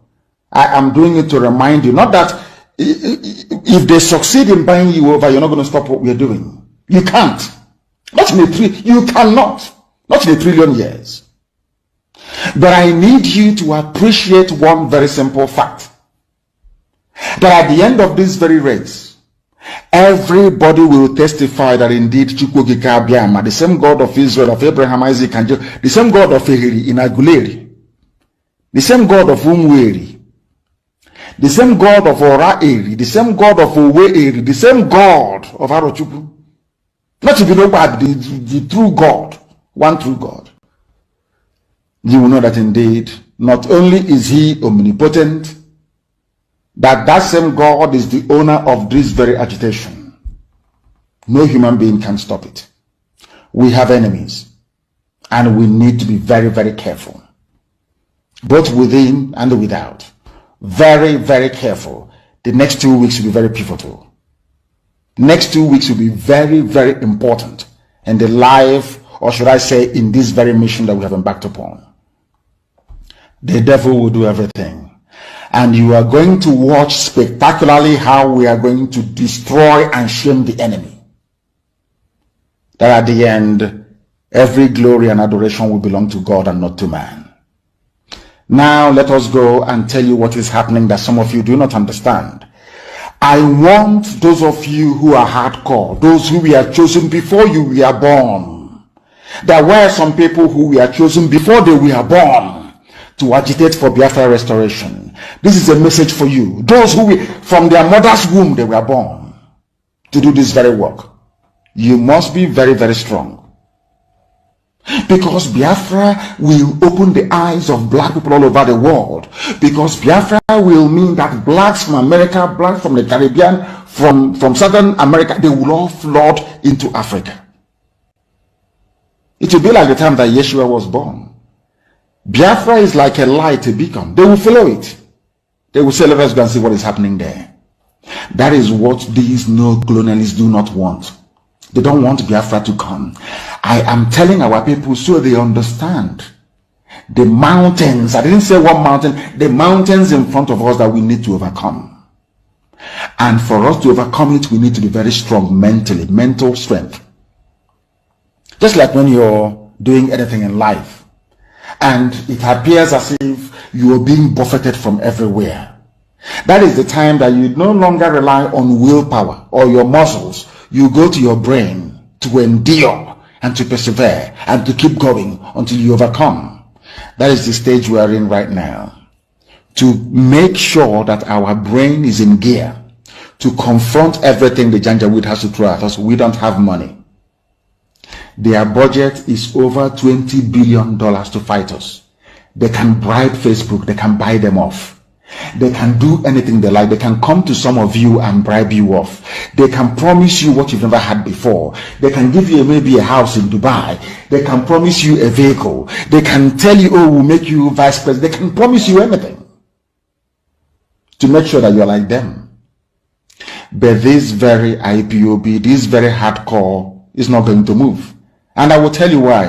I am doing it to remind you, not that if they succeed in buying you over, you're not going to stop what we're doing. You can't. You cannot. Not in 1 trillion years. But I need you to appreciate one very simple fact. That at the end of this very race, everybody will testify that indeed Chukwukika Abiyama, the same God of Israel, of Abraham, Isaac, and Jacob, the same God of Ehiri in Aguleri, the same God of Umweri, the same God of Ora Eri, the same God of Owe Eri, the same God of Arochukwu. Not to be nobody, the true God, one true God. You will know that indeed, not only is he omnipotent, that same God is the owner of this very agitation. No human being can stop it. We have enemies, and we need to be very, very careful, both within and without. Very, very careful. The next 2 weeks will be very pivotal. Next 2 weeks will be very, very important in the life, or should I say, in this very mission that we have embarked upon. The devil will do everything. And you are going to watch spectacularly how we are going to destroy and shame the enemy. That at the end, every glory and adoration will belong to God and not to man. Now let us go and tell you what is happening that some of you do not understand. I want those of you who are hardcore, those who were chosen before you were born. There were some people who were chosen before they were born to agitate for Biafra restoration. This is a message for you. Those who from their mother's womb they were born to do this very work. You must be very, very strong. Because Biafra will open the eyes of black people all over the world. Because Biafra will mean that blacks from America, blacks from the Caribbean, from Southern America, they will all flood into Africa. It will be like the time that Yeshua was born. Biafra is like a light, a beacon. They will follow it. They will say, let us go and see what is happening there. That is what these neo-colonialists do not want. They don't want Biafra to come. I am telling our people so they understand. The mountains, I didn't say one mountain, the mountains in front of us that we need to overcome. And for us to overcome it, we need to be very strong mentally, mental strength. Just like when you're doing anything in life, and it appears as if you are being buffeted from everywhere. That is the time that you no longer rely on willpower or your muscles. You go to your brain to endure and to persevere and to keep going until you overcome. That is the stage we are in right now. To make sure that our brain is in gear to confront everything the Janjaweed has to throw at us. We don't have money. Their budget is over $20 billion to fight us. They can bribe Facebook. They can buy them off. They can do anything they like. They can come to some of you and bribe you off. They can promise you what you've never had before. They can give you maybe a house in Dubai. They can promise you a vehicle. They can tell you, oh, we'll make you vice president. They can promise you anything to make sure that you're like them. But this very IPOB, this very hardcore is not going to move. And I will tell you why.